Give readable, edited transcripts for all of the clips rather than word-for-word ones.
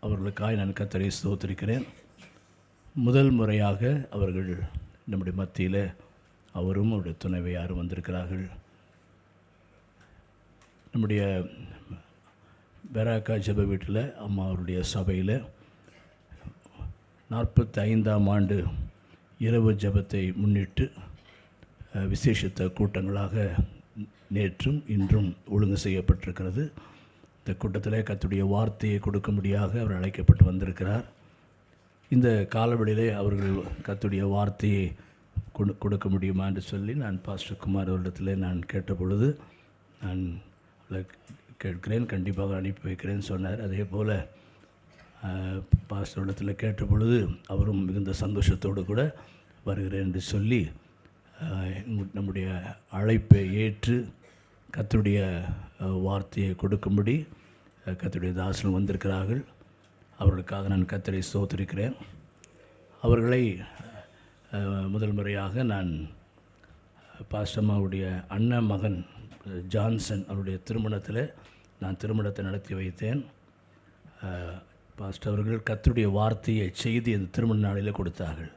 அவர்களுக்காக நான் கர்த்தரை ஸ்தோத்திரிக்கிறேன். முதல் முறையாக அவர்கள் நம்முடைய மத்தியில் அவரும் அவருடைய துணைவியாரும் வந்திருக்கிறார்கள். நம்முடைய பெராக்கா ஜெப வீட்டில் அம்மா அவருடைய சபையில் 45ஆம் ஆண்டு இரவு ஜெபத்தை முன்னிட்டு விசேஷித்த கூட்டங்களாக நேற்றும் இன்றும் ஒழுங்கு செய்யப்பட்டிருக்கிறது. இந்த கூட்டத்தில் கர்த்தருடைய வார்த்தையை கொடுக்கும்படியாக அவர் அழைக்கப்பட்டு வந்திருக்கிறார். இந்த காலவெளியிலே அவர்கள் கர்த்தருடைய வார்த்தையை கொடுக்க முடியுமா என்று சொல்லி நான் பாஸ்டர் குமார் அவரிடத்தில் நான் கேட்டபொழுது நான் கேட்கிறேன், கண்டிப்பாக அனுப்பி வைக்கிறேன்னு சொன்னார். அதே போல் பாஸ்டர் இடத்தில் கேட்ட பொழுது அவரும் மிகுந்த சந்தோஷத்தோடு கூட வருகிறேன் என்று சொல்லி நம்முடைய அழைப்பை ஏற்று கர்த்தருடைய வார்த்தையை கொடுக்கும்படி கர்த்தருடைய தாசன் வந்திருக்கிறார்கள். அவர்களுக்காக நான் கர்த்தரை ஸ்தோத்திரிக்கிறேன். அவர்களை முதல் முறையாக நான் பாஸ்டம்மாவுடைய அண்ணன் மகன் ஜான்சன் அவருடைய திருமணத்தில் நான் திருமணத்தை நடத்தி வைத்தேன். பாஸ்டர் அவர்கள் கர்த்தருடைய வார்த்தையை செய்தி அந்த திருமண நாளில் கொடுத்தார்கள்.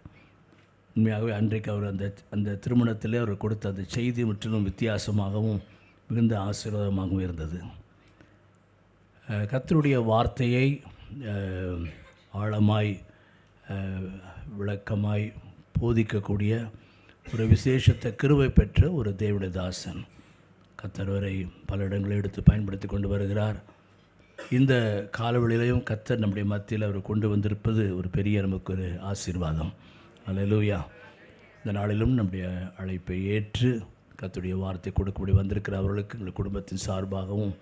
உண்மையாகவே அன்றைக்கு அவர் அந்த திருமணத்தில் அவர் கொடுத்த அந்த செய்தி முற்றிலும் வித்தியாசமாகவும் மிகுந்த ஆசீர்வாதமாகவும் இருந்தது. கர்த்தருடைய வார்த்தையை ஆழமாய் விளக்கமாய் போதிக்கக்கூடிய ஒரு விசேஷத்தை கிருபை பெற்ற ஒரு தேவனுடைய தாசன் கர்த்தர் வரை பல இடங்களை எடுத்து பயன்படுத்தி கொண்டு வருகிறார். இந்த காலவெளியிலையும் கர்த்தர் நம்முடைய மத்தியில் அவர் கொண்டு வந்திருப்பது ஒரு பெரிய நமக்கு ஒரு ஆசீர்வாதம். அல்லேலூயா. இந்த நாளிலும் நம்முடைய அழைப்பை ஏற்று கர்த்தருடைய வார்த்தை கொடுக்கக்கூடிய வந்திருக்கிற அவர்களுக்கு எங்கள் குடும்பத்தின் சார்பாகவும்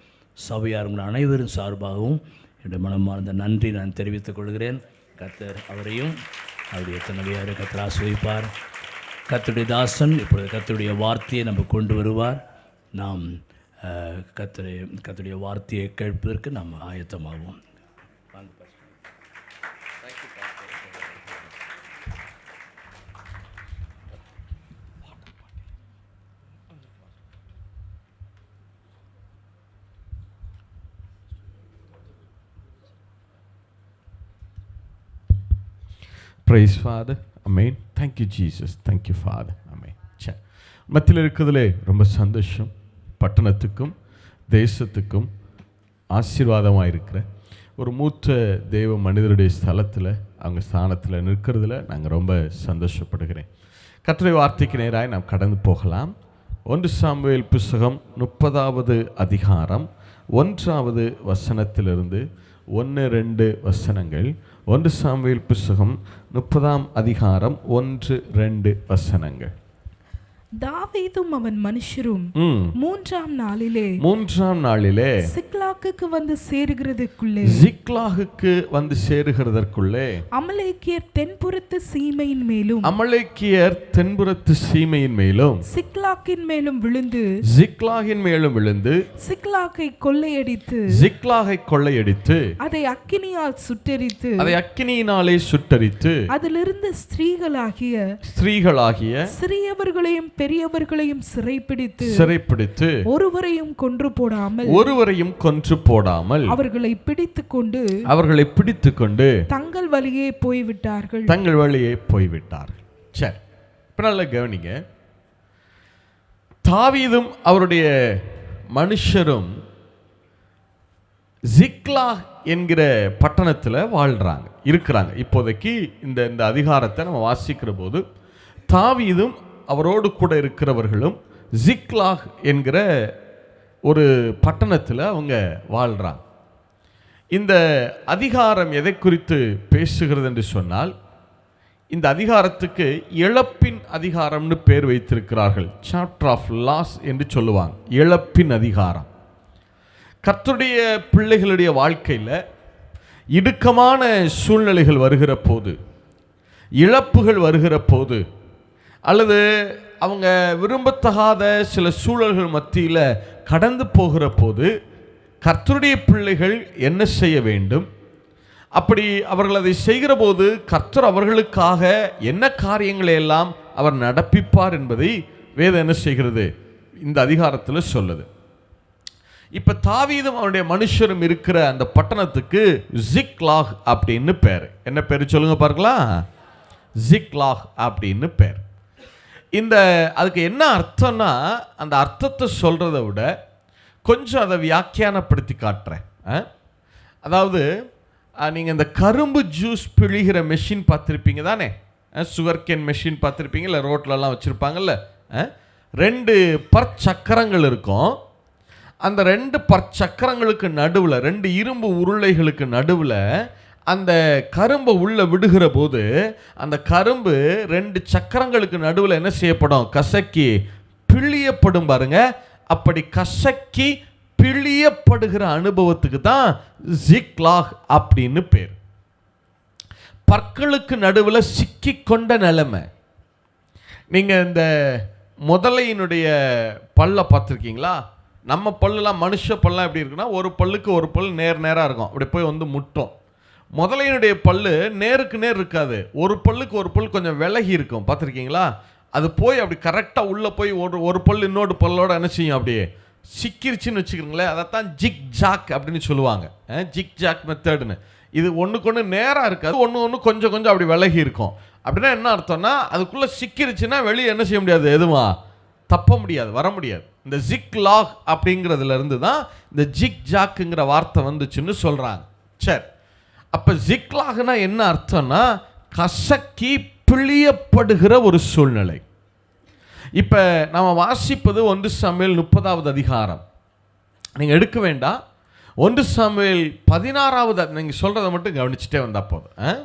சபையார்கள் அனைவரும் சார்பாகவும் என்னுடைய மனமார்ந்த நன்றி நான் தெரிவித்துக் கொள்கிறேன். கர்த்தர் அவரையும் அவருடைய துணைவியாரை கர்த்தர் ஆசீர்வதிப்பார். கர்த்தருடைய தாசன் இப்பொழுது கர்த்தருடைய வார்த்தையை நம்ம கொண்டு வருவார். நாம் கர்த்தருடைய வார்த்தையை கேட்பதற்கு நாம் ஆயத்தமாகும். Praise Father. Amen. Thank you Jesus. Thank you Father. Amen. மத்தியில் இருக்கிறதுலே ரொம்ப சந்தோஷம். பட்டணத்துக்கும் தேசத்துக்கும் ஆசீர்வாதமாக இருக்கிற ஒரு மூத்த தேவ மனிதருடைய ஸ்தலத்தில் அவங்க ஸ்தானத்தில் நிற்கிறதுல நாங்கள் ரொம்ப சந்தோஷப்படுகிறேன். கர்த்தருடைய வார்த்தைக்கு நேராக நாம் கடந்து போகலாம். 1 சாமுவேல் புஸ்தகம் 30வது அதிகாரம் 1வது வசனத்திலிருந்து 1-2 வசனங்கள். 1 சாமுவேல் புஸ்தகம் 30ஆம் அதிகாரம் 1-2 வசனங்கள். தாவீதும் அவன் மனுஷரும் 3ஆம் நாளிலே சிக்லாகுக்கு வந்து சேருகிறதற்குள்ளே அமலேக்கியர் தென்புறத்து சீமையின் மேலும் சிக்லாகின் மேலும் விழுந்து சிக்லாகை கொள்ளையடித்து அதை அக்கினியினாலே சுட்டெரித்து அதிலிருந்து ஸ்திரீகளாகிய சிறியவர்களையும் பெரியவர்களையும் சிறைப்பிடித்து ஒருவரையும் கொன்று போடாமல் அவர்களை பிடித்துக்கொண்டு தங்கள் வழியே போய்விட்டார்கள். சரி, இப்ப நல்லா கவனிங்க. தாவீதும் அவருடைய மனுஷரும் சிக்லாக் என்கிற பட்டணத்தில் இருக்கிறாங்க. இப்போதைக்கு இந்த அதிகாரத்தை நம்ம வாசிக்கிற போது தாவீதும் அவரோடு கூட இருக்கிறவர்களும் சிக்லாக் என்கிற ஒரு பட்டணத்தில் அவங்க வாழ்கிறாங்க. இந்த அதிகாரம் எதை குறித்து பேசுகிறது என்று சொன்னால், இந்த அதிகாரத்துக்கு இழப்பின் அதிகாரம்னு பேர் வைத்திருக்கிறார்கள். சாப்டர் ஆஃப் லாஸ் என்று சொல்லுவாங்க. இழப்பின் அதிகாரம். கர்த்தருடைய பிள்ளைகளுடைய வாழ்க்கையில் இடுக்கமான சூழ்நிலைகள் வருகிற போது, இழப்புகள் வருகிற போது, அல்லது அவங்க விரும்பத்தகாத சில சூழல்கள் மத்தியில் கடந்து போகிற போது கர்த்தருடைய பிள்ளைகள் என்ன செய்ய வேண்டும், அப்படி அவர்கள் அதை செய்கிற போது கர்த்தர் அவர்களுக்காக என்ன காரியங்களை எல்லாம் அவர் நடப்பிப்பார் என்பதை வேதம் என்ன செய்கிறது, இந்த அதிகாரத்தில் சொல்லுது. இப்போ தாவீதும் அவனுடைய மனுஷரும் இருக்கிற அந்த பட்டணத்துக்கு ஜிக்லாக் அப்படின்னு பேர். என்ன பேர் சொல்லுங்க பார்க்கலாம்? ஜிக்லாக் அப்படின்னு பேர். அதுக்கு என்ன அர்த்தம்னா, அந்த அர்த்தத்தை சொல்கிறத விட கொஞ்சம் அதை வியாக்கியானப்படுத்தி காட்டுறேன். அதாவது நீங்கள் இந்த கரும்பு ஜூஸ் பிழிகிற மெஷின் பார்த்துருப்பீங்க தானே? சுகர் கேன் மெஷின் பார்த்துருப்பீங்க, இல்லை ரோட்லலாம் வச்சுருப்பாங்கல்ல. 2 பற்சக்கரங்கள் இருக்கும். அந்த 2 பற்சக்கரங்களுக்கு நடுவில், 2 இரும்பு உருளைகளுக்கு நடுவில் அந்த கரும்பை உள்ளே விடுகிற போது அந்த கரும்பு 2 சக்கரங்களுக்கு நடுவில் என்ன செய்யப்படும்? கசக்கி பிழியப்படும் பாருங்க. அப்படி கசக்கி பிழியப்படுகிற அனுபவத்துக்கு தான் ஜிக்லாக் அப்படின்னு பேர். பற்களுக்கு நடுவில் சிக்கி கொண்ட நிலைமை. நீங்கள் இந்த முதலையினுடைய பல்லை பார்த்துருக்கீங்களா? நம்ம பல்லுலாம், மனுஷ பல்லாம் எப்படி இருக்குன்னா, ஒரு பல்லுக்கு ஒரு பல் நேராக இருக்கும், அப்படி போய் வந்து முட்டும். முதலையினுடைய பல்லு நேருக்கு நேர் இருக்காது, ஒரு பல்லுக்கு ஒரு பல் கொஞ்சம் விலகி இருக்கும், பார்த்துருக்கீங்களா? அது போய் அப்படி கரெக்டாக உள்ளே போய் ஒரு பல் இன்னொரு பல்லோட என்ன செய்யும், அப்படியே சிக்கிருச்சுன்னு வச்சுக்கிறீங்களேன். அதைத்தான் ஜிக் ஜாக் அப்படின்னு சொல்லுவாங்க, ஜிக் ஜாக் மெத்தடுன்னு. இது ஒன்றுக்கு ஒன்று நேராக இருக்காது, ஒன்று கொஞ்சம் கொஞ்சம் அப்படி விலகி இருக்கும். அப்படின்னா என்ன அர்த்தம்னா, அதுக்குள்ளே சிக்கிருச்சுன்னா வெளியே என்ன செய்ய முடியாது, எதுவா தப்ப முடியாது, வர முடியாது. இந்த ஜிக்லாக் அப்படிங்கிறதுல இருந்து தான் இந்த ஜிக் ஜாக்குங்கிற வார்த்தை வந்துச்சுன்னு சொல்கிறாங்க. சரி, அப்போ ஜிக்லாக்னா என்ன அர்த்தம்னா, கசக்கி பிழியப்படுகிற ஒரு சூழ்நிலை. இப்போ நம்ம வாசிப்பது 1 சாமுவேல் 30வது அதிகாரம். நீங்கள் எடுக்க வேண்டாம், 1 சாமுவேல் 16வது, நீங்கள் சொல்கிறத மட்டும் கவனிச்சுட்டே வந்தால் போதும்.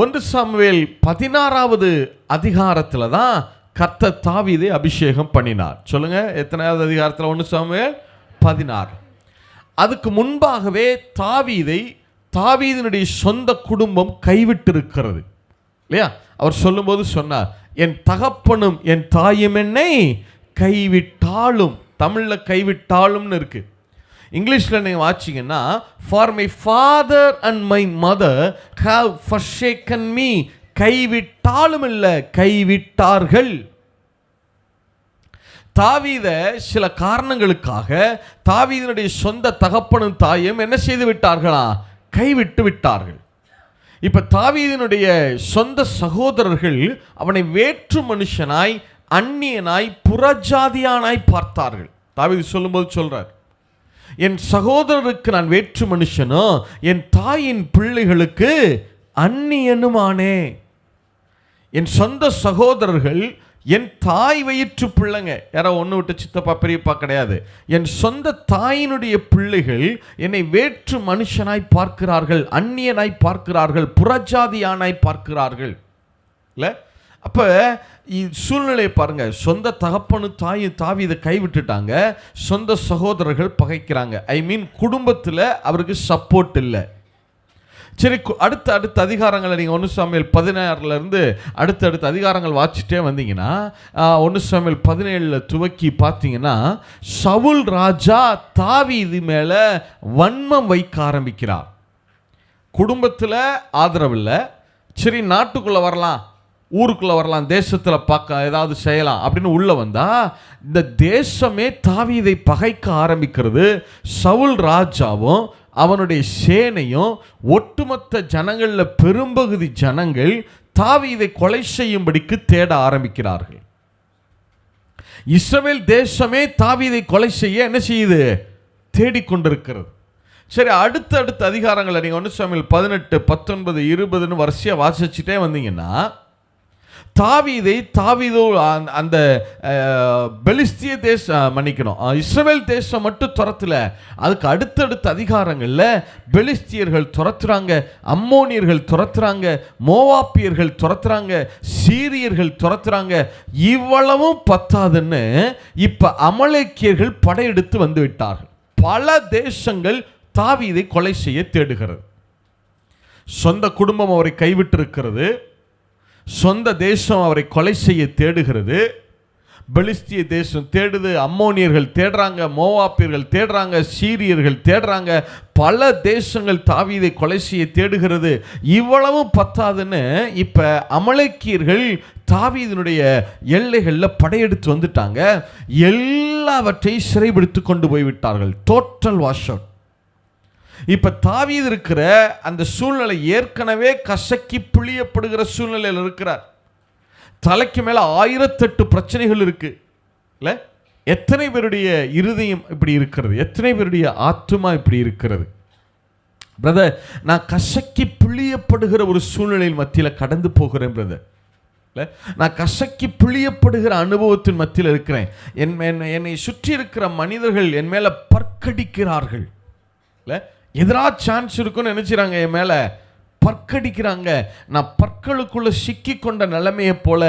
1 சாமுவேல் 16வது அதிகாரத்தில் தான் கர்த்தர் தாவீதை அபிஷேகம் பண்ணினார். சொல்லுங்க, எத்தனாவது அதிகாரத்தில்? 1 சாமுவேல் 16. அதுக்கு முன்பாகவே தாவீதினுடைய சொந்த குடும்பம் கைவிட்டிருக்கிறது இல்லையா? அவர் சொல்லும்போது சொன்னார், என் தகப்பனும் என் தாயும் என்னை கைவிட்டாலும். தமிழில் கைவிட்டாலும்னு இருக்கு. இங்கிலீஷில் நீங்கள் வாச்சிங்கன்னா, for my father and my mother have forsaken me. கைவிட்டாலும் இல்லை, கைவிட்டார்கள். தாவீத சில காரணங்களுக்காக தாவீதினுடைய சொந்த தகப்பனும் தாயும் என்ன செய்து விட்டார்களா? கைவிட்டு விட்டார்கள். இப்ப தாவீதினுடைய சொந்த சகோதரர்கள் அவனை வேற்று மனுஷனாய், அந்நியனாய், புறஜாதியானாய் பார்த்தார்கள். தாவீது சொல்லும்போது சொல்றார், என் சகோதரருக்கு நான் வேற்று மனுஷனோ, என் தாயின் பிள்ளைகளுக்கு அந்நியனுமானே. என் சொந்த சகோதரர்கள் என் தாய் வயிற்று பிள்ளைங்க, யாரோ ஒன்று விட்டு சித்தப்பா பெரியப்பா கிடையாது. என் சொந்த தாயினுடைய பிள்ளைகள் என்னை வேற்று மனுஷனாய் பார்க்கிறார்கள், அந்நியனாய் பார்க்கிறார்கள், புறஜாதியானாய் பார்க்கிறார்கள். இல்லை, அப்போ சூழ்நிலையை பாருங்க. சொந்த தகப்பனு தாவீதை கைவிட்டுட்டாங்க, சொந்த சகோதரர்கள் பகைக்கிறாங்க. குடும்பத்தில் அவருக்கு சப்போர்ட் இல்லை. சரி, அடுத்த அதிகாரங்களை நீங்கள் 1 சாமுவேல் 16 அடுத்த அதிகாரங்கள் வாசிச்சிட்டே வந்தீங்கன்னா, 1 சாமுவேல் 17 துவக்கி பார்த்தீங்கன்னா, சவுல் ராஜா தாவீது மேலே வன்மம் வைக்க ஆரம்பிக்கிறார். குடும்பத்தில் ஆதரவு இல்லை. சரி, நாட்டுக்குள்ளே வரலாம், ஊருக்குள்ளே வரலாம், தேசத்தில் பார்க்க ஏதாவது செய்யலாம் அப்படின்னு உள்ளே வந்தால், இந்த தேசமே தாவீதை பகைக்க ஆரம்பிக்கிறது. சவுல் ராஜாவும் அவனுடைய சேனையும், ஒட்டுமொத்த ஜனங்களில் பெரும்பகுதி ஜனங்கள் தாவீதை கொலை செய்யும்படிக்கு தேட ஆரம்பிக்கிறார்கள். இஸ்ரவேல் தேசமே தாவீதை கொலை செய்ய என்ன செய்யுது? தேடிக்கொண்டிருக்கிறது. சரி, அடுத்த அதிகாரங்களை நீங்கள் 1 சாமுவேல் 18, 19, 20 வரிசையாக வாசிச்சுட்டே வந்தீங்கன்னா, தாவீதோ அந்த பெலிஸ்திய தேசம், இஸ்ரவேல் தேசம் மட்டும் துரத்துல. அதுக்கு அடுத்தடுத்த அதிகாரங்களில் பெலிஸ்தியர்கள் துரத்துறாங்க, அம்மோனியர்கள் துரத்துறாங்க, மோவாப்பியர்கள் துரத்துறாங்க, சீரியர்கள் துரத்துறாங்க. இவ்வளவும் பத்தாதுன்னு இப்ப அமலேக்கியர்கள் படையெடுத்து வந்து விட்டார்கள். பல தேசங்கள் தாவீதை கொலை செய்ய தேடுகிறது. சொந்த குடும்பம் அவரை கைவிட்டிருக்கிறது, சொந்த தேசம் அவரை கொலை செய்ய தேடுகிறது. பெலிஸ்திய தேசம் தேடுது, அம்மோனியர்கள் தேடுறாங்க, மோவாப்பியர்கள் தேடுறாங்க, சீரியர்கள் தேடுறாங்க, பல தேசங்கள் தாவீதை கொலை செய்ய தேடுகிறது. இவ்வளவும் பத்தாதுன்னு இப்ப அமலேக்கியர்கள் தாவீதினுடைய எல்லைகளில் படையெடுத்து வந்துட்டாங்க. எல்லாவற்றையும் சிறைபிடித்து கொண்டு போய்விட்டார்கள். Total wash out. இப்ப தாவீது இருக்கிற அந்த சூழ்நிலை ஏற்கனவே கசக்கி பிழியப்படுகிற சூழ்நிலையில் இருக்கிறார். தலைக்கு மேல 1008 பிரச்சனைகள் இருக்கு இல்ல? எத்தனை பேருடைய இருதயம் இப்படி இருக்கிறது? எத்தனை பேருடைய ஆத்துமா இப்படி இருக்கிறது? பிரதர், நான் கசக்கி பிழியப்படுகிற ஒரு சூழ்நிலையில் மத்தியில் கடந்து போகிறேன் பிரதர். நான் கசக்கி பிழியப்படுகிற அனுபவத்தின் மத்தியில் இருக்கிறேன். என்னை சுற்றி இருக்கிற மனிதர்கள் என் மேல பற்கடிக்கிறார்கள். எதிரா சான்ஸ் இருக்குன்னு நினைச்சுறாங்க, என் மேல பற்கடிக்கிறாங்க. நான் பற்களுக்குள்ள சிக்கி கொண்ட நிலைமையை போல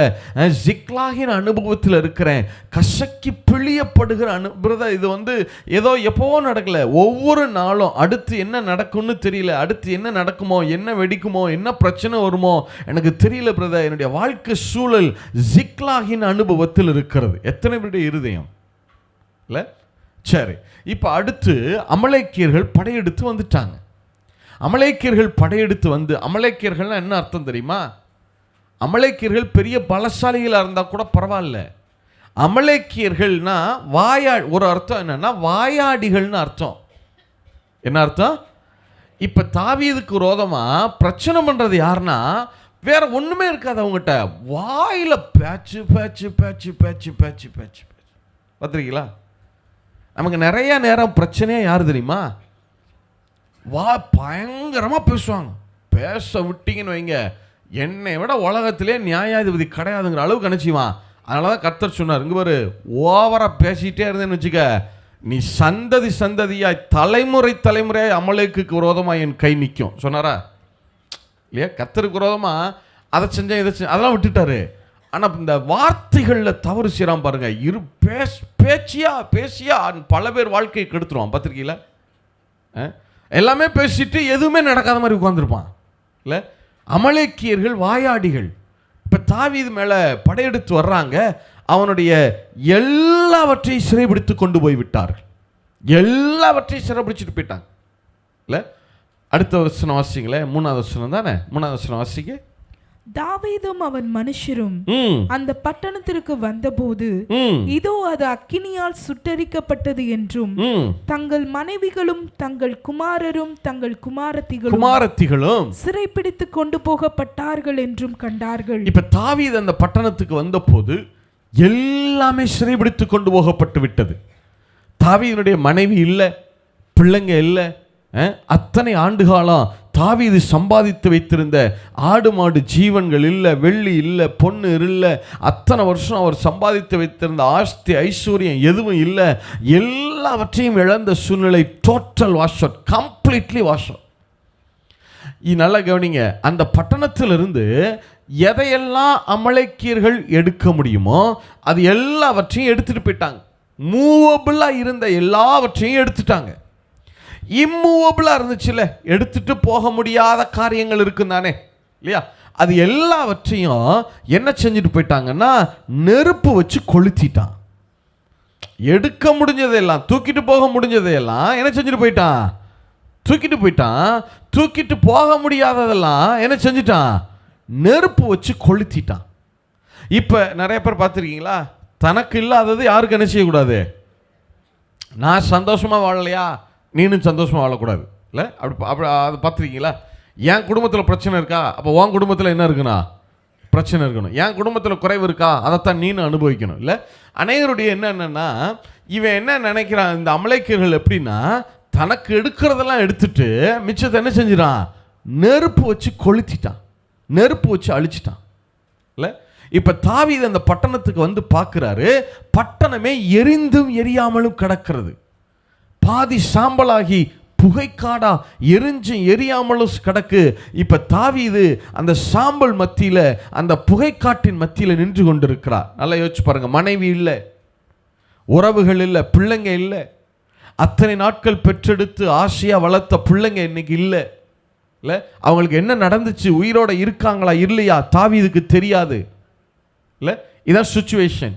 ஜிக்லாகின் அனுபவத்தில் இருக்கிறேன். கசக்கி பிழியப்படுகிற பிரதர், இது ஏதோ எப்போவோ நடக்கல. ஒவ்வொரு நாளும் அடுத்து என்ன நடக்கும்னு தெரியல, அடுத்து என்ன நடக்குமோ, என்ன வெடிக்குமோ, என்ன பிரச்சனை வருமோ எனக்கு தெரியல பிரதர். என்னுடைய வாழ்க்கை சூழல் ஜிக்லாகின் அனுபவத்தில் இருக்கிறது. எத்தனை பேருடைய இருதயம் இல்லை? சரி, இப்போ அடுத்து அமலேக்கியர்கள் படையெடுத்து வந்துட்டாங்க. அமலேக்கியர்கள் படையெடுத்து வந்து, அமலேக்கியர்கள்னா என்ன அர்த்தம் தெரியுமா? அமலேக்கியர்கள் பெரிய பலசாலிகளாக இருந்தால் கூட பரவாயில்ல. அமலேக்கியர்கள்னா ஒரு அர்த்தம் என்னன்னா வாயாடிகள்னு அர்த்தம். என்ன அர்த்தம்? இப்போ தாவீதுக்கு விரோதமாக பிரச்சனை பண்ணுறது யாருன்னா வேற ஒன்றுமே இருக்காது அவங்ககிட்ட. வாயில் பேச்சு பேச்சு பேச்சு பேச்சு பேச்சு பேச்சு பார்த்துருக்கீங்களா? நமக்கு நிறைய நேரம் பிரச்சனையாக யார் தெரியுமா? பயங்கரமாக பேசுவாங்க. பேச விட்டீங்கன்னு வைங்க, என்னை விட உலகத்திலே நியாயாதிபதி கிடையாதுங்கிற அளவுக்கு நினச்சிவான். அதனால தான் கர்த்தர் சொன்னார், இங்கே பாரு, ஓவராக பேசிகிட்டே இருந்தேன்னு வச்சுக்க, நீ சந்ததி சந்ததியாய் தலைமுறை தலைமுறையாய் அமலேக்குக்கு விரோதமாக என் கை நிற்கும் சொன்னாரா இல்லையா? கர்த்தருக்கு விரோதமாக அதை செஞ்சேன் இதை செஞ்சேன் அதெல்லாம் விட்டுட்டாரு. ஆனால் இந்த வார்த்தைகளில் தவறு செய்யறான் பாருங்க. பேசியா பல பேர் வாழ்க்கையை கெடுத்துருவான். பார்த்துருக்கீங்களா? எல்லாமே பேசிட்டு எதுவுமே நடக்காத மாதிரி உட்காந்துருப்பான் இல்லை? அமலேக்கியர்கள் வாயாடிகள். இப்போ தாவீது மேலே படையெடுத்து வர்றாங்க. அவனுடைய எல்லாவற்றையும் சிறைபிடித்து கொண்டு போய் விட்டார்கள். எல்லாவற்றையும் சிறைபிடிச்சிட்டு போயிட்டாங்க இல்லை? அடுத்த வசனம் வாசிங்களே, 3வது வசனம் தானே? 3வது வசனம் வாசிங்க. தாவீதும் அவன் மனுஷரும் அந்த பட்டணத்திற்கு வந்தபோது இதோ அது அக்கினியால் சுட்டரிக்கப்பட்டது என்றும் தங்கள் மனைவிகளும் தங்கள் குமாரரும் தங்கள் குமாரத்திகளும் சிறைப்பிடித்து கொண்டு போகப்பட்டார்கள் என்றும் கண்டார்கள். இப்ப தாவீது அந்த பட்டணத்துக்கு வந்தபோது எல்லாமே சிறைப்பிடித்து கொண்டு போகப்பட்டு விட்டது. தாவீதுடைய மனைவி இல்லை, பிள்ளைங்க இல்லை. அத்தனை ஆண்டு காலம் தாவீது சம்பாதித்து வைத்திருந்த ஆடு மாடு ஜீவன்கள் இல்லை, வெள்ளி இல்லை, பொண்ணு இல்லை. அத்தனை வருஷம் அவர் சம்பாதித்து வைத்திருந்த ஆஸ்தி ஐஸ்வர்யம் எதுவும் இல்லை. எல்லாவற்றையும் இழந்த சூழ்நிலை. Total wash out, completely wash out. நல்லா கவனிங்க, அந்த பட்டணத்திலிருந்து எதையெல்லாம் அமலேக்கியர்கள் எடுக்க முடியுமோ அது எல்லாவற்றையும் எடுத்துட்டு போயிட்டாங்க. மூவபிளாக இருந்த எல்லாவற்றையும் எடுத்துட்டாங்க. இம்மூவபிளாக இருந்துச்சுல்ல, எடுத்துட்டு போக முடியாத காரியங்கள் இருக்கும் தானே இல்லையா? அது எல்லாவற்றையும் என்ன செஞ்சுட்டு போயிட்டாங்கன்னா நெருப்பு வச்சு கொளுத்திட்டான். எடுக்க முடிஞ்சதையெல்லாம், தூக்கிட்டு போக முடிஞ்சதையெல்லாம் என்ன செஞ்சுட்டு போயிட்டான்? தூக்கிட்டு போயிட்டான். தூக்கிட்டு போக முடியாததெல்லாம் என்ன செஞ்சுட்டான்? நெருப்பு வச்சு கொளுத்திட்டான். இப்போ நிறைய பேர் பார்த்துருக்கீங்களா, தனக்கு இல்லாதது யாருக்கு என்ன செய்யக்கூடாது? நான் சந்தோஷமாக வாழலையா, நீனும் சந்தோஷமாக வாழக்கூடாது இல்லை? அப்படி அதை பார்த்துருக்கீங்களா? என் குடும்பத்தில் பிரச்சனை இருக்கா, அப்போ உன் குடும்பத்தில் என்ன இருக்குண்ணா பிரச்சனை இருக்கணும். என் குடும்பத்தில் குறைவு இருக்கா, அதைத்தான் நீனும் அனுபவிக்கணும் இல்லை? அநேகருடைய என்னன்னா, இவன் என்ன நினைக்கிறான், இந்த அமலேக்கியர்கள் எப்படின்னா தனக்கு எடுக்கிறதெல்லாம் எடுத்துட்டு மிச்சத்தை என்ன செஞ்சிடான்? நெருப்பு வச்சு கொளுத்திட்டான், நெருப்பு வச்சு அழிச்சிட்டான் இல்லை? இப்போ தாவீது அந்த பட்டணத்துக்கு வந்து பார்க்குறாரு. பட்டணமே எரிந்தும் எரியாமலும் கிடக்கிறது. பாதி சாம்பலாகி புகைக்காடா எரிஞ்சும் எரியாமலும் கிடக்கு. இப்போ தாவீது அந்த சாம்பல் மத்தியில், அந்த புகைக்காட்டின் மத்தியில் நின்று கொண்டிருக்கிறார். நல்லா யோசிச்சு பாருங்க. மனைவி இல்லை, உறவுகள் இல்லை, பிள்ளைங்க இல்லை. அத்தனை நாட்கள் பெற்றெடுத்து ஆசையாக வளர்த்த பிள்ளைங்க இன்னைக்கு இல்லை இல்லை? அவங்களுக்கு என்ன நடந்துச்சு, உயிரோட இருக்காங்களா இல்லையா தாவீதுக்கு தெரியாது இல்லை? இதான் சிச்சுவேஷன்.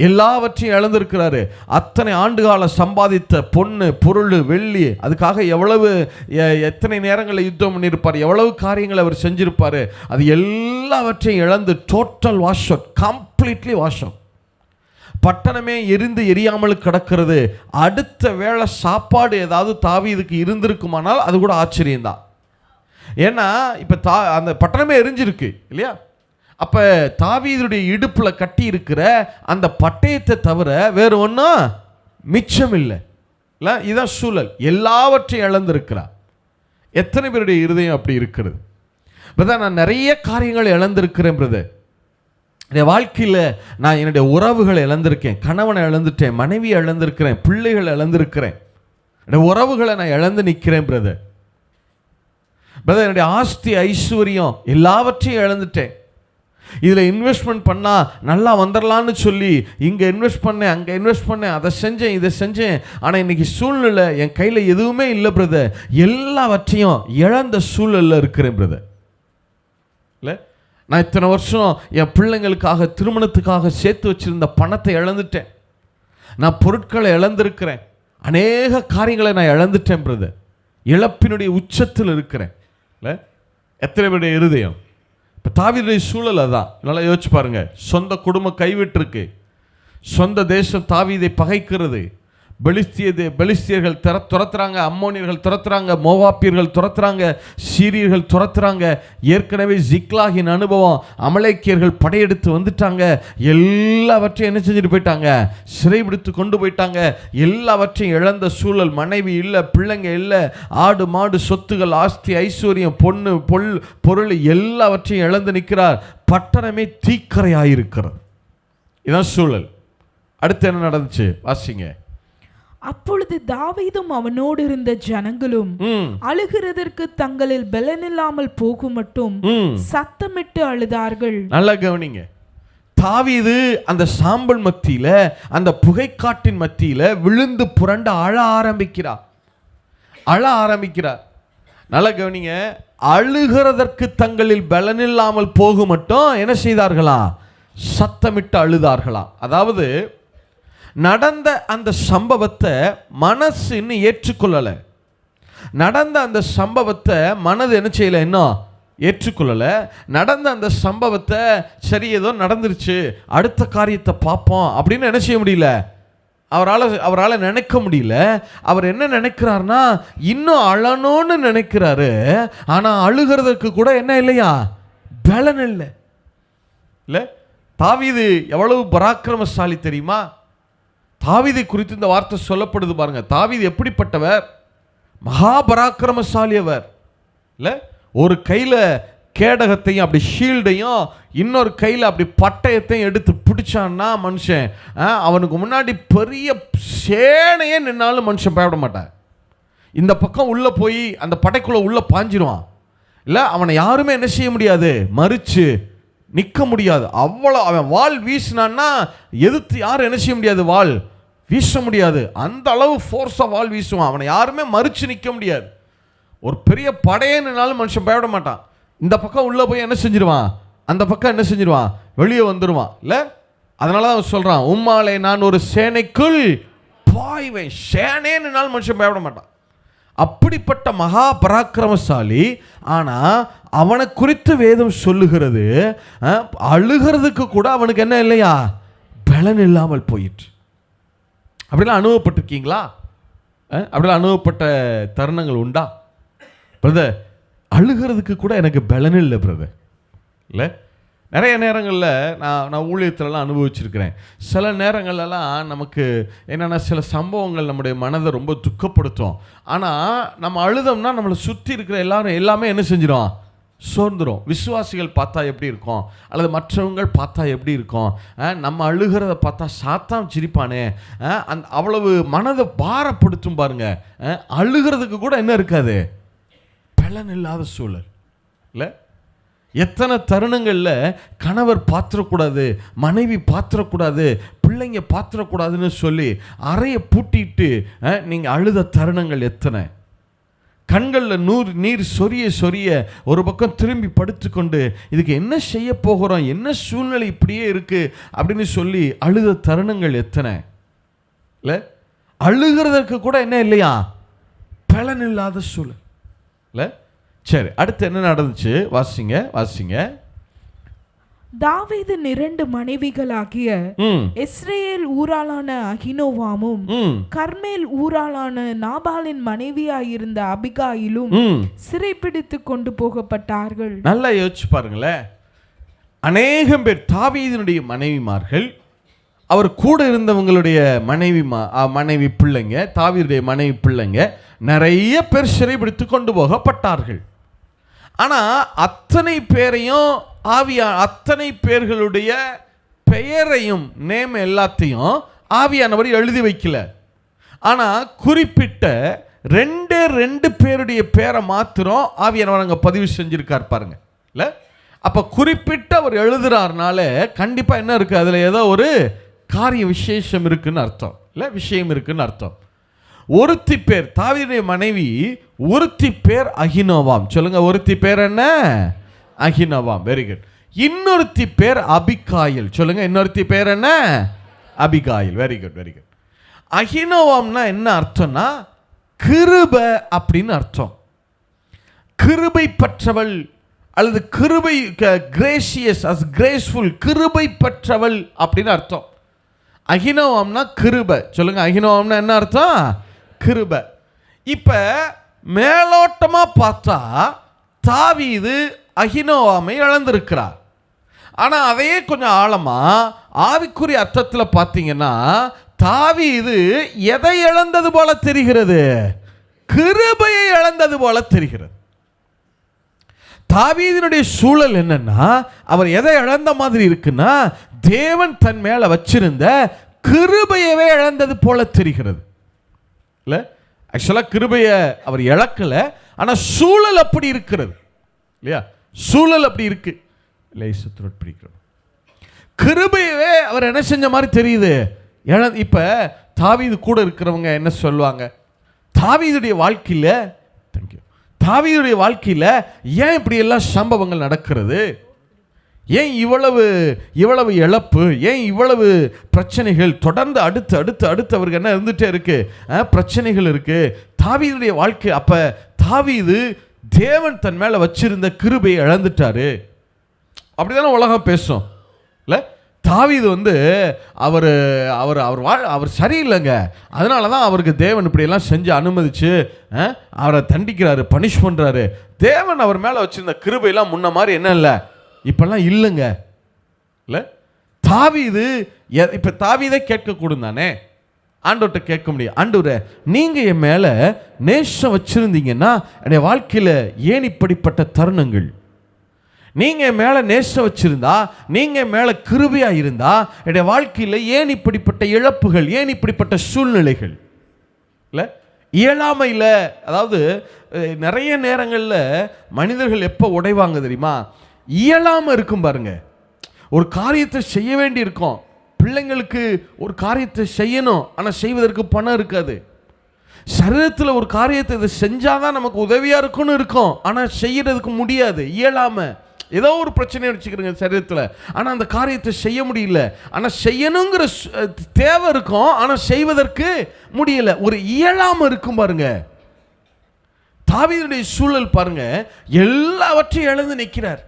எல்லாவற்றையும் இழந்திருக்கிறாரு. அத்தனை ஆண்டுகால சம்பாதித்த பொண்ணு, பொருள், வெள்ளி, அதுக்காக எத்தனை நேரங்களில் யுத்தம் பண்ணியிருப்பார், எவ்வளவு காரியங்களை அவர் செஞ்சிருப்பார், அது எல்லாவற்றையும் இழந்து total wash out, completely wash out. பட்டணமே எரிந்து எரியாமல் கிடக்கிறது. அடுத்த வேளை சாப்பாடு ஏதாவது தாவீதுக்கு இருந்திருக்குமானால் அது கூட ஆச்சரியம்தான். ஏன்னா இப்போ அந்த பட்டணமே எரிஞ்சிருக்கு இல்லையா? அப்போ தாவீதுடைய இடுப்பில் கட்டி இருக்கிற அந்த பட்டயத்தை தவிர வேறு ஒன்றும் மிச்சம் இல்லை. இதுதான் சூழல். எல்லாவற்றையும் இழந்திருக்கிறார். எத்தனை பேருடைய இருதயம் அப்படி இருக்கிறது? இப்போதான் நான் நிறைய காரியங்களை இழந்திருக்கிறேன் பிரதர். என் வாழ்க்கையில் நான் என்னுடைய உறவுகளை இழந்திருக்கேன். கணவனை இழந்துட்டேன், மனைவியை இழந்திருக்கிறேன், பிள்ளைகளை இழந்திருக்கிறேன், என்னுடைய உறவுகளை நான் இழந்து நிற்கிறேன் பிரதர். என்னுடைய ஆஸ்தி, ஐஸ்வர்யம் எல்லாவற்றையும் இழந்துட்டேன். இதில் இன்வெஸ்ட்மெண்ட் பண்ணால் நல்லா வந்துடலான்னு சொல்லி இங்கே இன்வெஸ்ட் பண்ணேன், அங்கே இன்வெஸ்ட் பண்ணேன், அதை செஞ்சேன், இதை செஞ்சேன். ஆனால் இன்றைக்கி சூழ்நிலை என் கையில் எதுவுமே இல்லை பிரதர். எல்லாவற்றையும் இழந்த சூழலில் இருக்கிறேன் பிரதர். இல்லை, நான் இத்தனை வருஷம் என் பிள்ளைங்களுக்காக, திருமணத்துக்காக சேர்த்து வச்சுருந்த பணத்தை இழந்துட்டேன். நான் பொருட்களை இழந்திருக்கிறேன். அநேக காரியங்களை நான் இழந்துட்டேன் பிரதர். இழப்பினுடைய உச்சத்தில் இருக்கிறேன். இல்லை, எத்தனை பேருடைய இருதயம்? இப்போ தாவீதுடைய சூழல் அதான். நல்லா யோசிச்சு பாருங்க. சொந்த குடும்பம் கைவிட்டிருக்கு, சொந்த தேசம் தாவீதை பகைக்கிறது, பெலிஸ்தியர்கள் துரத்துறாங்க, அம்மோனியர்கள் துரத்துறாங்க, மோவாப்பியர்கள் துரத்துறாங்க, சீரியர்கள் துரத்துறாங்க. ஏற்கனவே ஜிக்லாகின் அனுபவம், அமலேக்கியர்கள் படையெடுத்து வந்துட்டாங்க. எல்லாவற்றையும் என்ன செஞ்சுட்டு போயிட்டாங்க? சிறைபிடித்து கொண்டு போயிட்டாங்க. எல்லாவற்றையும் இழந்த சூழல். மனைவி இல்லை, பிள்ளைங்க இல்லை, ஆடு மாடு சொத்துகள், ஆஸ்தி ஐஸ்வர்யம், பொண்ணு பொருள் எல்லாவற்றையும் இழந்து நிற்கிறார். பட்டணமே தீக்கரையாயிருக்கிறது. இதான் சூழல். அடுத்து என்ன நடந்துச்சு வாசிங்க. அப்பொழுது தாவீதும் அவனோடு இருந்த ஜனங்களும் அழுகிறதற்கு தங்களில் பலனில்லாமல் போகும் மட்டும் சத்தமிட்டு அழுதார்கள். நல்லா கவனிங்க. தாவீது அந்த சாம்பல் மத்தியில, அந்த புகைக்காட்டின் மத்தியில விழுந்து புரண்டு அழ ஆரம்பிக்கிறார். நல்லா கவனிங்க. அழுகிறதற்கு தங்களில் பலனில்லாமல் போகும் மட்டும் என்ன செய்தார்களா? சத்தமிட்டு அழுதார்களா. அதாவது நடந்த அந்த சம்பவத்தை மனசு இன்னும் ஏற்றுக்கொள்ளலை. நடந்த அந்த சம்பவத்தை மனது என்ன செய்யலை, இன்னும் ஏற்றுக்கொள்ளலை. நடந்த அந்த சம்பவத்தை சரி ஏதோ நடந்துருச்சு, அடுத்த காரியத்தை பார்ப்போம் அப்படின்னு என்ன செய்ய முடியல, அவரால் நினைக்க முடியல. அவர் என்ன நினைக்கிறார்னா, இன்னும் அழணும்னு நினைக்கிறாரு. ஆனால் அழுகிறதுக்கு கூட என்ன இல்லையா, பலன் இல்லை. இல்லை, தாவீது எவ்வளவு பராக்கிரமசாலி தெரியுமா? தாவீதை குறித்து இந்த வார்த்தை சொல்லப்படுது பாருங்க. தாவீது எப்படிப்பட்டவர்? மகாபராக்கிரமசாலி அவர். இல்லை, ஒரு கையில் கேடகத்தையும் அப்படி ஷீல்டையும் இன்னொரு கையில் அப்படி பட்டயத்தையும் எடுத்து பிடிச்சான்னா மனுஷன், அவனுக்கு முன்னாடி பெரிய சேனையே நின்னாலும் மனுஷன் பயப்பட மாட்டான். இந்த பக்கம் உள்ளே போய் அந்த படைக்குள்ளே உள்ளே பாஞ்சிருவான். இல்லை, அவனை யாருமே என்ன செய்ய முடியாது, மறிச்சு நிற்க முடியாது. அவ்வளோ அவன் வாள் வீசினான்னா எதிர்த்து யாரும் என்ன செய்ய முடியாது, வாள் வீச முடியாது. அந்த அளவு ஃபோர்ஸாக வாள் வீசுவான். அவனை யாருமே மறிச்சு நிற்க முடியாது. ஒரு பெரிய படையேனாலும் மனுஷன் பயப்பட மாட்டான். இந்த பக்கம் உள்ளே போய் என்ன செஞ்சிருவான், அந்த பக்கம் என்ன செஞ்சிருவான், வெளியே வந்துடுவான். இல்லை, அதனால தான் அவன் சொல்கிறான், உம்மாலே நான் ஒரு சேனைக்குள் பாய்வேன். சேனேனாலும் மனுஷன் பயப்பட மாட்டான். அப்படிப்பட்ட மகா பராக்கிரமசாலி. ஆனால் அவனை குறித்து வேதம் சொல்லுகிறது, அழுகிறதுக்கு கூட அவனுக்கு என்ன இல்லையா, பலன் இல்லாமல் போயிட்டு. அப்படிலாம் அனுபவப்பட்டிருக்கீங்களா? அப்படிலாம் அனுபவப்பட்ட தருணங்கள் உண்டா பிரதர்? அழுகிறதுக்கு கூட எனக்கு பலன் இல்லை பிரதர். இல்லை, நிறைய நேரங்களில் நான் ஊழியத்திலலாம் அனுபவிச்சிருக்கிறேன். சில நேரங்கள்லாம் நமக்கு என்னென்னா, சில சம்பவங்கள் நம்முடைய மனதை ரொம்ப துக்கப்படுத்தும். ஆனால் நம்ம அழுதோம்னா நம்மளை சுற்றி இருக்கிற எல்லாமே என்ன செஞ்சிடும், சோர்ந்துடும். விசுவாசிகள் பார்த்தா எப்படி இருக்கும், அல்லது மற்றவங்க பார்த்தா எப்படி இருக்கும்? நம்ம அழுகிறத பார்த்தா சாத்தான் சிரிப்பானே, அவ்வளவு மனதை பாரப்படுத்தும் பாருங்க. அழுகிறதுக்கு கூட என்ன இருக்காது, பலன் இல்லாத சூழல். இல்லை, எத்தனை தருணங்களில் கணவர் பாத்திரக்கூடாது, மனைவி பாத்திரக்கூடாது, பிள்ளைங்க பாத்திரக்கூடாதுன்னு சொல்லி அறையை பூட்டிட்டு நீங்கள் அழுத தருணங்கள் எத்தனை? கண்களில் நீர் சொரிய சொரிய ஒரு பக்கம் திரும்பி படுத்துக்கொண்டு இதுக்கு என்ன செய்ய போகிறோம், என்ன சூழ்நிலை இப்படியே இருக்கு அப்படின்னு சொல்லி அழுத தருணங்கள் எத்தனை இல்லை? அழுகிறதற்கு கூட என்ன இல்லையா, பலன் இல்லாத சூழல் இல்லை? சரி, அடுத்து என்ன நடந்துச்சு? வாசிங்க. தாவீது 2 மனைவிகளாகிய இஸ்ரேல் ஊராளான அகினோவாமும் கர்மேல் ஊராளான நாபாலின் மனைவியாயிருந்த அபிகாயிலும் சிறைப்பிடித்து கொண்டு போகப்பட்டார்கள். நல்லா யோசிச்சு பாருங்களேன். அநேகம் பேர் தாவீதினுடைய மனைவிமார்கள், அவர் கூட இருந்தவங்களுடைய மனைவி பிள்ளைங்க, தாவீதுடைய மனைவி பிள்ளைங்க நிறைய பேர் சிறைப்பிடித்து கொண்டு போகப்பட்டார்கள். ஆனால் அத்தனை பேரையும் அத்தனை பேர்களுடைய பெயரையும் எல்லாத்தையும் ஆவியானவர் எழுதி வைக்கல. ஆனால் குறிப்பிட்ட 2 பேருடைய பேரை மாத்திரம் ஆவியானவர் அங்கே பதிவு செஞ்சிருக்கார் பாருங்க இல்லை? அப்போ குறிப்பிட்ட அவர் எழுதுறாருனால கண்டிப்பாக என்ன இருக்குது, அதில் ஏதோ ஒரு காரிய விசேஷம் இருக்குன்னு அர்த்தம் இல்லை, விஷயம் இருக்குன்னு அர்த்தம். ஒருத்தி பேர் தாவீதுடைய மனைவி, ஒருத்தி பேர் அகினோவாம். சொல்லுங்க, ஒருத்தி பேர் என்ன? அகினோவாம். Very good. இன்னொருத்தி பேர் அபிகாயில். சொல்லுங்க, இன்னொருத்தி பேர் என்ன? அபிகாயில். Very good. அகினோவாம்னா என்ன அர்த்தம்னா கிருபை அப்படின்னு அர்த்தம். கிருபை பெற்றவள் அல்லது கிருபை, கிரேசியஸ் அஸ் கிரேஸ்ஃபுல், கிருபை பெற்றவள் அப்படின்னு அர்த்தம். அகினோவாம்னா கிருபை. சொல்லுங்க, அகினோவாம்னா என்ன அர்த்தம்? கிருபை. இப்ப மேலோட்டமா பார்த்தா தாவீது அகினோவாமை இழந்திருக்கிறார். ஆனா அதையே கொஞ்சம் ஆழமா ஆவிக்குரிய அர்த்தத்தில் பார்த்தீங்கன்னா தாவீது எதை இழந்தது போல தெரிகிறது? கிருபையை இழந்தது போல தெரிகிறது. தாவீதினுடைய சூழல் என்னன்னா, அவர் எதை இழந்த மாதிரி இருக்குன்னா, தேவன் தன் மேல வச்சிருந்த கிருபையவே இழந்தது போல தெரிகிறது இல்லை? ஆக்சுவலாக கிருபையை அவர் இழக்கல, ஆனால் சூழல் அப்படி இருக்கிறது இல்லையா? சூழல் அப்படி இருக்கு. கிருபையவே அவர் என்ன செஞ்ச மாதிரி தெரியுது. இப்போ தாவீது கூட இருக்கிறவங்க என்ன சொல்லுவாங்க? தாவீதுடைய வாழ்க்கையில் தாவீதுடைய வாழ்க்கையில் ஏன் இப்படி எல்லாம் சம்பவங்கள் நடக்கிறது? ஏன் இவ்வளவு இழப்பு? ஏன் இவ்வளவு பிரச்சனைகள் தொடர்ந்து அடுத்து அவருக்கு என்ன இருந்துகிட்டே இருக்கு? பிரச்சனைகள் இருக்கு. தாவீதுடைய வாழ்க்கை. அப்போ தாவீது தேவன் தன் மேலே வச்சிருந்த கிருபையை இழந்துட்டாரு அப்படிதானே உலகம் பேசும் இல்லை? தாவீது அவர் சரியில்லைங்க, அதனால தான் அவருக்கு தேவன் இப்படியெல்லாம் செஞ்சு அனுமதிச்சு அவரை தண்டிக்கிறாரு, பனிஷ் பண்ணுறாரு. தேவன் அவர் மேலே வச்சிருந்த கிருபையெல்லாம் முன்ன மாதிரி என்ன இல்லை, இப்பெல்லாம் இல்லைங்க இல்லை? தாவீது இப்போ தாவீதை கேட்கக்கூடும் தானே, ஆண்டவர்கிட்ட கேட்க முடியும். ஆண்டவரே, நீங்கள் என் மேலே நேசம் வச்சுருந்தீங்கன்னா என்னுடைய வாழ்க்கையில் ஏன் இப்படிப்பட்ட தருணங்கள்? நீங்கள் மேலே நேசம் வச்சுருந்தா, நீங்கள் மேலே கிருபையாக இருந்தா என்னுடைய வாழ்க்கையில் ஏன் இப்படிப்பட்ட இழப்புகள், ஏன் இப்படிப்பட்ட சூழ்நிலைகள் இல்லை? இயலாமையில், அதாவது நிறைய நேரங்களில் மனிதர்கள் எப்போ உடைவாங்க தெரியுமா? இயலாமல் இருக்கும் பாருங்க. ஒரு காரியத்தை செய்ய வேண்டி இருக்கும், பிள்ளைங்களுக்கு ஒரு காரியத்தை செய்யணும், ஆனால் செய்வதற்கு பணம் இருக்காது. சரீரத்தில் ஒரு காரியத்தை இதை செஞ்சாதான் நமக்கு உதவியாக இருக்குன்னு இருக்கும், ஆனால் செய்யறதுக்கு முடியாது. இயலாமல் ஏதோ ஒரு பிரச்சனையை வச்சுக்கிறீங்க சரீரத்தில், ஆனால் அந்த காரியத்தை செய்ய முடியல. ஆனால் செய்யணுங்கிற தேவை இருக்கும், ஆனால் செய்வதற்கு முடியல. ஒரு இயலாமல் இருக்கும் பாருங்க. தாவீதுடைய சூழல் பாருங்க, எல்லாவற்றையும் இழந்து நிற்கிறார்.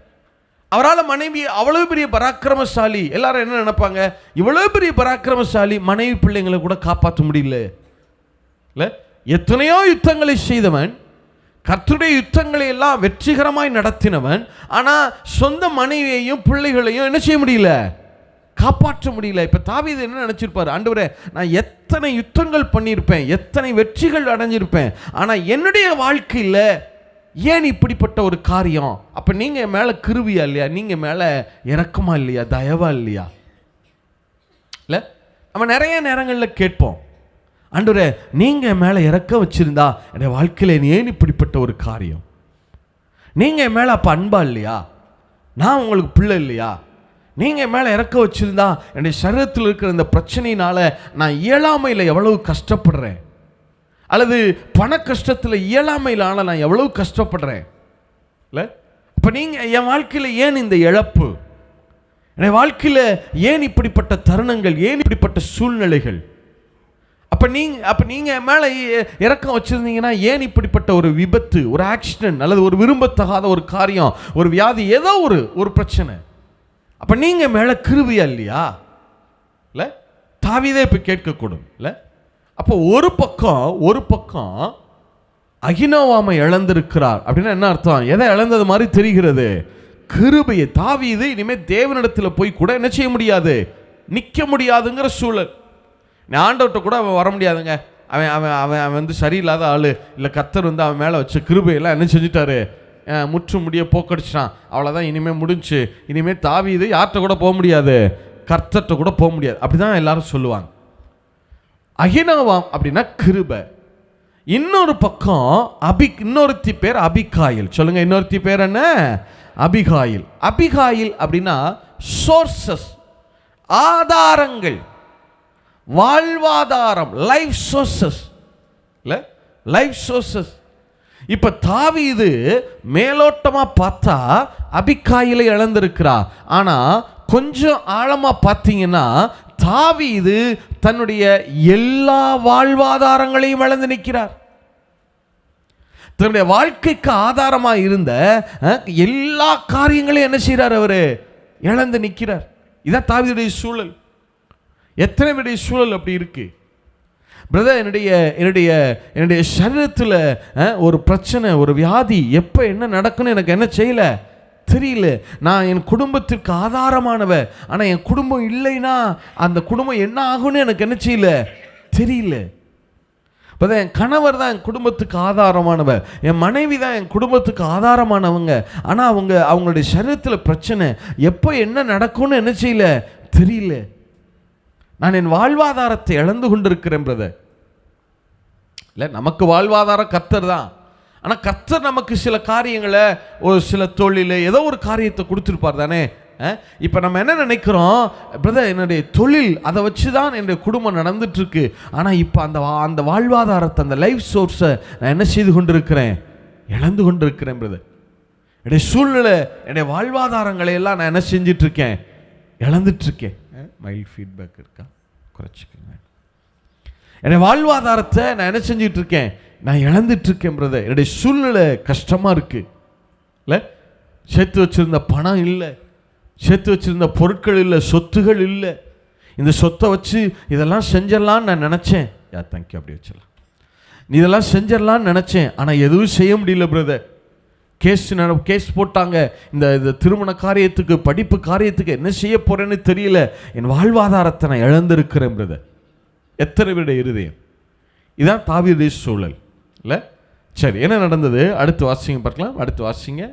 அவரால் மனைவி அவ்வளவு பெரிய பராக்கிரமசாலி, எல்லாரும் என்ன நினைப்பாங்க? இவ்வளவு பெரிய பராக்கிரமசாலி, மனைவி பிள்ளைங்களை கூட காப்பாற்ற முடியல இல்லை? எத்தனையோ யுத்தங்களை செய்தவன், கர்த்தருடைய யுத்தங்களை எல்லாம் வெற்றிகரமாய் நடத்தினவன், ஆனால் சொந்த மனைவியையும் பிள்ளைகளையும் என்ன செய்ய முடியல, காப்பாற்ற முடியல. இப்போ தாவீது என்ன நினச்சிருப்பார்? ஆண்டவரே, நான் எத்தனை யுத்தங்கள் பண்ணியிருப்பேன், எத்தனை வெற்றிகள் அடைஞ்சிருப்பேன், ஆனால் என்னுடைய வாழ்க்கையில் ஏன் இப்படிப்பட்ட ஒரு காரியம்? அப்போ நீங்கள் என் மேலே கிருபியா இல்லையா? நீங்கள் மேலே இரக்கமா இல்லையா? தயவா இல்லையா? இல்லை, நம்ம நிறைய நேரங்களில் கேட்போம், ஆண்டவரே, நீங்கள் என் மேலே இறக்க வச்சுருந்தா என்னுடைய வாழ்க்கையில் ஏன் இப்படிப்பட்ட ஒரு காரியம்? நீங்கள் என் மேலே அப்போ அன்பா இல்லையா? நான் உங்களுக்கு பிள்ளை இல்லையா? நீங்கள் என் மேலே இறக்க வச்சுருந்தா என்னுடைய சரீரத்தில் இருக்கிற இந்த பிரச்சனையினால் நான் இயலாமையில் எவ்வளவு கஷ்டப்படுறேன். அல்லது பண கஷ்டத்தில் இயலாமையிலான நான் எவ்வளவு கஷ்டப்படுறேன் இல்லை? இப்போ நீங்கள் என் வாழ்க்கையில் ஏன் இந்த இழப்பு, என் வாழ்க்கையில் ஏன் இப்படிப்பட்ட தருணங்கள், ஏன் இப்படிப்பட்ட சூழ்நிலைகள்? அப்போ நீங்கள் என் மேலே இறக்கம் வச்சுருந்தீங்கன்னா ஏன் இப்படிப்பட்ட ஒரு விபத்து, ஒரு ஆக்சிடென்ட், அல்லது ஒரு விரும்பத்தகாத ஒரு காரியம், ஒரு வியாதி, ஏதோ ஒரு பிரச்சனை, அப்போ நீங்கள் மேலே கிருபையா இல்லையா? இல்லை, தாவீதே இப்போ கேட்கக்கூடும் இல்லை? அப்போ ஒரு பக்கம் அகினோவாமை இழந்திருக்கிறார் அப்படின்னா என்ன அர்த்தம்? எதை இழந்தது மாதிரி தெரிகிறது? கிருபையை. தாவீது இனிமேல் தேவனிடத்தில் போய் கூட என்ன செய்ய முடியாது, நிற்க முடியாதுங்கிற சூழல். ஆண்டவர்கிட்ட கூட அவன் வர முடியாதுங்க, அவன் அவன் அவன் அவன் வந்து சரியில்லாத ஆள், இல்லை கர்த்தர் வந்து அவன் மேலே வச்ச கிருபையெல்லாம் என்ன செஞ்சுட்டாரு, முற்று முடிய போக்கடிச்சிட்டான், அவ்வளோதான், இனிமேல் முடிஞ்சு, இனிமேல் தாவீது யார்கிட்ட கூட போக முடியாது, கர்த்தர்கிட்ட கூட போக முடியாது, அப்படி தான் எல்லாரும் சொல்லுவாங்க. அகினோவாம் அப்படின்னா கிருபை. இன்னொரு பக்கம் இன்னொருத்தி பேர் அபிகாயில். சொல்லுங்க, இன்னொருத்தி பேர் என்ன? அபிகாயில். அபிகாயில் அப்படின்னா சோர்சஸ், ஆதாரங்கள், வாழ்வாதாரம், லைஃப் சோர்சஸ் இல்லை, லைஃப் சோர்சஸ். இப்போ தாவீது மேலோட்டமாக பார்த்தா அபிகாயிலை இழந்திருக்கிறா. ஆனால் கொஞ்சம் ஆழமாக பார்த்தீங்கன்னா தாவீது தன்னுடைய எல்லா வாழ்வாதாரங்களையும் இழந்து நிற்கிறார். தன்னுடைய வாழ்க்கைக்கு ஆதாரமாக இருந்த எல்லா காரியங்களையும் என்ன செய்கிறார், அவர் இழந்து நிற்கிறார். இதான் தாவீதுடைய சூழல். எத்தனை பேருடைய சூழல் அப்படி இருக்கு பிரதர்? என்னுடைய சரீரத்தில் ஒரு பிரச்சனை, ஒரு வியாதி, எப்போ என்ன நடக்குன்னு எனக்கு என்ன செய்யலை தெரியல. நான் என் குடும்பத்திற்கு ஆதாரமானவ, ஆனால் என் குடும்பம் இல்லைன்னா அந்த குடும்பம் என்ன ஆகும்னு எனக்கு என்ன செய்யல தெரியல. இப்போ என் கணவர் தான் என் குடும்பத்துக்கு ஆதாரமானவ, என் மனைவி தான் என் குடும்பத்துக்கு ஆதாரமானவங்க, ஆனால் அவங்களுடைய சரீரத்தில் பிரச்சனை, எப்போ என்ன நடக்கும்னு என்ன செய்யல தெரியல. நான் என் வாழ்வாதாரத்தை இழந்து கொண்டிருக்கிறேன் பிரதர். இல்லை, நமக்கு வாழ்வாதாரம் கர்த்தர் தான். ஆனால் கர்த்தர் நமக்கு சில காரியங்களை, ஒரு சில தொழில், ஏதோ ஒரு காரியத்தை கொடுத்துருப்பார் தானே. இப்போ நம்ம என்ன நினைக்கிறோம், பிரதர் என்னுடைய தொழில், அதை வச்சு தான் என்னுடைய குடும்பம் நடந்துட்டுருக்கு, ஆனால் இப்போ அந்த வாழ்வாதாரத்தை, அந்த லைஃப் சோர்ஸை நான் என்ன செய்து கொண்டிருக்கிறேன், இழந்து கொண்டிருக்கிறேன் பிரதர். என்னுடைய சூழ்நிலை, என்னுடைய வாழ்வாதாரங்களை எல்லாம் நான் என்ன செஞ்சிட்ருக்கேன், இழந்துட்டுருக்கேன். மைல் ஃபீட்பேக் இருக்கா, குறைச்சிக்கங்க. என்னுடைய வாழ்வாதாரத்தை நான் என்ன செஞ்சிட்ருக்கேன், நான் இழந்துட்டுருக்கேன் பிரதர். என்னுடைய சூழ்நிலை கஷ்டமாக இருக்குது இல்லை, சேர்த்து வச்சுருந்த பணம் இல்லை, சேர்த்து வச்சுருந்த பொருட்கள் இல்லை, சொத்துகள் இல்லை. இந்த சொத்தை வச்சு இதெல்லாம் செஞ்சிடலான்னு நான் நினச்சேன். தேங்க்யூ, அப்படி வச்சிடலாம், நீ இதெல்லாம் செஞ்சிடலான்னு நினச்சேன், ஆனால் எதுவும் செய்ய முடியல பிரதர். கேஸ் போட்டாங்க, இந்த திருமண காரியத்துக்கு, படிப்பு காரியத்துக்கு என்ன செய்ய போகிறேன்னு தெரியல, என் வாழ்வாதாரத்தை நான் இழந்திருக்கிறேன் பிரதர். எத்தனை பேருடைய இருதயம்? இதான் தாவீதுடைய சூழல் இல்லை? சரி, என்ன நடந்தது? அடுத்து வாசிங்க பார்க்கலாம். அடுத்து வாசிங்க.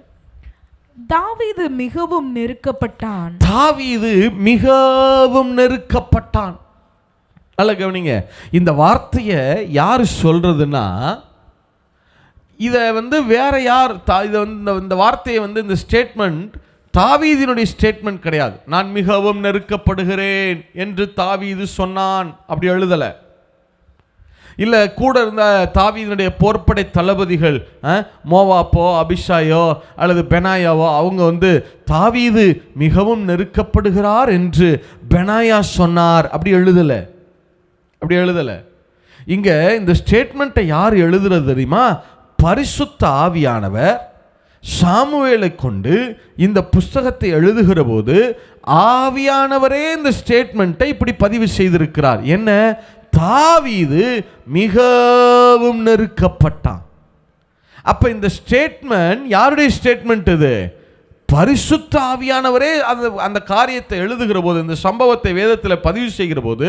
தாவீது மிகவும் நெருக்கப்பட்டான். தாவீது மிகவும் நெருக்கப்பட்டான். நல்ல கவனிங்க, இந்த வார்த்தையை யார் சொல்றதுன்னா, இதை வேற யார், இந்த வார்த்தையை இந்த ஸ்டேட்மெண்ட் தாவீதினுடைய ஸ்டேட்மெண்ட் கிடையாது. நான் மிகவும் நெருக்கப்படுகிறேன் என்று தாவீது சொன்னான், அப்படி எழுதலை. இல்லை, கூட இருந்த தாவீதினுடைய போர்ப்படை தளபதிகள், மோவாப்போ, அபிஷாயோ அல்லது பெனாயாவோ, அவங்க தாவீது மிகவும் நெருக்கப்படுகிறார் என்று பெனாயா சொன்னார், அப்படி எழுதலை. இங்கே இந்த ஸ்டேட்மெண்ட்டை யார் எழுதுறது தெரியுமா? பரிசுத்த ஆவியானவர் சாமுவேலை கொண்டு இந்த புஸ்தகத்தை எழுதுகிற போது ஆவியானவரே இந்த ஸ்டேட்மெண்ட்டை இப்படி பதிவு செய்திருக்கிறார். என்ன? தாவீது மிகவும் நெருக்கப்பட்டான். அப்ப இந்த ஸ்டேட்மெண்ட் யாருடைய ஸ்டேட்மெண்ட்? இது பரிசுத்த ஆவியானவரே அந்த காரியத்தை எழுதுகிற போது, இந்த சம்பவத்தை வேதத்தில் பதிவு செய்கிற போது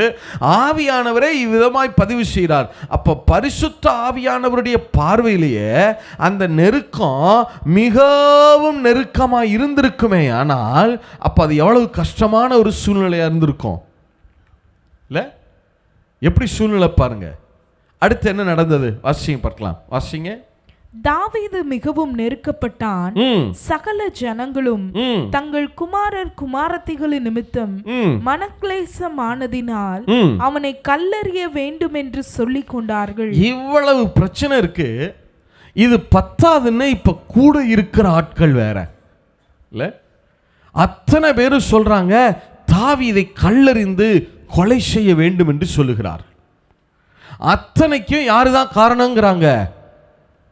ஆவியானவரே இவ்விதமாய் பதிவு செய்கிறார். அப்ப பரிசுத்த ஆவியானவருடைய பார்வையிலேயே அந்த நெருக்கம் மிகவும் நெருக்கமாக இருந்திருக்குமே. ஆனால் அப்ப அது எவ்வளவு கஷ்டமான ஒரு சூழ்நிலையா இருந்திருக்கும் இல்லை? எப்படி சூழ்நிலை பாருங்க. அடுத்து என்ன நடந்தது வாசிங்க பார்க்கலாம். வாசிங்க. தாவீது மிகவும் நெருக்கப்பட்டான். சகல ஜனங்களும் தங்கள் குமாரர் குமாரத்திகளின் நிமித்தம் மனக்லேசமானதினால் அவனை கல்லெறிய வேண்டும் என்று சொல்லிக் கொண்டார்கள். இவ்வளவு பிரச்சனை இருக்கு. இது பத்தாதுன்னு இப்ப கூட இருக்கிற ஆட்கள் வேற இல்ல. அத்தனை பேரும் சொல்றாங்க தாவீதை கல்லெறிந்து கொலை செய்ய வேண்டும் என்று சொல்லுகிறார். அத்தனைக்கும் யாருதான் காரணங்கிறாங்க?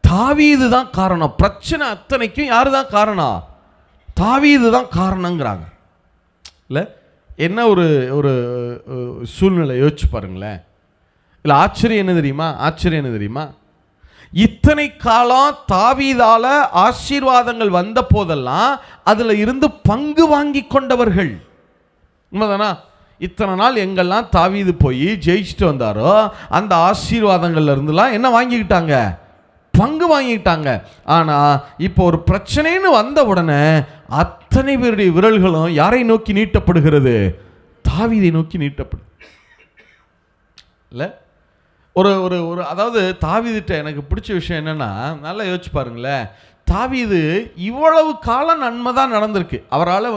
தாவீது தான் காரணம். பிரச்சனை அத்தனைக்கும் யாரு தான் காரணம்? தாவீது தான் காரணங்கிறாங்க இல்ல. என்ன ஒரு ஒரு சூழ்நிலை யோசிச்சு பாருங்களேன். இல்ல ஆச்சரியம் என்ன தெரியுமா? ஆச்சரியம் என்ன தெரியுமா? இத்தனை காலம் தாவீதால ஆசீர்வாதங்கள் வந்த போதெல்லாம் அதுல இருந்து பங்கு வாங்கி கொண்டவர்கள். உண்மைதானா? இத்தனை நாள் எங்கெல்லாம் தாவீது போய் ஜெயிச்சுட்டு வந்தாரோ அந்த ஆசீர்வாதங்கள்ல இருந்துலாம் என்ன வாங்கிக்கிட்டாங்க? பங்கு வாங்கிட்டாங்க. ஆனா இப்போ ஒரு பிரச்சனைன்னு வந்த உடனே அத்தனை பேருடைய விரல்களும் யாரை நோக்கி நீட்டப்படுகிறது? தாவீதை நோக்கி நீட்டப்படும் இல்ல. ஒரு ஒரு ஒரு அதாவது தாவீதுட்ட எனக்கு பிடிச்ச விஷயம் என்னன்னா, நல்லா யோசிச்சு பாருங்களேன். தாவீது இவ்வளவு காலம் நன்மை தான் நடந்திருக்கு. அவரால்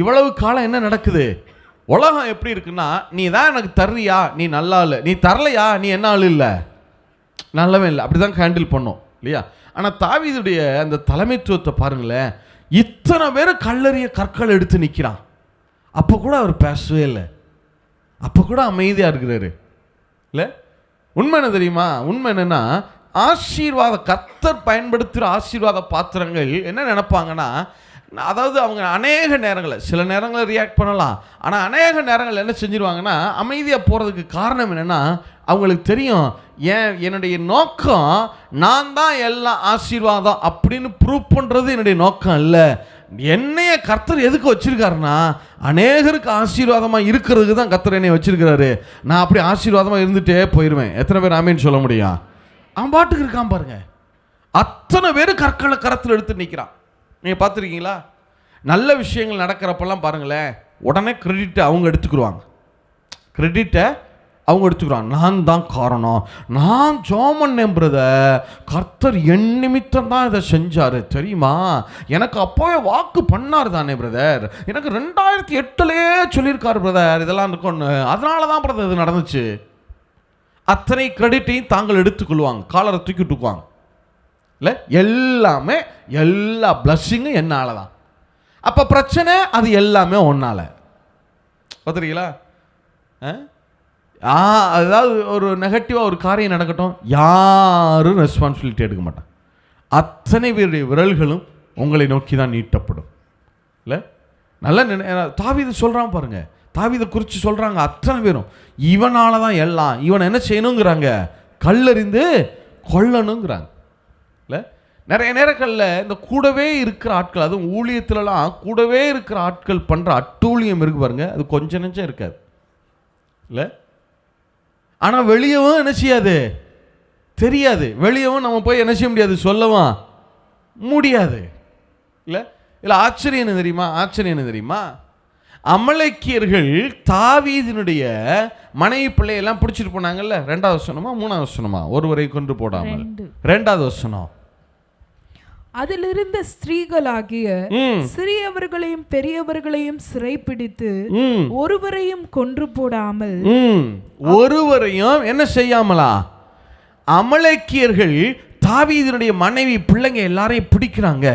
இவ்வளவு காலம் என்ன நடக்குது? உலகம் எப்படி இருக்குன்னா, நீ தான் எனக்கு தர்றியா நீ நல்லா இல்லை, நீ தரலையா நீ என்ன ஆள் இல்லை, நல்லவே இல்லை, அப்படி தான் ஹேண்டில் பண்ணோம் இல்லையா? ஆனால் தாவீதுடைய அந்த தலைமைத்துவத்தை பாருங்களேன். இத்தனை பேர் கல்லெறிய கற்கள் எடுத்து நிற்கிறான். அப்போ கூட அவர் பேசவே இல்லை. அப்போ கூட அமைதியாக இருக்கிறாரு இல்லை. உண்மை என்ன தெரியுமா? உண்மை என்னன்னா, ஆசீர்வாத கர்த்தர் பயன்படுத்துகிற ஆசீர்வாத பாத்திரங்கள் என்ன நினைப்பாங்கன்னா, அதாவது அவங்க அநேக நேரங்களில் சில நேரங்களில் ரியாக்ட் பண்ணலாம். ஆனால் அநேக நேரங்கள் என்ன செஞ்சிருவாங்கன்னா, அமைதியாக போகிறதுக்கு காரணம் என்னென்னா, அவங்களுக்கு தெரியும் என்னுடைய நோக்கம் நான் தான் எல்லாம் ஆசீர்வாதம் அப்படின்னு ப்ரூவ் பண்ணுறது என்னுடைய நோக்கம் இல்லை. என்னைய கர்த்தர் எதுக்கு வச்சிருக்காருன்னா, அநேகருக்கு ஆசீர்வாதமாக இருக்கிறதுக்கு தான் கர்த்தர் என்னை வச்சிருக்கிறாரு. நான் அப்படி ஆசீர்வாதமாக இருந்துகிட்டே போயிடுவேன். எத்தனை பேர் ஆமேன்னு சொல்ல முடியும்? அவன் பாட்டுக்கு இருக்கான் பாருங்க. அத்தனை பேர் கற்களை கரத்தில் எடுத்து நிற்கிறான். நீங்கள் பார்த்துருக்கீங்களா? நல்ல விஷயங்கள் நடக்கிறப்பெல்லாம் பாருங்களேன், உடனே கிரெடிட்டை அவங்க எடுத்துக்கிடுவாங்க. கிரெடிட்டை அவங்க எடுத்துக்கிறான். நான் தான் காரணம், நான் ஜோமன் பிரதர், கர்த்தர் என் நிமித்தம் தான் இதை செஞ்சார் தெரியுமா, எனக்கு அப்போவே வாக்கு பண்ணார் தானே பிரதர், எனக்கு 2008லேயே சொல்லியிருக்காரு பிரதர் இதெல்லாம் இருக்கும்னு, அதனால தான் பிரதர் இது நடந்துச்சு. அத்தனை கிரெடிட்டையும் தாங்கள் எடுத்துக்கொள்வாங்க, காலரை தூக்கி விட்டுக்குவாங்க இல்லை. எல்லாமே எல்லா பிளஸ்ஸிங்கும் என்னால தான். அப்போ பிரச்சனை அது எல்லாமே ஒன்னால. பார்த்துருக்கீங்களா? அதாவது ஒரு நெகட்டிவாக ஒரு காரியம் நடக்கட்டும், யாரும் ரெஸ்பான்சிபிலிட்டி எடுக்க மாட்டாங்க. அத்தனை பேருடைய விரல்களும் உங்களை நோக்கி தான் நீட்டப்படும் இல்லை. நல்ல தாவீது சொல்கிறான் பாருங்க, தாவீதை குறித்து சொல்கிறாங்க அத்தனை பேரும், இவனால தான் எல்லாம், இவனை என்ன செய்யணுங்கிறாங்க, கல்லறிந்து கொல்லணுங்கிறாங்க இல்லை. நிறைய நேரங்களில் இந்த கூடவே இருக்கிற ஆட்கள், அதுவும் ஊழியத்துலலாம் கூடவே இருக்கிற ஆட்கள் பண்ணுற அட்டூழியம் இருக்கு பாருங்க, அது கொஞ்சம் நெஞ்சம் இருக்காது இல்லை. ஆனால் வெளியவும் என்ன செய்யாது தெரியாது, வெளியவும் நம்ம போய் என்ன செய்ய முடியாது, சொல்லவும் முடியாது இல்லை. இல்லை ஆச்சரியம் என்ன தெரியுமா? ஆச்சரியம் என்ன தெரியுமா? அமலேக்கியர்கள் தாவீதினுடைய மனைவி பிள்ளையெல்லாம் பிடிச்சிட்டு போனாங்கல்ல. 2வது வசனமா 3வது வசனமா? ஒருவரை கொண்டு போடாமல் 2வது வசனம். அதிலிருந்த ஸ்திரீகளாகிய சிறியவர்களையும் பெரியவர்களையும் சிறைப்பிடித்து ஒருவரையும் கொன்று போடாமல், ஒருவரையும் என்ன செய்யாமலா? அமலேக்கியர்கள் தாவீதினுடைய மனைவி பிள்ளைங்க எல்லாரையும் பிடிக்கிறாங்க.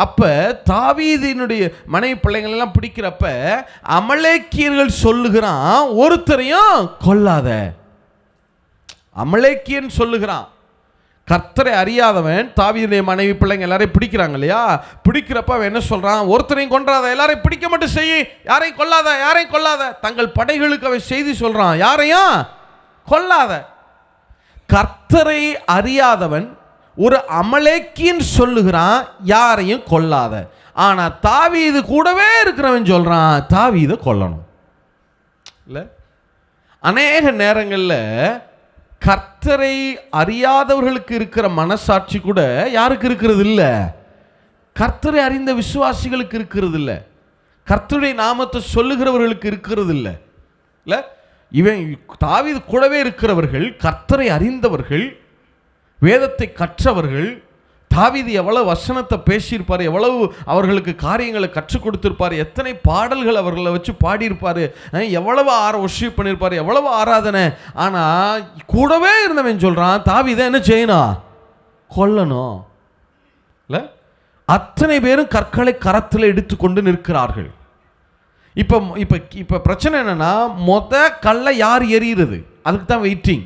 அப்ப தாவீதினுடைய மனைவி பிள்ளைங்கள் எல்லாம் பிடிக்கிறப்ப அமலேக்கியர்கள் சொல்லுகிறான், ஒருத்தரையும் கொல்லாத. அமலேக்கியன் சொல்லுகிறான், கர்த்தரை அறியாதவன் தாவீதுடைய மனைவி பிள்ளைங்க எல்லாரையும் பிடிக்கிறாங்க இல்லையா, பிடிக்கிறப்ப அவன் என்ன சொல்றான், ஒருத்தரையும் கொன்றாத, எல்லாரையும் பிடிக்க மட்டும் செய், யாரையும் கொல்லாத, யாரையும் கொல்லாத. தங்கள் படைகளுக்கு அவன் செய்தி சொல்றான், யாரையும் கொல்லாத. கர்த்தரை அறியாதவன் ஒரு அமலேக்கியன் சொல்லுகிறான், யாரையும் கொல்லாத. ஆனா தாவீது கூடவே இருக்கிறவன் சொல்றான், தாவீதை கொல்லணும் இல்ல. அநேக நேரங்களில் கர்த்தரை அறியாதவர்களுக்கு இருக்கிற மனசாட்சி கூட யாருக்கு இருக்கிறது இல்லை, கர்த்தரை அறிந்த விசுவாசிகளுக்கு இருக்கிறது இல்லை, கர்த்தருடைய நாமத்தை சொல்லுகிறவர்களுக்கு இருக்கிறது இல்லை இல்லை. இவன் தாவீது கூடவே இருக்கிறவர்கள், கர்த்தரை அறிந்தவர்கள், வேதத்தை கற்றவர்கள், தாவீது எவ்வளவு வசனத்தை பேசியிருப்பார், எவ்வளவு அவர்களுக்கு காரியங்களை கற்றுக் கொடுத்திருப்பார், எத்தனை பாடல்கள் அவர்களை வச்சு பாடியிருப்பார், எவ்வளவு ஒர்ஷிப் பண்ணியிருப்பார், எவ்வளவு ஆராதனை. ஆனால் கூடவே இருந்தவன் சொல்கிறான் தாவீதை என்ன செய்யணும், கொல்லணும். இல்லை, அத்தனை பேரும் கற்களை கரத்தில் எடுத்துக்கொண்டு நிற்கிறார்கள். இப்போ இப்போ இப்போ பிரச்சனை என்னன்னா, கல்லை யார் எறிகிறது, அதுக்கு தான் வெயிட்டிங்.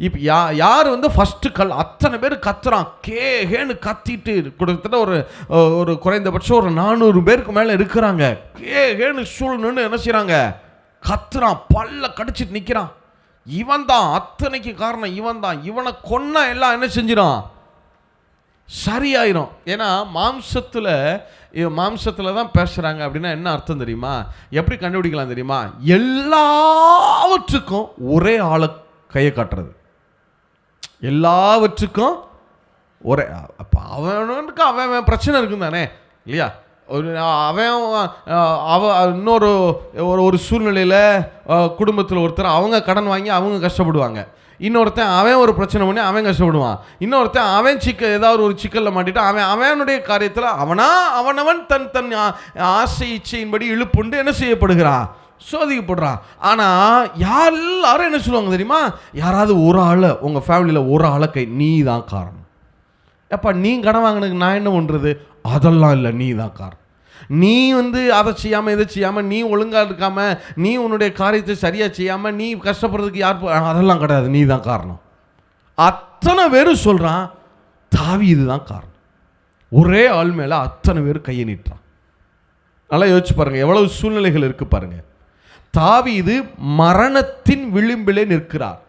இப்போ யார் ஃபஸ்ட்டு கல், அத்தனை பேர் கத்துறான், கேன்னு கத்திட்டு கிட்டத்தட்ட ஒரு குறைந்தபட்சம் ஒரு 400 பேருக்கு மேலே இருக்கிறாங்க. கேன்னு சூழ்நின்று என்ன செய்கிறாங்க, கத்துறான், பல்ல கடிச்சிட்டு நிற்கிறான். இவன் தான் அத்தனைக்கு காரணம், இவன் தான், இவனை கொன்னா எல்லாம் என்ன செஞ்சிடும், சரியாயிரும். ஏன்னா மாம்சத்தில் தான் பேசுகிறாங்க அப்படின்னா என்ன அர்த்தம் தெரியுமா, எப்படி கண்டுபிடிக்கலாம் தெரியுமா, எல்லாவற்றுக்கும் ஒரே ஆளை கையை காட்டுறது, எல்லாவற்றுக்கும் ஒரே. அப்போ அவனுக்கு அவன் பிரச்சனை இருக்குன்னு தானே இல்லையா. இன்னொரு ஒரு சூழ்நிலையில் குடும்பத்தில் ஒருத்தர் அவங்க கடன் வாங்கி அவங்க கஷ்டப்படுவாங்க, இன்னொருத்தன் அவன் ஒரு பிரச்சனை பண்ணி அவன் கஷ்டப்படுவான், இன்னொருத்தன் அவன் ஏதாவது ஒரு சிக்கலில் மாட்டிட்டு அவனுடைய காரியத்தில் அவனவன் தன் ஆசை இச்சையின்படி இழுப்புண்டு என்ன செய்யப்படுகிறான், சோதிக்கப்படுறான். ஆனால் எல்லாரும் என்ன சொல்லுவாங்க தெரியுமா, யாராவது ஒரு ஆளை, உங்கள் ஃபேமிலியில் ஒரு ஆளை நீ தான் காரணம். எப்போ நீ கடன் வாங்கினதுக்கு நான் என்ன பண்ணுறது, அதெல்லாம் இல்லை, நீ தான் காரணம். நீ அதை செய்யாமல் இதை செய்யாமல், நீ ஒழுங்காக இருக்காமல், நீ உன்னுடைய காரியத்தை சரியாக செய்யாமல் நீ கஷ்டப்படுறதுக்கு யார், அதெல்லாம் கிடையாது, நீ தான் காரணம். அத்தனை பேரும் சொல்கிறான் தாவீது தான் காரணம். ஒரே ஆள் மேலே அத்தனை பேர் கையை நீட்டுறான். நல்லா யோசிச்சு பாருங்கள், எவ்வளவு சூழ்நிலைகள் இருக்குது பாருங்கள். தாவீது மரணத்தின் விளிம்பிலே நிற்கிறார்.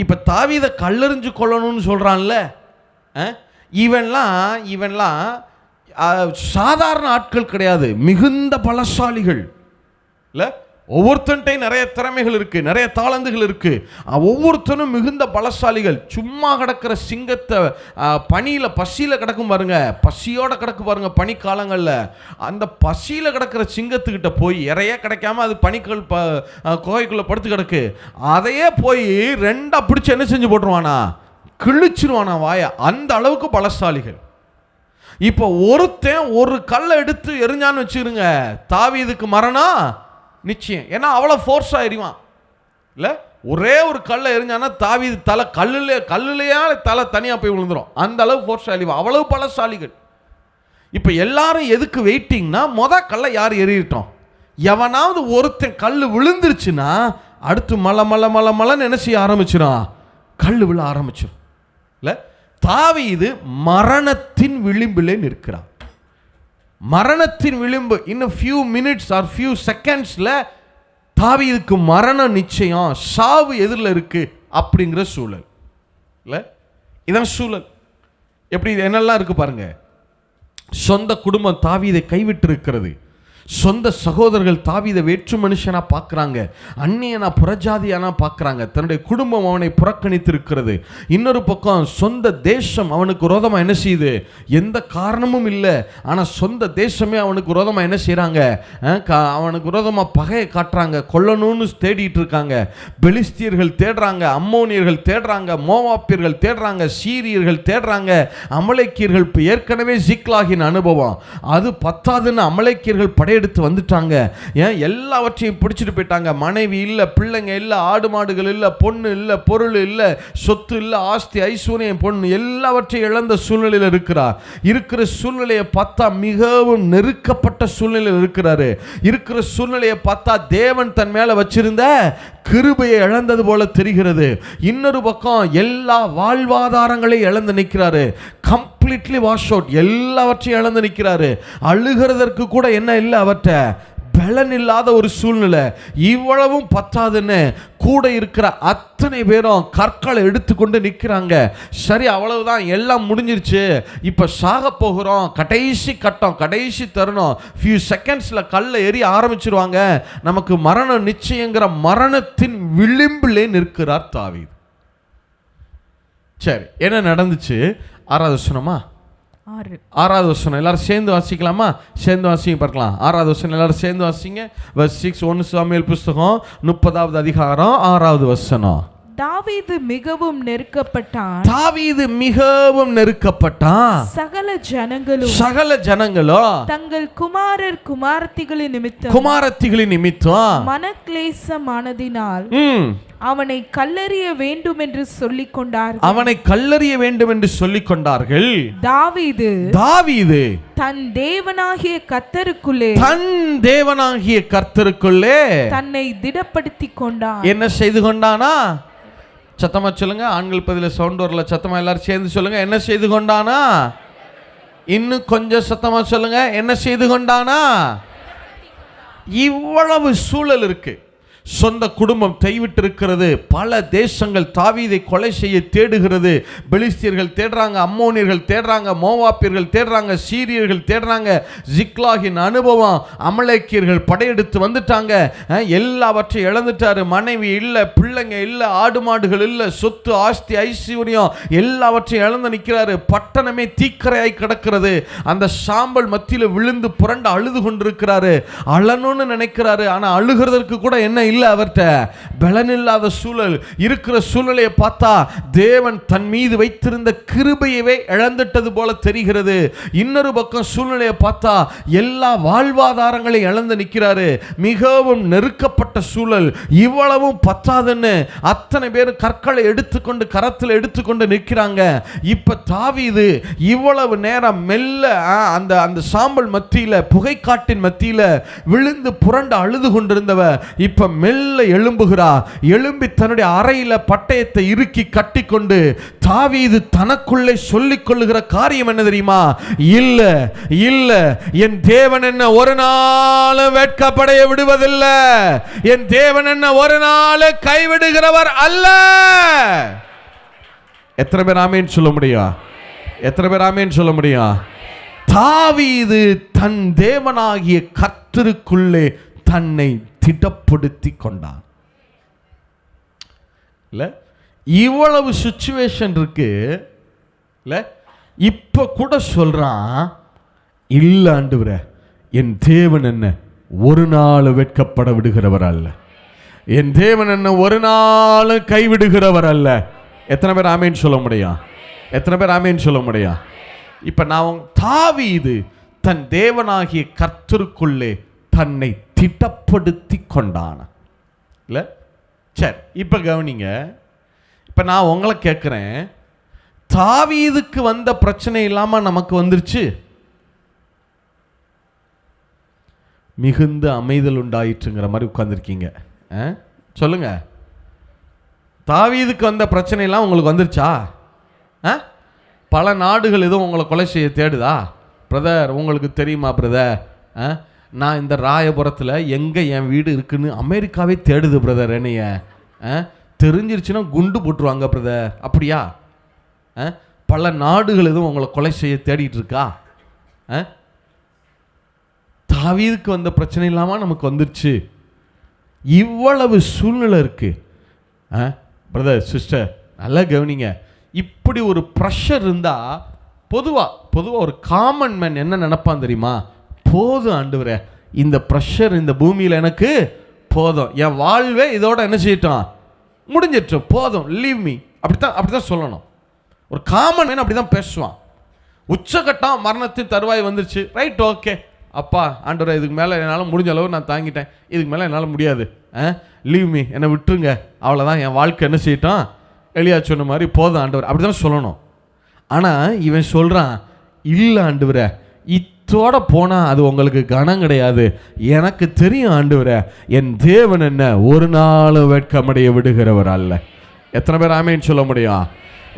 இப்போ தாவீதை கல்லெறிஞ்சு கொள்ளணும்னு சொல்கிறான்ல, இவன்லாம் சாதாரண ஆட்கள் கிடையாது, மிகுந்த பலசாலிகள். இல்லை, ஒவ்வொருத்தன்ட்டையும் நிறைய திறமைகள் இருக்குது, நிறைய தாளந்துகள் இருக்குது, ஒவ்வொருத்தனும் மிகுந்த பலசாலிகள். சும்மா கிடக்கிற சிங்கத்தை பசியில் கிடக்கும் பாருங்க, பசியோட கிடக்கு பாருங்க பனிக்காலங்களில், அந்த பசியில் கிடக்கிற சிங்கத்துக்கிட்ட போய் இறைய கிடைக்காம அது பனிக்கல் குகைக்குள்ளே படுத்து கிடக்கு, அதையே போய் ரெண்டாக பிடிச்சி என்ன செஞ்சு போட்டுருவானா, கிழிச்சிருவானா வாயா. அந்த அளவுக்கு பலசாலிகள். இப்போ ஒருத்தன் ஒரு கல்லை எடுத்து எரிஞ்சான்னு வச்சுருங்க, தாவீதுக்கு மரணம் நிச்சயம். ஏன்னா அவ்வளோ ஃபோர்ஸ் ஆயிடுவான். இல்லை, ஒரே ஒரு கல்லை எரிஞ்சானா தாவீது தலை கல்லுலையா தலை தனியாக போய் விழுந்துடும், அந்த அளவு ஃபோர்ஸ் ஆயிடுவான், அவ்வளவு பலசாலிகள். இப்போ எல்லாரும் எதுக்கு வெயிட்டிங்னா, கல்லை யார் எறிட்டோம், எவனாவது ஒருத்தன் கல் விழுந்துருச்சுன்னா அடுத்து மலன்னு என்ன செய்ய ஆரம்பிச்சிடும், கல் விழ ஆரம்பிச்சிடும். இல்லை, தாவீது மரணத்தின் விளிம்பிலே நிற்கிறான். மரணத்தின் விளிம்பு, இன்னும் ஃபியூ மினிட்ஸ் ஆர் ஃபியூ செகண்ட்ஸில் தாவீதுக்கு மரணம் நிச்சயம், சாவு எதிரில் இருக்கு அப்படிங்கிற சூழல். இல்லை, இதான் சூழல். எப்படி என்னெல்லாம் இருக்கு பாருங்க. சொந்த குடும்பம் தாவீதை கைவிட்டு இருக்கிறது, சொந்த சகோதரர்கள் தாவீதை வேற்று மனுஷனா பார்க்குறாங்க, அந்நியனா புறஜாதியானா பார்க்குறாங்க, தன்னுடைய குடும்பம் அவனை புறக்கணித்து இருக்கிறது. இன்னொரு பக்கம் சொந்த தேசம் அவனுக்கு விரோதமாக என்ன செய்யுது, எந்த காரணமும் இல்லை, ஆனால் சொந்த தேசமே அவனுக்கு விரோதமாக என்ன செய்கிறாங்க, அவனுக்கு விரோதமாக பகையை காட்டுறாங்க, கொல்லணும்னு தேடிட்டு இருக்காங்க. பெலிஸ்தியர்கள் தேடுறாங்க, அம்மோனியர்கள் தேடுறாங்க, மோவாப்பியர்கள் தேடுறாங்க, சீரியர்கள் தேடுறாங்க, அமலேக்கியர்கள் ஏற்கனவே சிக்லாகின் அனுபவம் அது பத்தாதுன்னு அமலேக்கியர்கள் எடுத்து வந்துட்டாங்க. ஏன் எல்லாவற்றையும் பிடிச்சிட்டு போயிட்டாங்க. மனைவி இல்லை, பிள்ளைங்க இல்லை, ஆடு மாடுகள் இல்லை, பொண்ணு இல்லை, பொருள் இல்லை, சொத்து இல்லை, ஆஸ்தி ஐஸ்வர்யம் பொண்ணு எல்லாவற்றையும் இழந்த சூழ்நிலையில் இருக்கிற சூழ்நிலையை பார்த்தா மிகவும் நெருக்கப்பட்ட சூழ்நிலையில் இருக்கிறாரு. இருக்கிற சூழ்நிலையை பார்த்தா தேவன் தன் மேல வச்சிருந்த கிருபையை இழந்தது போல தெரிகிறது. இன்னொரு பக்கம் எல்லா வாழ்வாதாரங்களையும் இழந்து நிற்கிறாரு, கம்ப்ளீட்லி வாஷ் அவுட், எல்லாவற்றையும் இழந்து நிற்கிறாரு. அழுகிறதற்கு கூட என்ன இல்லை, அவற்றை பலன் இல்லாத ஒரு சூழ்நிலை. இவ்வளவும் பத்தாதுன்னு கூட இருக்கிற அத்தனை பேரும் கற்களை எடுத்துக்கொண்டு நிற்கிறாங்க. சரி, அவ்வளவுதான், எல்லாம் முடிஞ்சிருச்சு, இப்போ சாக போகிறோம், கடைசி கட்டம், கடைசி தருணம், ஃபியூ செகண்ட்ஸில் கல்லை எரிய ஆரம்பிச்சிருவாங்க, நமக்கு மரணம் நிச்சயங்கிற மரணத்தின் விளிம்பிலே நிற்கிறார் தாவீது. சரி, என்ன நடந்துச்சு? 6வது வசனமா? 6வது வசனம் எல்லாரும் சேர்ந்து வாசிக்கலாமா? சேர்ந்து வாசிங்க பார்க்கலாம். 6வது வசனம் எல்லாரும் சேர்ந்து வாசிங்க. verse 6, 1 சாமுவேல் புஸ்தகம் 30வது அதிகாரம் 6வது வசனம். தாவீது மிகவும் நெருக்கப்பட்டான். தாவீது மிகவும் நெருக்கப்பட்டான். சகல ஜனங்களும் தங்கள் குமாரத்திகளின் நிமித்தம் மனக்லேசமானதினால் அவனை கல்லறிய வேண்டும் என்று சொல்லிக் கொண்டார்கள். தாவீது தன் தேவனாகிய கர்த்தருக்குள்ளே தன்னை திடப்படுத்திக் கொண்டான். என்ன செய்து கொண்டானா? சத்தமா சொல்லுங்க. ஆண்கள் பதில சவுண்ட் வரல, சத்தமா எல்லாரும் சேர்ந்து சொல்லுங்க. என்ன செய்து கொண்டானா? இன்னும் கொஞ்சம் சத்தமா சொல்லுங்க. என்ன செய்து கொண்டானா? இவ்வளவு சூழல் இருக்கு. சொந்த குடும்பம் கைவிட்டு இருக்கிறது. பல தேசங்கள் தாவீதை கொலை செய்ய தேடுகிறது. பெலிஸ்தியர்கள் தேடுறாங்க, அம்மோனியர்கள் தேடுறாங்க, மோவாப்பியர்கள் தேடுறாங்க, சீரியர்கள் தேடுறாங்க. ஜிக்லாகின் அனுபவம், அமலேக்கியர்கள் படையெடுத்து வந்துட்டாங்க. எல்லாவற்றையும் இழந்துட்டாரு. மனைவி இல்லை, பிள்ளைங்க இல்லை, ஆடு மாடுகள் இல்லை, சொத்து ஆஸ்தி ஐஸ்வர்யம் எல்லாவற்றையும் இழந்து நிற்கிறாரு. பட்டணமே தீக்கரையாய் கிடக்கிறது. அந்த சாம்பல் மத்தியில் விழுந்து புரண்டு அழுது கொண்டிருக்கிறாரு. அழணும்னு நினைக்கிறாரு. ஆனால் அழுகிறதற்கு கூட என்ன இல்லை, அவர்கிட்ட பலன் இல்லாத சூழல். இருக்கிற சூழலையை பார்த்தா தேவன் தன் மீது வைத்திருந்த கிருபையவே இழந்துட்டது போல தெரிகிறது. இன்னொரு பக்கம் சூழ்நிலையை பார்த்தா எல்லா வாழ்வாதாரங்களை இழந்து நிற்கிறாரு. மிகவும் நெருக்கப்பட்ட சூழல். இவ்வளவும் பத்தாதுன்னு அத்தனை பேர் கற்களை எடுத்துக்கொண்டு கரத்தில் எடுத்துக்கொண்டு நிற்கிறாங்க. இப்ப தாவீது இவ்வளவு நேரம் மெல்ல அந்த சாம்பல் மத்தியில, புகைக்காட்டின் மத்தியில விழுந்து புரண்டு அழுது கொண்டிருந்தவ இப்ப மெல்ல எழும்புகிறா. எழும்பி தன்னுடைய அறையில பட்டயத்தை இறுக்கி கட்டி கொண்டு தாவீது தனக்குள்ளே சொல்லிக் கொள்ளுகிற காரியம் என்ன தெரியுமா? இல்ல இல்ல, என் தேவன் என்ன ஒரு நாள் வெட்கப்படைய விடுவதில்லை. என் தேவன் என்ன ஒரு நாள் கைவிடுகிறவர் அல்ல. எத்தனை பேர் ஆமேன் சொல்ல முடியும்? எத்தனை பேர் ஆமேன் சொல்ல முடியும்? தாவீது தன் தேவனாகிய கர்த்தருக்குள்ளே தன்னை திடப்படுத்தி கொண்டான். இல்ல, இவ்வளவு சிச்சுவேஷன் இருக்கு. இல்ல, இப்ப கூட சொல்றான், இல்ல ஆண்டவரே, என் தேவன் என்ன ஒரு நாள் வெட்கப்பட விடுகிறவர் அல்ல. என் தேவன் என்ன ஒரு நாள் கைவிடுகிறவர் அல்ல. எத்தனை பேர் ஆமேன் சொல்ல முடியும்? எத்தனை பேர் ஆமேன் சொல்ல முடியும்? இப்ப நான் தாவீது தன் தேவனாகிய கர்த்தருக்குள்ளே தன்னை திடப்படுத்தி கொண்டான. இல்லை, சரி, இப்போ கவனிங்க. இப்போ நான் உங்களை கேட்குறேன், தாவீதுக்கு வந்த பிரச்சனை இல்லாமல் நமக்கு வந்துருச்சு. மிகுந்த அமைதல் உண்டாயிற்றுங்கிற மாதிரி உட்கார்ந்துருக்கீங்க. சொல்லுங்க, தாவீதுக்கு வந்த பிரச்சனை எல்லாம் உங்களுக்கு வந்துருச்சா? பல நாடுகள் எதுவும் உங்களை கொலை செய்ய தேடுதா? பிரதர், உங்களுக்கு தெரியுமா பிரதர், நான் இந்த ராயபுரத்தில் எங்கே என் வீடு இருக்குன்னு அமெரிக்காவே தேடுது பிரதர். என்னைய தெரிஞ்சிருச்சுன்னா குண்டு போட்டுருவாங்க பிரதர். அப்படியா? பல நாடுகள் எதுவும் உங்களை கொலை செய்ய தேடிட்டு இருக்கா? தாவீதுக்கு வந்த பிரச்சனை இல்லாமல் நமக்கு வந்துருச்சு. இவ்வளவு சூழ்நிலை இருக்கு. பிரதர் சிஸ்டர், நல்லா கவனிங்க. இப்படி ஒரு ப்ரெஷர் இருந்தால் பொதுவாக ஒரு காமன் மேன் என்ன நினைப்பான் தெரியுமா? போதும் ஆண்டவரே, இந்த ப்ரெஷர் இந்த பூமியில் எனக்கு போதும், என் வாழ்வே இதோட என்ன செய்யட்டும், முடிஞ்சிட்டு போதும், லீவ் மீ. அப்படித்தான் சொல்லணும். ஒரு காமன் மேன் அப்படிதான் பேசுவான். உச்சகட்டம் மரணத்தின் தருவாய் வந்துருச்சு, ரைட், ஓகே அப்பா ஆண்டவரே, இதுக்கு மேலே என்னால் முடிஞ்ச அளவு நான் தாங்கிட்டேன், இதுக்கு மேலே என்னால் முடியாது, லீவ் மீ, என்னை விட்டுருங்க, அவ்வளோதான், என் வாழ்க்கை என்ன செய்யட்டும், எலியா சொன்ன மாதிரி போதும் ஆண்டவர், அப்படி தான் சொல்லணும். ஆனால் இவன் சொல்கிறான், இல்லை ஆண்டவரே, இத்தோட போனால் அது உங்களுக்கு கனம் கிடையாது, எனக்கு தெரியும் ஆண்டவரே, என் தேவன் என்ன ஒரு நாள் வெட்கமடைய விடுகிறவர் அல்ல. எத்தனை பேர் ஆமேன்னு சொல்ல முடியும்?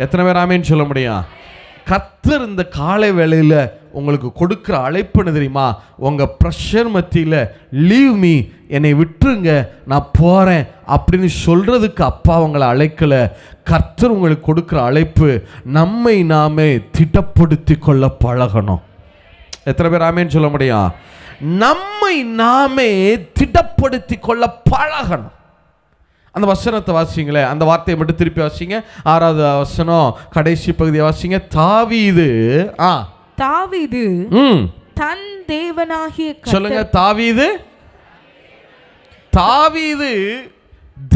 எத்தனை பேர் ஆமேன்னு சொல்ல முடியும்? கர்த்தர் இந்த காலை வேளையில் உங்களுக்கு கொடுக்குற அழைப்பு என்ன தெரியுமா? உங்கள் ப்ரெஷர் மத்தியில் லீவ் மீ, என்னை விட்டுருங்க, நான் போகிறேன் அப்படின்னு சொல்கிறதுக்கு அப்பா உங்களை அழைக்கலை. கர்த்தர் உங்களுக்கு கொடுக்குற அழைப்பு, நம்மை நாமே திடப்படுத்தி கொள்ள பழகணும். எத்தனை பேர் ஆமேன்னு சொல்ல முடியும்? நம்மை நாமே திடப்படுத்தி கொள்ள பழகணும். அந்த வசனத்தை வாசிங்களே, அந்த வார்த்தையை மட்டும் திருப்பி வாசிங்க. 6வது வசனம் கடைசி பகுதியை வாசிங்க. தாவீது தன் தேவனாகிய சொல்லுங்க. தாவீது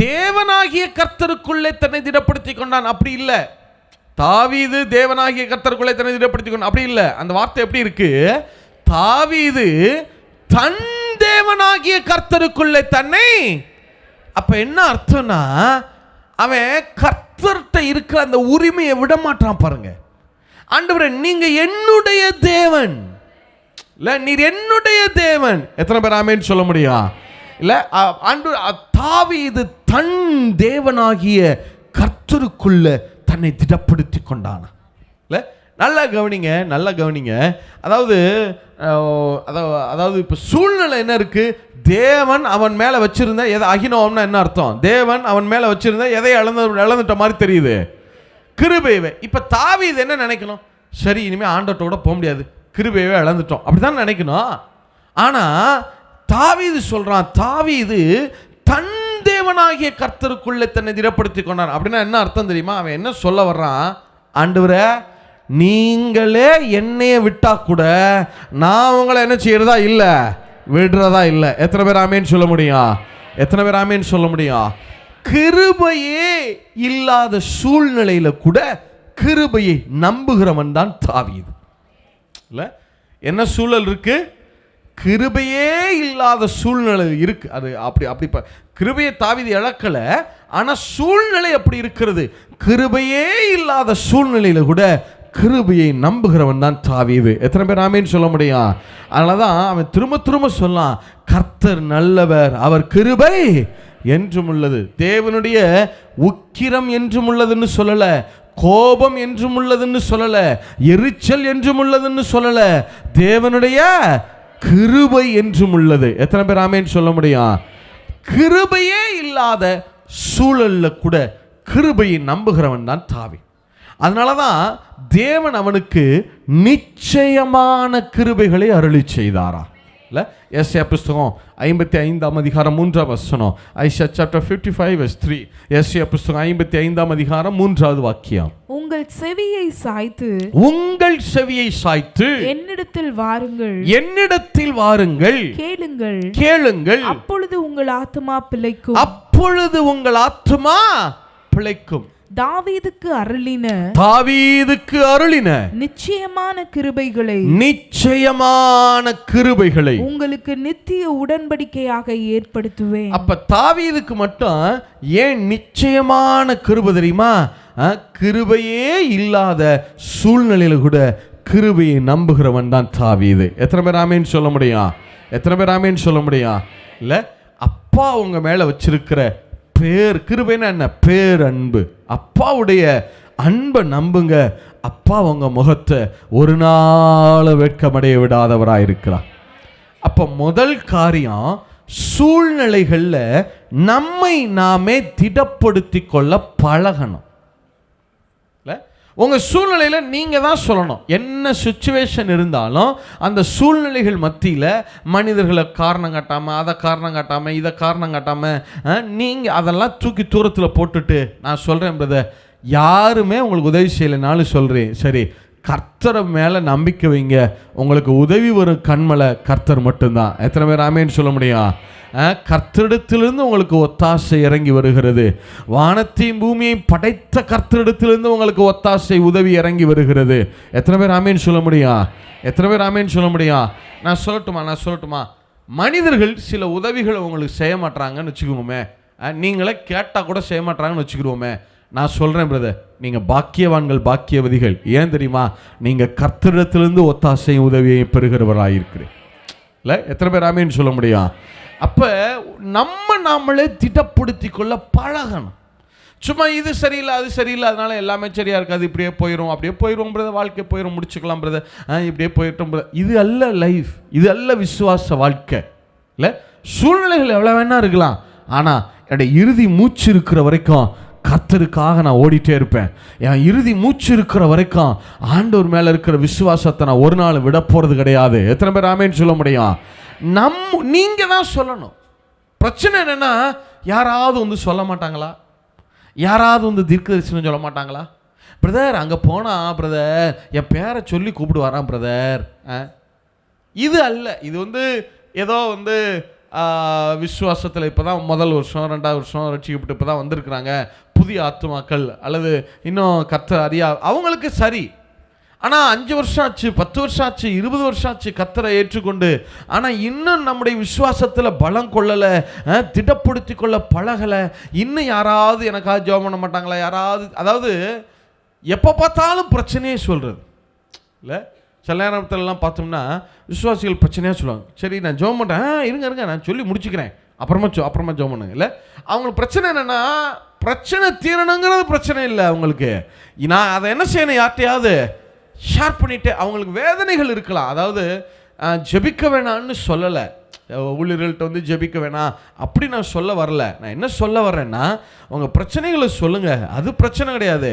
தேவனாகிய கர்த்தருக்குள்ளே தன்னை திடப்படுத்திக் கொண்டான். அப்படி இல்லை. தாவீது தேவனாகிய கர்த்தருக்குள்ளே தன்னை திடப்படுத்திக் கொண்டான், அப்படி இல்லை. அந்த வார்த்தை எப்படி இருக்கு? தாவீது தன் தேவனாகிய கர்த்தருக்குள்ளே தன்னை. அப்ப என்ன அர்த்தம்னா, அவன் கர்த்தர்கிட்ட இருக்கிற அந்த உரிமையை விட மாட்டான். பாருங்க, ஆண்டவரே நீங்க என்னுடைய தேவன், இல்ல நீர் என்னுடைய தேவன். எத்தனை பேர் ஆமென் சொல்ல முடியும்? இல்ல தாவீது தன் தேவனாகிய கர்த்தருக்குள்ள தன்னை திடப்படுத்தி கொண்டான். இல்ல நல்லா கவனிங்க, நல்லா கவனிங்க. அதாவது இப்போ சூழ்நிலை என்ன இருக்கு? தேவன் அவன் மேல வச்சிருந்த எதை அகினோம்னா என்ன அர்த்தம்? தேவன் அவன் மேல வச்சிருந்த எதை இழந்துட்ட மாதிரி தெரியுது? கிருபையை. இப்ப தாவீது என்ன நினைக்கணும்? சரி, இனிமே ஆண்டவரோட போக முடியாது, கிருபையை இழந்துட்டோம், அப்படிதான் நினைக்கணும். ஆனா தாவீது சொல்றான், தாவீது தன் தேவனாகிய கர்த்தருக்குள்ளே தன்னை திடப்படுத்தி கொண்டான். அப்படின்னா என்ன அர்த்தம் தெரியுமா? அவன் என்ன சொல்ல வர்றான்? ஆண்டவரே நீங்களே என்னைய விட்டா கூட நான் உங்களை என்ன செய்யறதா இல்லை, விடுறதா இல்லை. எத்தனை பேர் ஆமேன்னு சொல்ல முடியும்? எத்தனை பேர் ஆமேன்னு சொல்ல முடியும்? கிருபையே இல்லாத சூழ்நிலையில கூட கிருபையை நம்புகிறவன் தான் தாவீது. இல்ல என்ன சூழல் இருக்கு? கிருபையே இல்லாத சூழ்நிலை இருக்கு. அது அப்படி கிருபையை தாவீது இழக்கல, ஆனா சூழ்நிலை அப்படி இருக்கிறது. கிருபையே இல்லாத சூழ்நிலையில கூட கிருபையை நம்புகிறவன் தான் தாவீது. எத்தனை பேர் ஆமேன்னு சொல்ல முடியும்? அதனாலதான் அவன் திரும்ப திரும்ப சொன்னான், கர்த்தர் நல்லவர், அவர் கிருபை என்றும் உள்ளது. தேவனுடைய உக்கிரம் என்றும் உள்ளதுன்னு சொல்லல, கோபம் என்றும் உள்ளதுன்னு சொல்லல, எரிச்சல் என்றும் உள்ளதுன்னு சொல்லல, தேவனுடைய கிருபை என்றும் உள்ளது. எத்தனை பேர் ஆமேன்னு சொல்ல முடியும்? கிருபையே இல்லாத சூழல்ல கூட கிருபையை நம்புகிறவன் தான் தாவீது. அதனாலதான் தேவன் அவனுக்கு நிச்சயமான கிருபைகளை அருளி செய்தாரா. இல்ல எஸ்ஐயா புஸ்தகம் 55ஆம் அதிகாரம் 3ஆம் வசனம். Isaiah chapter 55 verse 3. எஸ்ஐயா புஸ்தகம் 55ஆம் அதிகாரம் 3வது வாக்கியம். உங்கள் செவியை சாய்த்து, உங்கள் செவியை சாய்த்து என்னிடத்தில் வாருங்கள், என்னிடத்தில் வாருங்கள், கேளுங்கள், கேளுங்கள், அப்பொழுது உங்கள் ஆத்துமா பிழைக்கும், அப்பொழுது உங்கள் ஆத்துமா பிழைக்கும். தாவீதுக்கு அருளின, தாவீதுக்கு அருளின நிச்சயமான கிருபைகளை, நிச்சயமான கிருபைகளை உங்களுக்கு நித்திய உடன்படிக்கையாக ஏற்படுத்துவேன். அப்ப தாவீதுக்கு மட்டும் ஏன் நிச்சயமான கிருபை தெரியுமா? கிருபையே இல்லாத சூழ்நிலையில கூட கிருபையை நம்புகிறவன் தான் தாவீது. எத்தனை பேர் ஆமேன்னு சொல்ல முடியும்? எத்தனை பேர் ஆமேன்னு சொல்ல முடியும்? இல்ல அப்பா உங்க மேல வச்சிருக்கிற பேர் கிருபைன்னா என்ன? பேர் அன்பு. அப்பாவுடைய அன்பை நம்புங்க. அப்பா உங்க முகத்தை ஒரு நாள் வெட்கமடைய விடாதவராயிருக்கிறார். அப்ப முதல் காரியம், சூழ்நிலைகள்ல நம்மை நாமே திடப்படுத்தி கொள்ள பழகணும். உங்க சூழ்நிலையில நீங்க தான் சொல்லணும். என்ன சிச்சுவேஷன் இருந்தாலும் அந்த சூழ்நிலைகள் மத்தியில் மனிதர்களை காரணம் காட்டாம, அதை காரணம் காட்டாம, இதை காரணம் காட்டாம நீங்க அதெல்லாம் தூக்கி தூரத்தில் போட்டுட்டு, நான் சொல்றேன் பிரதர், யாருமே உங்களுக்கு உதவி செய்யலைனாலும் சொல்றேன், சரி கர்த்தரை மேல நம்பிக்கை வைங்க, உங்களுக்கு உதவி வரும் கண்மலை கர்த்தர் மட்டும்தான். எத்தனை பேர் ஆமேன்னு சொல்ல முடியும்? கர்த்தரிடத்திலிருந்து உங்களுக்கு ஒத்தாசை இறங்கி வருகிறது. வானத்தையும் பூமியையும் படைத்த கர்த்தரிடத்திலிருந்து உங்களுக்கு ஒத்தாசை உதவி இறங்கி வருகிறது. எத்தனை பேர் ஆமேன்னு சொல்ல முடியும்? எத்தனை பேர் ஆமேன்னு சொல்ல முடியும்? நான் சொல்லட்டுமா? மனிதர்கள் சில உதவிகளை உங்களுக்கு செய்ய மாட்டாங்கன்னு வச்சுக்கோமே, நீங்களே கேட்டால் கூட செய்ய மாட்டாங்கன்னு வச்சுக்கிடுவோமே. நான் சொல்கிறேன் பிரதர், நீங்கள் பாக்கியவான்கள், பாக்கியவதிகள். ஏன் தெரியுமா? நீங்கள் கர்த்தரிடத்திலிருந்து ஒத்தாசையும் உதவியை பெறுகிறவராயிருக்கிறேன். இல்லை எத்தனை பேர் ஆமேன்னு சொல்ல முடியும்? அப்போ நாமளே திடப்படுத்தி கொள்ள பழகணும். சும்மா இது சரியில்லை, அது சரியில்லை, அதனால எல்லாமே சரியா இருக்காது, இப்படியே போயிடும், அப்படியே போயிடும் பிரதர், வாழ்க்கை போயிடும், முடிச்சுக்கலாம் பிரதர், இப்படியே போயிட்டோம் பிரதர். இது அல்ல லைஃப், இது அல்ல விசுவாச வாழ்க்கை. இல்லை சூழ்நிலைகள் எவ்வளோ வேணா இருக்கலாம், ஆனால் என்னுடைய இறுதி மூச்சு இருக்கிற வரைக்கும் கர்த்தருக்காக நான் ஓடிட்டே இருப்பேன். என் இறுதி மூச்சு இருக்கிற வரைக்கும் ஆண்டவர் மேலே இருக்கிற விசுவாசத்தை நான் ஒரு நாள் விட போகிறது கிடையாது. எத்தனை பேர் ஆமேன்னு சொல்ல முடியும்? நீங்கள் தான் சொல்லணும். பிரச்சனை என்னென்னா, யாராவது வந்து சொல்ல மாட்டாங்களா? யாராவது வந்து தீர்க்கதரிசனம் சொல்ல மாட்டாங்களா? பிரதர் அங்கே போனால் பிரதர் என் பேரை சொல்லி கூப்பிடுவாராம் பிரதர். இது அல்ல, இது வந்து ஏதோ வந்து விசுவாசத்தில் இப்போ தான் முதல் வருஷம் 2வது வருஷம் ரட்சிக்கப்பட்டு இப்போ தான் வந்திருக்கிறாங்க, புதிய ஆத்துமாக்கள் அல்லது இன்னும் கர்த்தர் அறியா, அவங்களுக்கு சரி. ஆனால் 5 வருஷம் ஆச்சு, 10 வருஷம் ஆச்சு, 20 வருஷம் ஆச்சு கர்த்தரை ஏற்றுக்கொண்டு, ஆனால் இன்னும் நம்முடைய விசுவாசத்தில் பலம் கொள்ளலை, திடப்படுத்தி கொள்ள பழகலை. இன்னும் யாராவது எனக்காக ஜெபம் பண்ண மாட்டாங்களா? யாராவது, அதாவது எப்போ பார்த்தாலும் பிரச்சனையே சொல்கிறது இல்லை. சில நேரத்துலலாம் பார்த்தோம்னா விசுவாசிகள் பிரச்சனையாக சொல்லுவாங்க. சரி நான் ஜெபம் பண்ணுறேன், இருங்க நான் சொல்லி முடிச்சுக்கிறேன், அப்புறமா ஜெபம் பண்ணுங்க. இல்லை, அவங்களுக்கு பிரச்சனை என்னென்னா, பிரச்சனை தீரணுங்கிறது பிரச்சனை இல்லை அவங்களுக்கு. நான் அதை என்ன செய்யணும், யார்ட்டையாவது ஷேர் பண்ணிவிட்டு, அவங்களுக்கு வேதனைகள் இருக்கலாம். அதாவது ஜெபிக்க வேணான்னு சொல்லலை, ஊழியர்கள்ட்ட வந்து ஜெபிக்க வேணாம் அப்படி நான் சொல்ல வரல. நான் என்ன சொல்ல வர்றேன்னா, உங்கள் பிரச்சனைகளை சொல்லுங்கள், அது பிரச்சனை கிடையாது.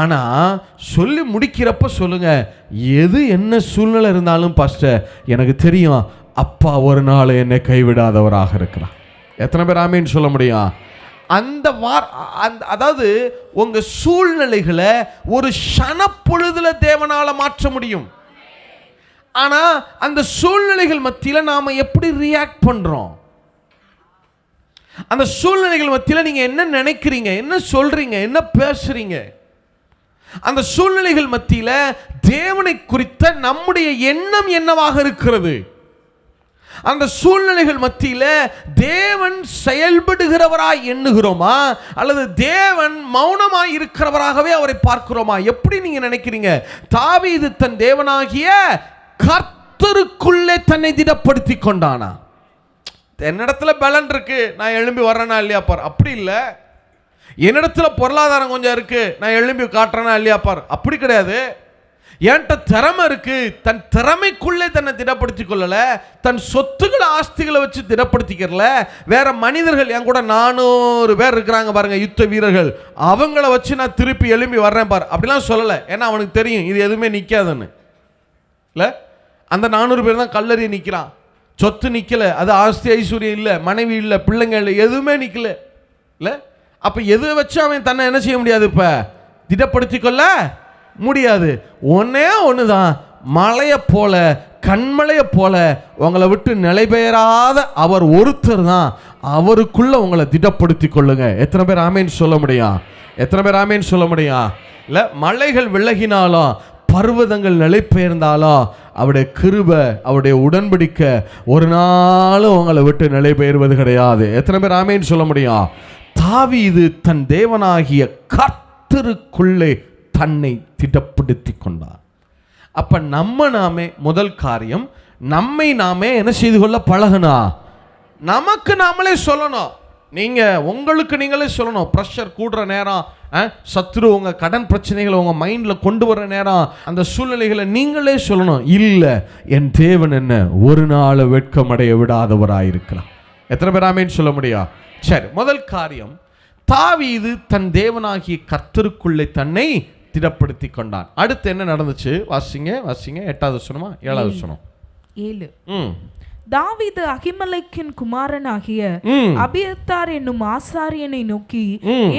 ஆனால் சொல்லி முடிக்கிறப்ப சொல்லுங்கள், எது என்ன சூழ்நிலை இருந்தாலும் பாஸ்டர் எனக்கு தெரியும் அப்பா ஒரு நாள் என்னை கைவிடாதவராக இருக்கிறார். எத்தனை பேர் ஆமீன் சொல்ல முடியும்? அந்த அதாவது உங்கள் சூழ்நிலைகளை ஒரு க்ஷணப்பொழுதுல தேவனால் மாற்ற முடியும். ஆனால் அந்த சூழ்நிலைகள் மத்தியில் நாம் எப்படி ரியாக்ட் பண்ணுறோம், அந்த சூழ்நிலைகள் மத்தியில் நீங்கள் என்ன நினைக்கிறீங்க, என்ன சொல்கிறீங்க, என்ன பேசுகிறீங்க, அந்த சூழ்நிலைகள் மத்தியில் தேவனை குறித்த நம்முடைய எண்ணம் என்னவாக இருக்கிறது, அந்த சூழ்நிலைகள் மத்தியில் தேவன் செயல்படுகிறவராய் எண்ணுகிறோமா அல்லது தேவன் மௌனமாய் இருக்கிறவராகவே அவரை பார்க்கிறோமா? எப்படி நீங்க நினைக்கிறீங்க? தாவீது தன் தேவனாகிய கர்த்தருக்குள்ளே தன்னை திடப்படுத்தி கொண்டானா? என்னிடத்துல பலன் இருக்கு, நான் எழும்பி வர்றேனா இல்லையா பார், அப்படி இல்லை. என்னிடத்துல பொருளாதாரம் கொஞ்சம் இருக்கு, நான் எழும்பி காட்டுறேனா இல்லையா பார், அப்படி கிடையாது. என்கிட்ட திறமை இருக்கு, தன் திறமைக்குள்ளே தன்னை திடப்படுத்தி கொள்ளல, தன் சொத்துக்களை ஆஸ்திகளை வச்சு திடப்படுத்திக்கிறல. வேற மனிதர்கள் என் கூட 400 பேர் இருக்கிறாங்க பாருங்க, யுத்த வீரர்கள், அவங்கள வச்சு நான் திருப்பி எழும்பி வர்றேன் பார், அப்படிலாம் சொல்லலை. ஏன்னா அவனுக்கு தெரியும் இது எதுவுமே நிற்காதுன்னு. இல்லை, அந்த 400 பேர் தான் கல்லறிய நிற்கிறான், சொத்து நிற்கல, அது ஆஸ்தி ஐஸ்வர்யம் இல்லை, மனைவி இல்லை, பிள்ளைங்க இல்லை, எதுவுமே நிற்கல. இல்லை, அப்போ எதை வச்சு அவன் தன்னை என்ன செய்ய முடியாது, இப்போ திடப்படுத்தி கொள்ள முடியாது. ஒன்னே ஒன்று தான், மலையை போல கண்மலையை போல உங்களை விட்டு நிலைபெயராத அவர் ஒருத்தர் தான், அவருக்குள்ள உங்களை திடப்படுத்தி கொள்ளுங்க. எத்தனை பேர் ஆமேன்னு சொல்ல முடியும்? எத்தனை பேர் ஆமேன்னு சொல்ல முடியும்? இல்லை, மலைகள் விலகினாலும் பர்வதங்கள் நிலைபெயர்ந்தாலும் அவருடைய கிருபை அவருடைய உடன்படிக்கை ஒரு நாளும் உங்களை விட்டு நிலைபெயர்வது கிடையாது. எத்தனை பேர் ஆமேன்னு சொல்ல முடியும்? தாவீது தன் தேவனாகிய கர்த்தருக்குள்ளே தன்னை திடப்படுத்தி கொண்டார். அப்ப நாமே முதல் காரியம், நம்மை நாமே என்ன செய்து கொள்ள பழகனா, நமக்கு நாமளே சொல்லணும். நீங்க உங்களுக்கு நீங்களே சொல்லணும். ப்ரெஷர் கூடுற நேரம், சத்ரு உங்க கடன் பிரச்சனைகளை உங்க மைண்ட்ல கொண்டு வர நேரம், அந்த சூழ்நிலைகளை நீங்களே சொல்லணும், இல்ல என் தேவன் என்ன ஒரு நாள் வெட்கமடைய விடாதவராயிருக்கிறார். எத்தனை பேர் ஆமேன்னு சொல்ல முடியும்? சரி, முதல் காரியம், தாவீது தன் தேவனாகிய கர்த்தருக்குள்ளே தன்னை திடப்படுத்தி கொண்டான். அடுத்து என்ன நடந்துச்சு? வாசிங்க 8வது வசனமா 7வது வசனம். 7. தாவீது அகிமெலேக்கின் குமாரனாகிய அபியத்தார் என்னும் ஆசாரியனை நோக்கி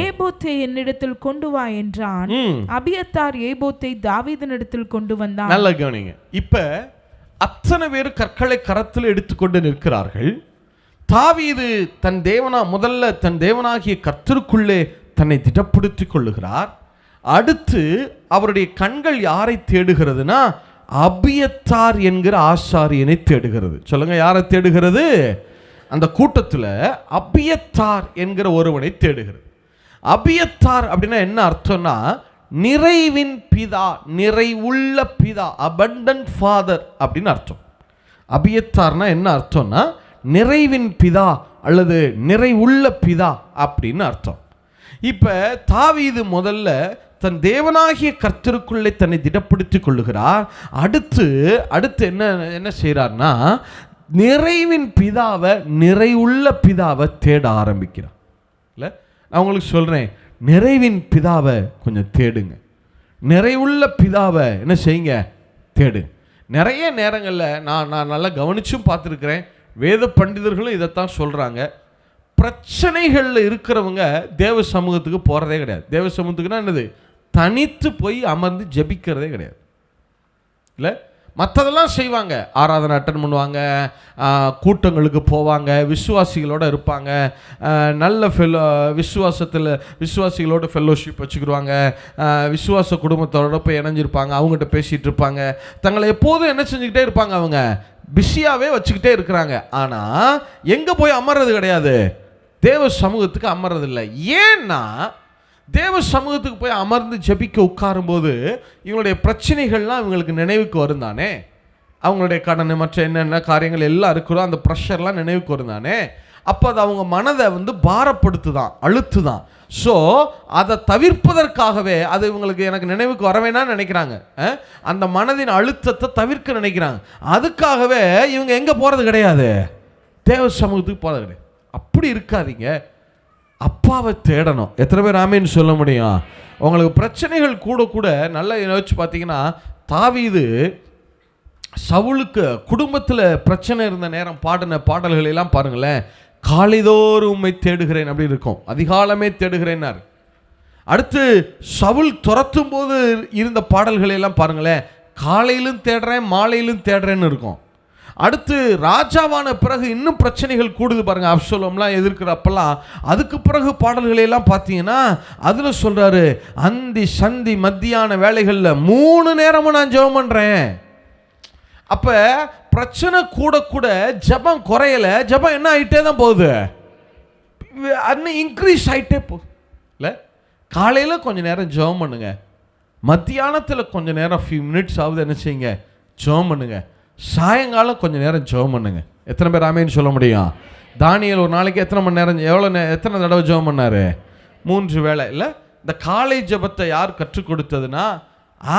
ஏபோத்தை என்னிடத்தில் கொண்டு வா என்றான். அபியத்தார் ஏபோத்தை தாவீதினிடத்தில் கொண்டு வந்தான். நல்ல கவனிங்க. இப்ப அத்தனை பேர் கற்களை கரத்தில் எடுத்துக்கொண்டு நிற்கிறார்கள். தாவீது முதல்ல தன் தேவனாகிய கர்த்தருக்குள்ளே தன்னை திடப்படுத்தி கொள்ளுகிறார். அடுத்து அவருடைய கண்கள் யாரை தேடுகிறதுனா, அபியத்தார் என்கிற ஆசாரியனை தேடுகிறது. சொல்லுங்க, யாரை தேடுகிறது? அந்த கூட்டத்தில் அபியத்தார் என்கிற ஒருவனை தேடுகிறது. அபியத்தார் அப்படின்னா என்ன அர்த்தம்னா, நிறைவின் பிதா, நிறைவுள்ள பிதா, abundant ஃபாதர் அப்படின்னு அர்த்தம். அபியத்தார்னா என்ன அர்த்தம்னா, நிறைவின் பிதா அல்லது நிறைவுள்ள பிதா அப்படின்னு அர்த்தம். இப்ப தாவீது முதல்ல தன் தேவனாகிய கர்த்தருக்குள்ளே தன்னை திடப்படுத்தி கொள்ளுகிறார். அடுத்து என்ன செய்யறார்னா, நிறைவின் பிதாவை, நிறைவுள்ள பிதாவை தேட ஆரம்பிக்கிறார். இல்லை, நான் உங்களுக்கு சொல்றேன், நிறைவின் பிதாவை கொஞ்சம் தேடுங்க, நிறைவுள்ள பிதாவை என்ன செய்யுங்க, தேடுங்க. நிறைய நேரங்களில் நான் நல்லா கவனிச்சும் பார்த்துருக்கிறேன், வேத பண்டிதர்களும் இதைத்தான் சொல்றாங்க. பிரச்சனைகளில் இருக்கிறவங்க தேவ சமூகத்துக்கு போகிறதே கிடையாது. தேவ சமூகத்துக்குன்னா என்னது? தனித்து போய் அமர்ந்து ஜெபிக்கிறதே கிடையாது. இல்லை, மற்றதெல்லாம் செய்வாங்க, ஆராதனை அட்டன் பண்ணுவாங்க, கூட்டங்களுக்கு போவாங்க, விசுவாசிகளோடு இருப்பாங்க, நல்ல விசுவாசிகளோட ஃபெல்லோஷிப் வச்சுக்கிடுவாங்க, விசுவாச குடும்பத்தோட போய் இணைஞ்சிருப்பாங்க, அவங்ககிட்ட பேசிகிட்டு இருப்பாங்க, தங்களை எப்போதும் என்ன செஞ்சுக்கிட்டே இருப்பாங்க, அவங்க பிஸியாகவே வச்சுக்கிட்டே இருக்கிறாங்க. ஆனால் எங்கே போய் அமர்றது கிடையாது, தேவ சமூகத்துக்கு அமர்றது இல்லை. ஏன்னா தேவ சமூகத்துக்கு போய் அமர்ந்து ஜெபிக்க உட்காரும்போது இவங்களுடைய பிரச்சனைகள்லாம் இவங்களுக்கு நினைவுக்கு வரும் தானே, அவங்களுடைய கடன் மற்ற என்னென்ன காரியங்கள் எல்லாம் இருக்கிறோ அந்த ப்ரெஷர்லாம் நினைவுக்கு வரும் தானே. அப்போ அது அவங்க மனதை பாரப்படுத்துதான், அழுத்துதான். ஸோ அதை தவிர்ப்பதற்காகவே அது இவங்களுக்கு எனக்கு நினைவுக்கு வரவேணான்னு நினைக்கிறாங்க, அந்த மனதின் அழுத்தத்தை தவிர்க்க நினைக்கிறாங்க. அதுக்காகவே இவங்க எங்கே போகிறது கிடையாது, தேவ சமூகத்துக்கு போகிறது கிடையாது. அப்படி இருக்காதீங்க, அப்பாவை தேடணும். எத்தனை பேர் ஆமேன்னு சொல்ல முடியும்? உங்களுக்கு பிரச்சனைகள் கூட கூட நல்லா யோசிச்சு பார்த்தீங்கன்னா, தாவீது சவுலுக்கு குடும்பத்தில் பிரச்சனை இருந்த நேரம் பாடின பாடல்கள் எல்லாம் பாருங்களேன். காலைதோறும் உம்மை தேடுகிறேன் அப்படி இருக்கும், அதிகாலமே தேடுகிறேன்னார். அடுத்து சவுல் துரத்தும் போது இருந்த பாடல்கள் எல்லாம் பாருங்களேன், காலையிலும் தேடுறேன் மாலையிலும் தேடுறேன்னு இருக்கும். அடுத்து ராஜாவான பிறகு இன்னும் பிரச்சனைகள் கூடுது பாருங்க, அப்சலோம்லாம் எதிர்க்கிறப்பெல்லாம். அதுக்கு பிறகு பாடல்களையெல்லாம் பார்த்தீங்கன்னா அதில் சொல்கிறாரு, அந்தி சந்தி மத்தியான வேலைகளில் 3 நேரமும் நான் ஜெபம் பண்ணுறேன். அப்போ பிரச்சனை கூட கூட ஜெபம் குறையலை, ஜெபம் என்ன ஆகிட்டே தான் போகுது, இன்னும் இன்க்ரீஸ் ஆகிட்டே போகுது இல்லை. காலையில் கொஞ்சம் நேரம் ஜெபம் பண்ணுங்க, மத்தியானத்தில் கொஞ்சம் நேரம் ஃபியூ மினிட்ஸ் ஆகுது என்ன செய்யுங்க, ஜெபம் பண்ணுங்க. சாயங்காலம் கொஞ்சம் நேரம் ஜெபம் பண்ணுங்க. எத்தனை பேர் ஆமேன்னு சொல்ல முடியும்? தானியேல் ஒரு நாளைக்கு எத்தனை மணி நேரம் எத்தனை தடவை ஜெபம் பண்ணாரு? 3 வேளை இல்லை. இந்த காலை ஜெபத்தை யார் கற்றுக் கொடுத்ததுன்னா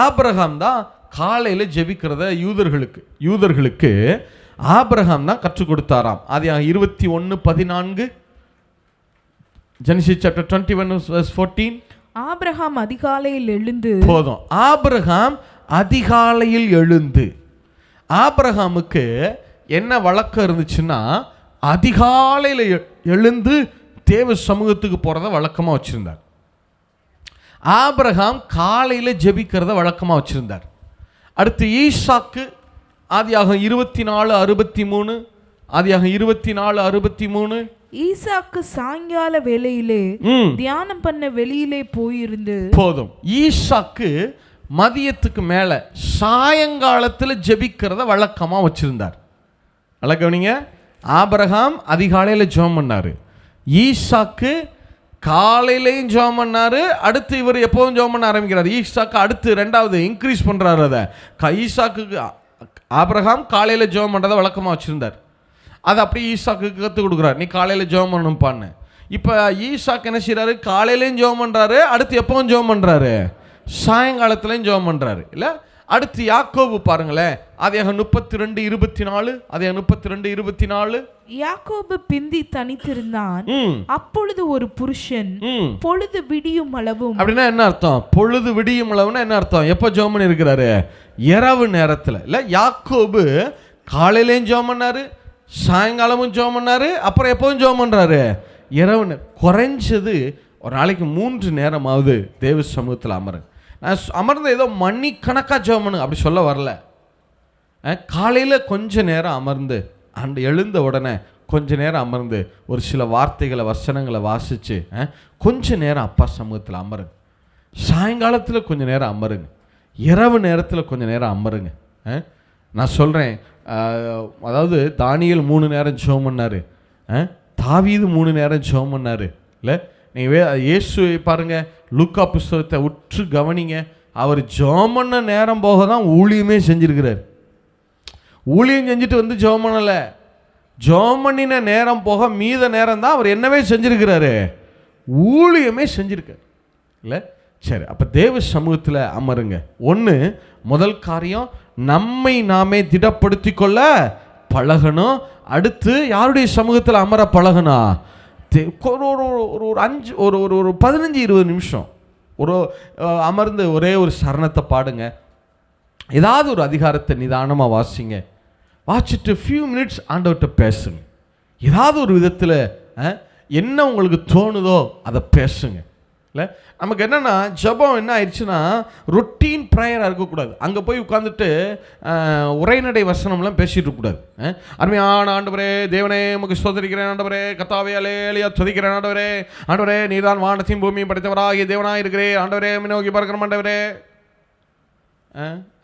ஆபிரகாம் தான். காலையில் ஜெபிக்கிறத யூதர்களுக்கு ஆபிரகாம் தான் கற்றுக் கொடுத்தாராம். அது 21:14 Genesis chapter 21:14. ஆபிரகாம் அதிகாலையில் எழுந்து, போதும், ஆபிரகாம் அதிகாலையில் எழுந்து. ஆபிரகாமுக்கு என்ன வழக்கம் இருந்துச்சுன்னா, அதிகாலையில் எழுந்து தேவ சமூகத்துக்கு போகிறத வழக்கமாக வச்சுருந்தார். ஆபிரகாம் காலையில் ஜெபிக்கிறத வழக்கமாக வச்சுருந்தார். அடுத்து ஈசாக்கு ஆதியாகமம் 24:63 ஆதியாகமம் 24:63 ஈசாக்கு சாயங்கால வேளையிலே தியானம் பண்ண வெளியிலே போயிருந்து. போதும், ஈசாக்கு மதியத்துக்கு மேலே சாயங்காலத்தில் ஜெபிக்கிறத வழக்கமாக வச்சுருந்தார். நல்லா கவனிங்க, ஆபிரகாம் அதிகாலையில் ஜெபம் பண்ணார், ஈசாக்கு காலையிலையும் ஜெபம் பண்ணார். அடுத்து இவர் எப்போதும் ஜெபம் பண்ண ஆரம்பிக்கிறார். ஈசாக்கு அடுத்து 2வது இன்க்ரீஸ் பண்ணுறாரு. அதை ஈசாக்கு ஆபிரகாம் காலையில் ஜெபம் பண்ணுறதை வழக்கமாக வச்சுருந்தார். அதை அப்படியே ஈசாக்கு கற்றுக் கொடுக்குறாரு, நீ காலையில் ஜெபம் பண்ணணும்ப்பான்னு. இப்போ ஈசாக்கு என்ன செய்கிறாரு, காலையிலையும் ஜெபம் பண்ணுறாரு, அடுத்து எப்பவும் ஜெபம் பண்ணுறாரு, சாயங்காலத்துலையும் ஜெபம் பண்ணுறாரு இல்லை. அடுத்து யாக்கோபு பாருங்களேன், ஆதியாகமம் 32:24 ஆதியாகமம் 32:24 யாக்கோபு பிந்தி தனித்திருந்தான், அப்பொழுது ஒரு புருஷன் பொழுது விடியும் அளவும். அப்படின்னா என்ன அர்த்தம்? பொழுது விடியும் அளவுன்னா என்ன அர்த்தம்? எப்போ ஜெபம் பண்ணி இருக்கிறாரு? இரவு நேரத்தில் இல்லை. யாக்கோபு காலையிலையும் ஜெபம் பண்ணாரு, சாயங்காலமும் ஜெபம் பண்ணாரு, அப்புறம் எப்பவும் ஜெபம் பண்ணுறாரு, இரவு. குறைஞ்சது ஒரு நாளைக்கு 3 நேரமாவது தேவ சமூகத்தில் நான் அமர்ந்த ஏதோ மணிக்கணக்காக ஜெபம் பண்ணுங்க அப்படி சொல்ல வரல. காலையில் கொஞ்ச நேரம் அமர்ந்து எழுந்த உடனே கொஞ்ச நேரம் அமர்ந்து ஒரு சில வார்த்தைகளை வசனங்களை வாசித்து கொஞ்ச நேரம் அப்பா சமூகத்தில் அமருங்க. சாயங்காலத்தில் கொஞ்ச நேரம் அமருங்க, இரவு நேரத்தில் கொஞ்ச நேரம் அமருங்க. நான் சொல்கிறேன், அதாவது தானியேல் 3 நேரம் ஜெபம் பண்ணார், தாவீது 3 நேரம் ஜெபம் பண்ணார் இல்லை. நீங்கள் இயேசுவை பாருங்கள், லூக்கா புஸ்தகத்தை உற்று கவனிங்க, அவர் ஜெபம் பண்ண நேரம் போக தான் ஊழியமே செஞ்சுருக்கிறார். ஊழியம் செஞ்சுட்டு வந்து ஜெபம் பண்ணலை, ஜெபம் பண்ணின நேரம் போக மீத நேரம் தான் அவர் என்னவே செஞ்சுருக்கிறாரு, ஊழியமே செஞ்சுருக்கார் இல்லை. சரி, அப்போ தேவ சமூகத்தில் அமருங்க. முதல் காரியம், நம்மை நாமே திடப்படுத்தி கொள்ள பழகணும். அடுத்து யாருடைய சமூகத்தில் அமர பழகணும்? ஒரு 15-20 நிமிஷம் அமர்ந்து ஒரே ஒரு சரணத்தை பாடுங்க, ஏதாவது ஒரு அதிகாரத்தை நிதானமாக வாசிங்க, வாசிட்டு ஃபியூ மினிட்ஸ் ஆண்டவர்கிட்ட பேசுங்க. ஏதாவது ஒரு விதத்தில் என்ன உங்களுக்கு தோணுதோ அதை பேசுங்க இல்லை நமக்கு என்னென்னா ஜெபம் என்ன ஆயிடுச்சுன்னா ரொட்டீன் ப்ரேயராக இருக்கக்கூடாது. அங்கே போய் உட்காந்துட்டு உரைநடை வசனம்லாம் பேசிகிட்டு இருக்கக்கூடாது. அருமையான ஆண்டவரே தேவனே உமக்கு ஸ்தோத்திரிக்கிறேன், ஆண்டவரே கர்த்தாவே அல்லேலூயா துதிக்கிறேன், ஆண்டவரே ஆண்டவரே நீதான் வானத்தையும் பூமியும் படைத்தவராகிய தேவனாக இருக்கிறேன், ஆண்டவரே நோக்கி பார்க்கிறோம் ஆண்டவரே.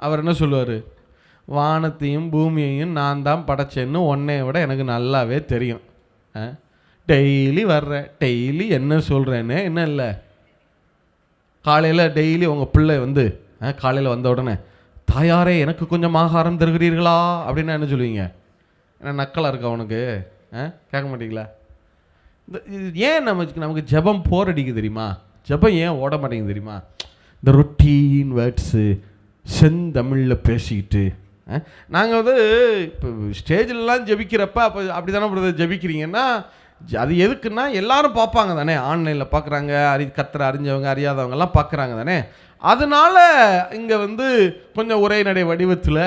அவர் என்ன சொல்லுவார்? வானத்தையும் பூமியையும் நான் தான் படைச்சேன்னு உன்னைய விட எனக்கு நல்லாவே தெரியும். டெய்லி வர்றேன், டெய்லி என்ன சொல்கிறேன்னு என்ன இல்லை. காலையில் டெய்லி உங்கள் பிள்ளை வந்து காலையில் வந்த உடனே தாயாரே எனக்கு கொஞ்சம் ஆகாரம் தருகிறீர்களா அப்படின்னா என்ன சொல்லுவீங்க? ஏன்னா நக்கலாக இருக்கா உனக்கு? கேட்க மாட்டீங்களா? ஏன் நமக்கு ஜெபம் போர் அடிக்குது தெரியுமா? ஜெபம் ஏன் ஓட மாட்டேங்குது தெரியுமா? இந்த ரொட்டீன் வேர்ட்ஸு செந்தமிழில் பேசிக்கிட்டு நாங்கள் வந்து இப்போ ஸ்டேஜிலலாம் ஜெபிக்கிறப்ப அப்போ அப்படி தானே பிரதர் ஜெபிக்கிறீங்கன்னா அது எதுக்குன்னா எல்லாரும் பார்ப்பாங்க தானே, ஆன்லைனில் பார்க்குறாங்க, கர்த்தரை அறிஞ்சவங்க அறியாதவங்கெல்லாம் பார்க்குறாங்க தானே. அதனால் இங்கே வந்து கொஞ்சம் உரைநடை வடிவத்தில்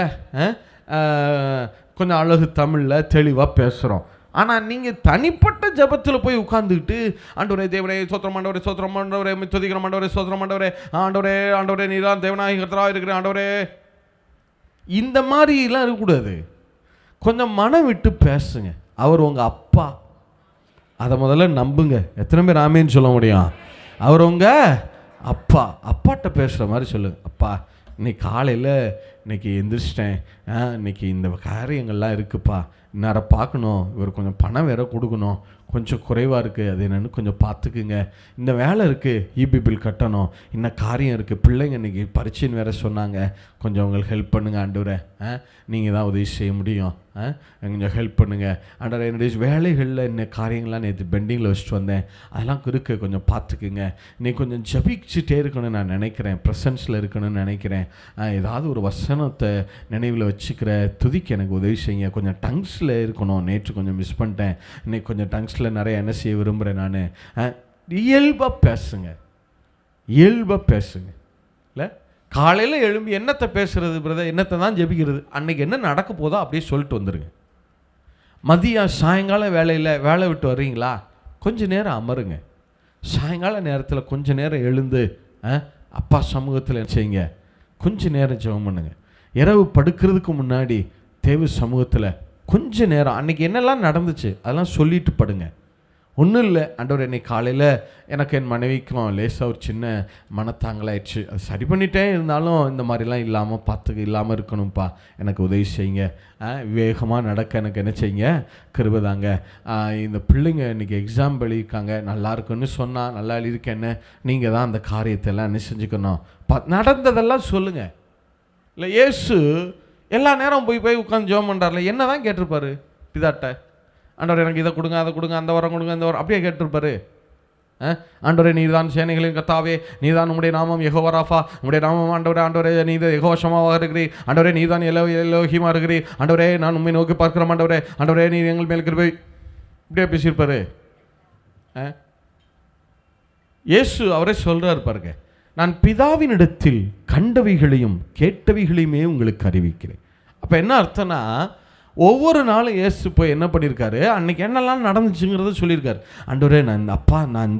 கொஞ்சம் அழகு தமிழில் தெளிவாக பேசுகிறோம். ஆனால் நீங்கள் தனிப்பட்ட ஜபத்தில் போய் உட்காந்துக்கிட்டு ஆண்டவரே தேவனே சோத்திரம் ஆண்டவரே சோத்திரம் ஆண்டவரே துதிக்கிறோம் ஆண்டவரே சோத்திரம் ஆண்டவரே ஆண்டவரே ஆண்டவரே நீதான் தேவனாகி கர்த்தராக இருக்கிறேன் ஆண்டவரே, இந்த மாதிரிலாம் இருக்கக்கூடாது. கொஞ்சம் மனம் விட்டு பேசுங்க. அவர் உங்கள் அப்பா, அதை முதல்ல நம்புங்க. எத்தனை பேர் ஆமேன்னு சொல்ல முடியும்? அவர் உங்கள் அப்பா. அப்பாட்ட பேசுகிற மாதிரி சொல்லுங்க. அப்பா இன்னைக்கு காலையில் இன்னைக்கு எந்திரிச்சிட்டேன், இன்னைக்கு இந்த காரியங்கள்லாம் இருக்குப்பா, இன்னாரை பார்க்கணும், இவர் கொஞ்சம் பணம் வேற கொடுக்கணும், கொஞ்சம் குறைவாக இருக்குது, அது என்னென்னு கொஞ்சம் பார்த்துக்குங்க, இந்த வேலை இருக்குது, இபி பில் கட்டணும், இன்னும் காரியம் இருக்குது, பிள்ளைங்க இன்றைக்கி பரீட்சைன்னு வேறு சொன்னாங்க, கொஞ்சம் உங்களுக்கு ஹெல்ப் பண்ணுங்கள் ஆண்டவரே, நீங்கள் தான் உதவி செய்ய முடியும், கொஞ்சம் ஹெல்ப் பண்ணுங்கள் ஆண்டவரே, என்னுடைய வேலைகளில் என்ன காரியங்கள்லாம் நேற்று பெண்டிங்கில் வச்சுட்டு வந்தேன், அதெல்லாம் இருக்குது, கொஞ்சம் பார்த்துக்குங்க, இன்னைக்கு கொஞ்சம் ஜபிச்சுட்டே இருக்கணும்னு நான் நினைக்கிறேன், ப்ரெசன்ஸில் இருக்கணும்னு நினைக்கிறேன், ஏதாவது ஒரு வசனத்தை நினைவில் வச்சுக்கிற துதிக்க எனக்கு உதவி செய்யுங்க, கொஞ்சம் டங்ஸில் இருக்கணும், நேற்று கொஞ்சம் மிஸ் பண்ணிட்டேன், இன்னைக்கு கொஞ்சம் டங்ஸில் நிறைய என்ன செய்ய விரும்புகிறேன் நான். இயல்பாக பேசுங்க, இயல்பாக பேசுங்க. இல்லை காலையில் எழும்பி என்னத்தை பேசுகிறது பிரதர், என்னத்தை தான் ஜெபிக்கிறது, அன்னைக்கு என்ன நடக்க போதோ அப்படியே சொல்லிட்டு வந்துடுங்க. மதியம் சாயங்காலம் வேலை விட்டு வர்றீங்களா, கொஞ்சம் நேரம் அமருங்க. சாயங்கால நேரத்தில் கொஞ்சம் நேரம் எழுந்து அப்பா சமூகத்தில் செய்யுங்க, கொஞ்சம் நேரம் ஜெபம் பண்ணுங்க. இரவு படுக்கிறதுக்கு முன்னாடி தேவ சமூகத்தில் கொஞ்ச நேரம் அன்றைக்கி என்னெல்லாம் நடந்துச்சு அதெல்லாம் சொல்லிட்டு படுங்க. ஒன்றும் இல்லை ஆண்டவர், இன்னைக்கு காலையில் எனக்கு என் மனைவிக்கும் லேசாக ஒரு சின்ன மனத்தாங்கலாயிடுச்சு, அது சரி பண்ணிட்டே, இருந்தாலும் இந்த மாதிரிலாம் இல்லாமல் இருக்கணும்ப்பா, எனக்கு உதவி செய்யுங்க, வேகமாக நடக்க எனக்கு என்ன செய்யுங்க, கிருபைதாங்க. இந்த பிள்ளைங்க இன்றைக்கி எக்ஸாம் எழுதியிருக்காங்க, நல்லா இருக்குன்னு சொன்னால் நல்லா எழுதியிருக்கேன்னு நீங்கள் தான் அந்த காரியத்தெல்லாம் என்ன செஞ்சுக்கணும், நடந்ததெல்லாம் சொல்லுங்கள். இல்லை இயேசு எல்லா நேரம் போய் உட்காந்து ஜெபம் பண்ணுறாருல, என்ன தான் கேட்டிருப்பாரு பிதாட்ட? ஆண்டவரே எனக்கு இதை கொடுங்க, அதை கொடுங்க, அந்த வாரம் கொடுங்க, இந்த வாரம் அப்படியே கேட்டிருப்பாரு? ஆண்டவரே நீதான் சேனைகளின் கர்த்தாவே, நீதான் உம்முடைய நாமம் யெகோவா ராஃபா, உம்முடைய நாமம் ஆண்டவரே ஆண்டவரே நீதான் யெகோவா ஷமாவாக இருக்கிறீர், ஆண்டவரே நீதான் எலோஹிமா இருக்கிறீர், ஆண்டவரே நான் உண்மை நோக்கி பார்க்கிறோம், ஆண்டவரே ஆண்டவரே நீ எங்கள் மேல் கிருபை, இப்படியே பேசியிருப்பாரு. இயேசு அவரே சொல்கிறார் பாருங்க, நான் பிதாவினிடத்தில் கண்டவைகளையும் கேட்டவைகளையுமே உங்களுக்கு அறிவிக்கிறேன். அப்போ என்ன அர்த்தம்னா, ஒவ்வொரு நாளும் இயேசு போய் என்ன பண்ணியிருக்காரு, அன்றைக்கி என்னெல்லாம் நடந்துச்சுங்கிறத சொல்லியிருக்காரு. ஆண்டவரே நான்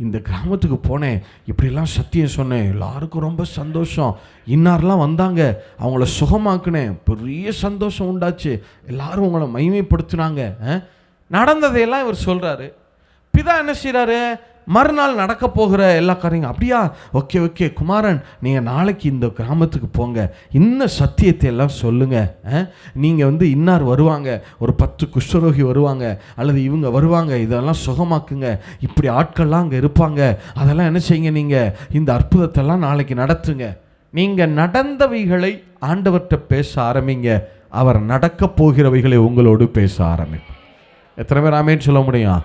இந்த கிராமத்துக்கு போனேன், இப்படிலாம் சத்தியம் சொன்னேன், எல்லாருக்கும் ரொம்ப சந்தோஷம், இன்னாரெலாம் வந்தாங்க, அவங்கள சுகமாக்குனேன், பெரிய சந்தோஷம் உண்டாச்சு, எல்லாரும் உங்களை மகிமைப்படுத்தினாங்க, நடந்ததையெல்லாம் இவர் சொல்கிறாரு. பிதா என்ன செய்கிறாரு, மறுநாள் நடக்க போகிற எல்லா காரியங்களும், அப்படியா ஓகே குமாரன் நீங்கள் நாளைக்கு இந்த கிராமத்துக்கு போங்க, இன்னும் சத்தியத்தை எல்லாம் சொல்லுங்கள், நீங்கள் இன்னார் வருவாங்க, ஒரு 10 குஷ்டரோகி வருவாங்க, அல்லது இவங்க வருவாங்க, இதெல்லாம் சுகமாக்குங்க, இப்படி ஆட்கள்லாம் அங்கே இருப்பாங்க, அதெல்லாம் என்ன செய்யுங்க, நீங்கள் இந்த அற்புதத்தெல்லாம் நாளைக்கு நடத்துங்க. நீங்கள் நடந்தவைகளை ஆண்டவர்கிட்ட பேச ஆரம்பிங்க, அவர் நடக்க போகிறவைகளை உங்களோடு பேச ஆரம்பிங்க. எத்தனை பேர் ஆமேன்னு சொல்ல முடியும்?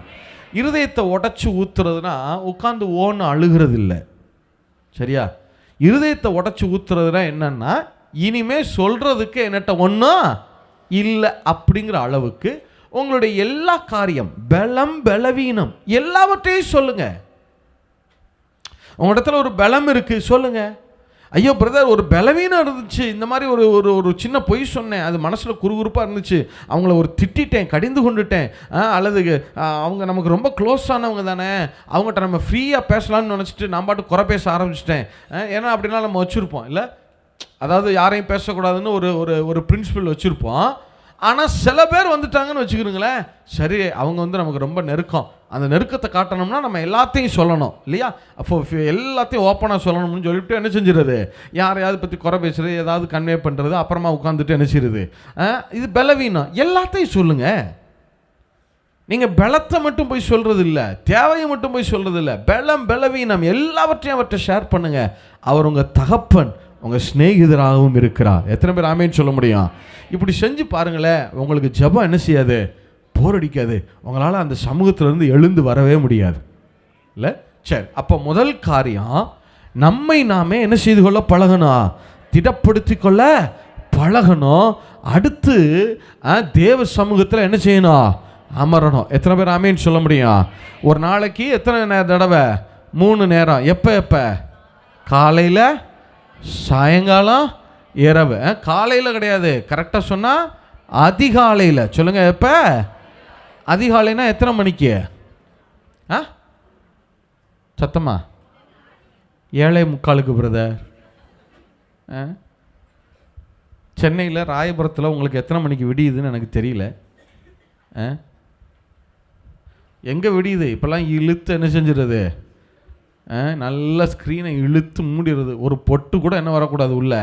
இருதயத்தை உடச்சி ஊற்றுறதுனா உட்காந்து ஓன்னு அழுகிறது இல்லை, சரியா? இருதயத்தை உடச்சி ஊற்றுறதுனா என்னன்னா, இனிமே சொல்கிறதுக்கு என்னட்ட ஒன்றும் இல்லை அப்படிங்கிற அளவுக்கு உங்களுடைய எல்லா காரியம், பலம் பலவீனம் எல்லாவற்றையும் சொல்லுங்க. உங்க இடத்துல ஒரு பலம் இருக்குது சொல்லுங்க, ஐயோ பிரதர் ஒரு பலவீனம் இருந்துச்சு, இந்த மாதிரி ஒரு ஒரு ஒரு சின்ன பொய் சொன்னேன், அது மனசில் குறுகுறுப்பாக இருந்துச்சு, அவங்கள ஒரு திட்டேன், கடிந்து கொண்டுட்டேன், அல்லது அவங்க நமக்கு ரொம்ப க்ளோஸ் ஆனவங்க தானே, அவங்ககிட்ட நம்ம ஃப்ரீயாக பேசலாம்னு நினச்சிட்டு நான் பாட்டு குறை பேச ஆரம்பிச்சிட்டேன். ஏன்னா அப்படின்னா நம்ம வச்சுருப்போம் இல்லை, அதாவது யாரையும் பேசக்கூடாதுன்னு ஒரு ஒரு ஒரு பிரின்சிபல் வச்சுருப்போம். ஆனால் சில பேர் வந்துட்டாங்கன்னு வச்சுக்கிறீங்களேன், சரி அவங்க வந்து நமக்கு ரொம்ப நெருக்கம், அந்த நெருக்கத்தை காட்டணும்னா நம்ம எல்லாத்தையும் சொல்லணும் இல்லையா, அப்போ எல்லாத்தையும் ஓப்பனாக சொல்லணும்னு சொல்லிவிட்டு என்ன செஞ்சிருது, யாரையாவது பற்றி குறை பேசுறது, ஏதாவது கன்வே பண்ணுறது, அப்புறமா உட்காந்துட்டு என்ன செய்யுது, இது பலவீனம். எல்லாத்தையும் சொல்லுங்கள். நீங்கள் பலத்தை மட்டும் போய் சொல்கிறது இல்லை, தேவையை மட்டும் போய் சொல்கிறது இல்லை, பலவீனம் எல்லாவற்றையும் அவர்கிட்ட ஷேர் பண்ணுங்கள். அவர் உங்கள் தகப்பன், உங்கள் சிநேகிதராகவும் இருக்கிறார். எத்தனை பேர் ஆமேன்னு சொல்ல முடியும்? இப்படி செஞ்சு பாருங்களேன், உங்களுக்கு ஜெபம் என்ன செய்யாது, போர் அடிக்காது, உங்களால் அந்த சமூகத்திலேருந்து எழுந்து வரவே முடியாது இல்லை. சரி, அப்போ முதல் காரியம் நம்மை நாமே என்ன செய்து கொள்ள பழகணும், திடப்படுத்தி கொள்ள பழகணும். அடுத்து தேவ சமூகத்தில் என்ன செய்யணும், அமரணும். எத்தனை பேர் ஆமேன்னு சொல்ல முடியும்? ஒரு நாளைக்கு எத்தனை தடவை? 3 நேரம். எப்போ? காலையில், சாயங்காலம், இரவு. காலையில் கிடையாது, கரெக்டாக சொன்னால் அதிகாலையில். சொல்லுங்கள், எப்போ? அதிகாலைனா எத்தனை மணிக்கு? சத்தமா? 7:45 பிரதர். சென்னையில் ராயபுரத்தில் உங்களுக்கு எத்தனை மணிக்கு விடியுதுன்னு எனக்கு தெரியல. எங்கே விடியுது இப்போல்லாம்? இழுத்து என்ன செஞ்சிடுறது, நல்ல ஸ்க்ரீனை இழுத்து மூடிடுறது. ஒரு பொட்டு கூட என்ன வரக்கூடாது, உள்ள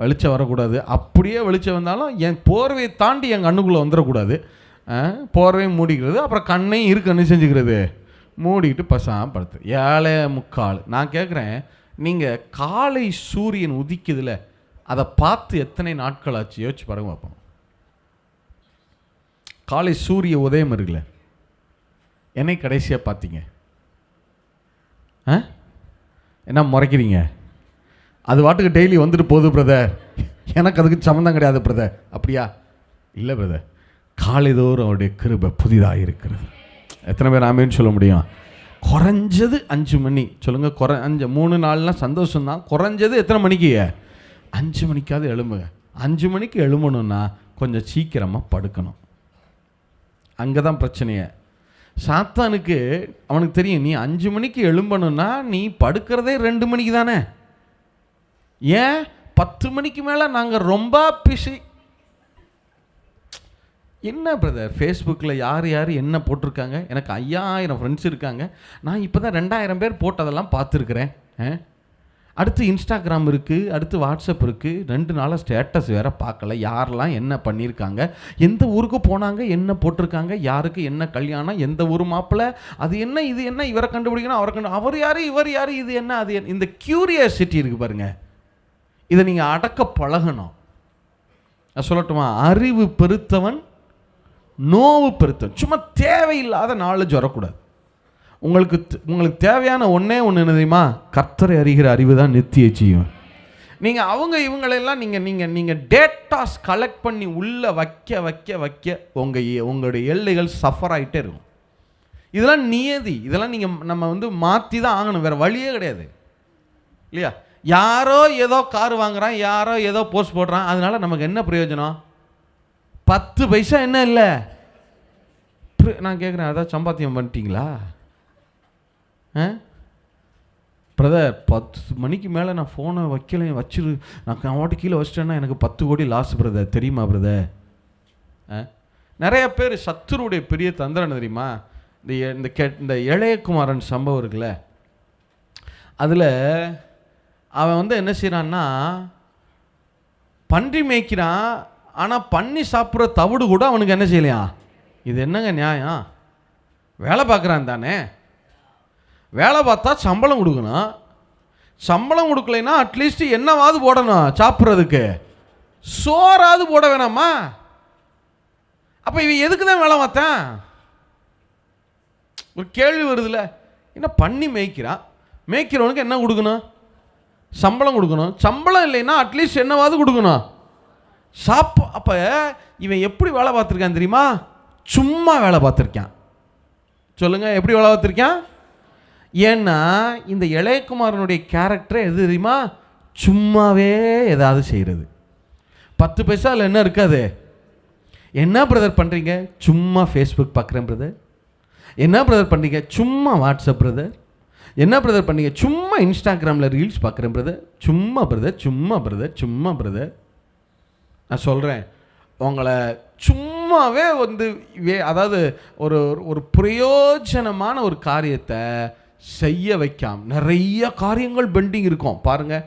வெளிச்சம் வரக்கூடாது. அப்படியே வெளிச்சம் வந்தாலும் என் போர்வையை தாண்டி என் கண்ணுக்குள்ளே வந்துடக்கூடாது. போர்வையும் மூடிக்கிறது, அப்புறம் கண்ணையும் என்ன செஞ்சுக்கிறது, மூடிக்கிட்டு பசாமல் படுத்து. 7:45. நான் கேட்குறேன், நீங்கள் காலை சூரியன் உதிக்குதுல, அதை பார்த்து எத்தனை நாட்கள் ஆச்சு யோசிச்சு பாருங்க பார்ப்போம். காலை சூரிய உதயம் இருக்குல்ல, என்னை கடைசியாக பார்த்தீங்க? என்ன முறைக்கிறீங்க? அது வாட்டுக்கு டெய்லி வந்துட்டு போகுது பிரதர், எனக்கு அதுக்கு சம்மந்தம் கிடையாது பிரதர். அப்படியா? இல்லை பிரதர், காலைதோறும் அவருடைய கிருபை புதிதாக இருக்கிறது. எத்தனை பேர் ஆமேன்னு சொல்ல முடியும்? குறைஞ்சது 5 மணி சொல்லுங்கள். 3 நாள்லாம் சந்தோஷம்தான். குறைஞ்சது எத்தனை மணிக்கு? 5 மணிக்காவது எழும்புங்க. 5 மணிக்கு எழும்பணுன்னா கொஞ்சம் சீக்கிரமாக படுக்கணும். அங்கே தான் பிரச்சனையே. சாத்தானுக்கு அவனுக்கு தெரியும், நீ 5 மணிக்கு எழும்பணுன்னா நீ படுக்கிறதே 2 மணிக்கு தானே. ஏன் 10 மணிக்கு மேலே நாங்கள் ரொம்ப பிஸி. என்ன பிரதர், ஃபேஸ்புக்கில் யார் என்ன போட்டிருக்காங்க? எனக்கு 5000 ஃப்ரெண்ட்ஸ் இருக்காங்க. நான் இப்போ தான் 2000 பேர் போட்டதெல்லாம் பார்த்துருக்குறேன். அடுத்து இன்ஸ்டாகிராம் இருக்குது, அடுத்து வாட்ஸ்அப் இருக்குது. 2 நாளாக ஸ்டேட்டஸ் வேறு பார்க்கல, யாரெல்லாம் என்ன பண்ணியிருக்காங்க, எந்த ஊருக்கு போனாங்க, என்ன போட்டிருக்காங்க, யாருக்கு என்ன கல்யாணம், எந்த ஊர் மாப்பிள்ளை, அது என்ன இது என்ன, இவரை கண்டுபிடிக்கணும், அவரை அவர் யார், இவர் யார், இது என்ன அது என்ன. இந்த க்யூரியாசிட்டி இருக்குது பாருங்கள், இதை நீங்கள் அடக்க பழகணும். நான் சொல்லட்டுமா? அறிவு பெருத்தவன் நோவு பெருத்தவன். சும்மா தேவையில்லாத நாலேஜ் வரக்கூடாது. உங்களுக்கு தேவையான ஒன்றே ஒன்று என்ன தெரியுமா? கர்த்தரை அறிகிற அறிவு தான் நித்திய ஜீவன். நீங்கள் இவங்களெல்லாம் நீங்கள் டேட்டாஸ் கலெக்ட் பண்ணி உள்ளே வைக்க உங்களுடைய எல்லைகள் சஃபர் ஆகிட்டே இருக்கும். இதெல்லாம் நியதி, இதெல்லாம் நம்ம மாற்றி தான் ஆகணும், வேறு வழியே கிடையாது இல்லையா? யாரோ ஏதோ கார் வாங்குறான், யாரோ ஏதோ போஸ்ட் போடுறான், அதனால நமக்கு என்ன பிரயோஜனம்? 10 பைசா என்ன இல்லை. நான் கேட்குறேன், அதான் சம்பாத்தியம் பண்ணிட்டீங்களா பிரதர்? 10 மணிக்கு மேலே நான் ஃபோனை வச்சிரு, நான் வாட்டு கீழே வச்சிட்டேன்னா எனக்கு 10 கோடி லாஸ் பிரதர், தெரியுமா பிரதர்? நிறைய பேர் சத்துருடைய பெரிய தந்திரம் தெரியுமா? இந்த இளையகுமாரன் சம்பவம் இருக்குல்ல, அதில் அவன் என்ன செய்கிறான்னா, பன்றி மேய்க்கிறான், ஆனால் பண்ணி சாப்பிட்ற தவிடு கூட அவனுக்கு என்ன செய்யலையா? இது என்னங்க நியாயம்? வேலை பார்க்குறான் தானே, வேலை பார்த்தா சம்பளம் கொடுக்கணும், சம்பளம் கொடுக்கலைன்னா அட்லீஸ்ட் என்னவாவது போடணும், சாப்பிட்றதுக்கு சோறாவது போட வேணாமா? அப்போ இவன் எதுக்கு தான் வேலை பார்த்தான்? ஒரு கேள்வி வருதுல்ல. என்ன பண்ணி மேய்க்கிறவனுக்கு என்ன கொடுக்கணும்? சம்பளம் கொடுக்கணும். சம்பளம் இல்லைன்னா அட்லீஸ்ட் என்னவாவது கொடுக்கணும், அப்போ இவன் எப்படி வேலை பார்த்துருக்கான் தெரியுமா? சும்மா வேலை பார்த்துருக்கான். சொல்லுங்கள், எப்படி வேலை பார்த்துருக்கான்? ஏன்னா இந்த இளையகுமாரனுடைய கேரக்டர் எது தெரியுமா? சும்மாவே ஏதாவது செய்கிறது. 10 பைசாவில் என்ன இருக்காது. என்ன பிரதர் பண்ணுறீங்க? சும்மா ஃபேஸ்புக் பார்க்குறேன் பிரதர். என்ன பிரதர் பண்ணுறீங்க? சும்மா வாட்ஸ்அப் பிரதர். என்ன பிரதர் பண்ணீங்க? சும்மா இன்ஸ்டாகிராமில் ரீல்ஸ் பார்க்குறேன் பிரதர். சும்மா பிரதர், சும்மா பிரதர், சும்மா பிரதர். நான் சொல்கிறேன், உங்களை சும்மாவே வந்து அதாவது ஒரு ஒரு பிரயோஜனமான ஒரு காரியத்தை செய்ய வைக்காம நிறைய காரியங்கள் பெண்டிங் இருக்கும் பாருங்கள்.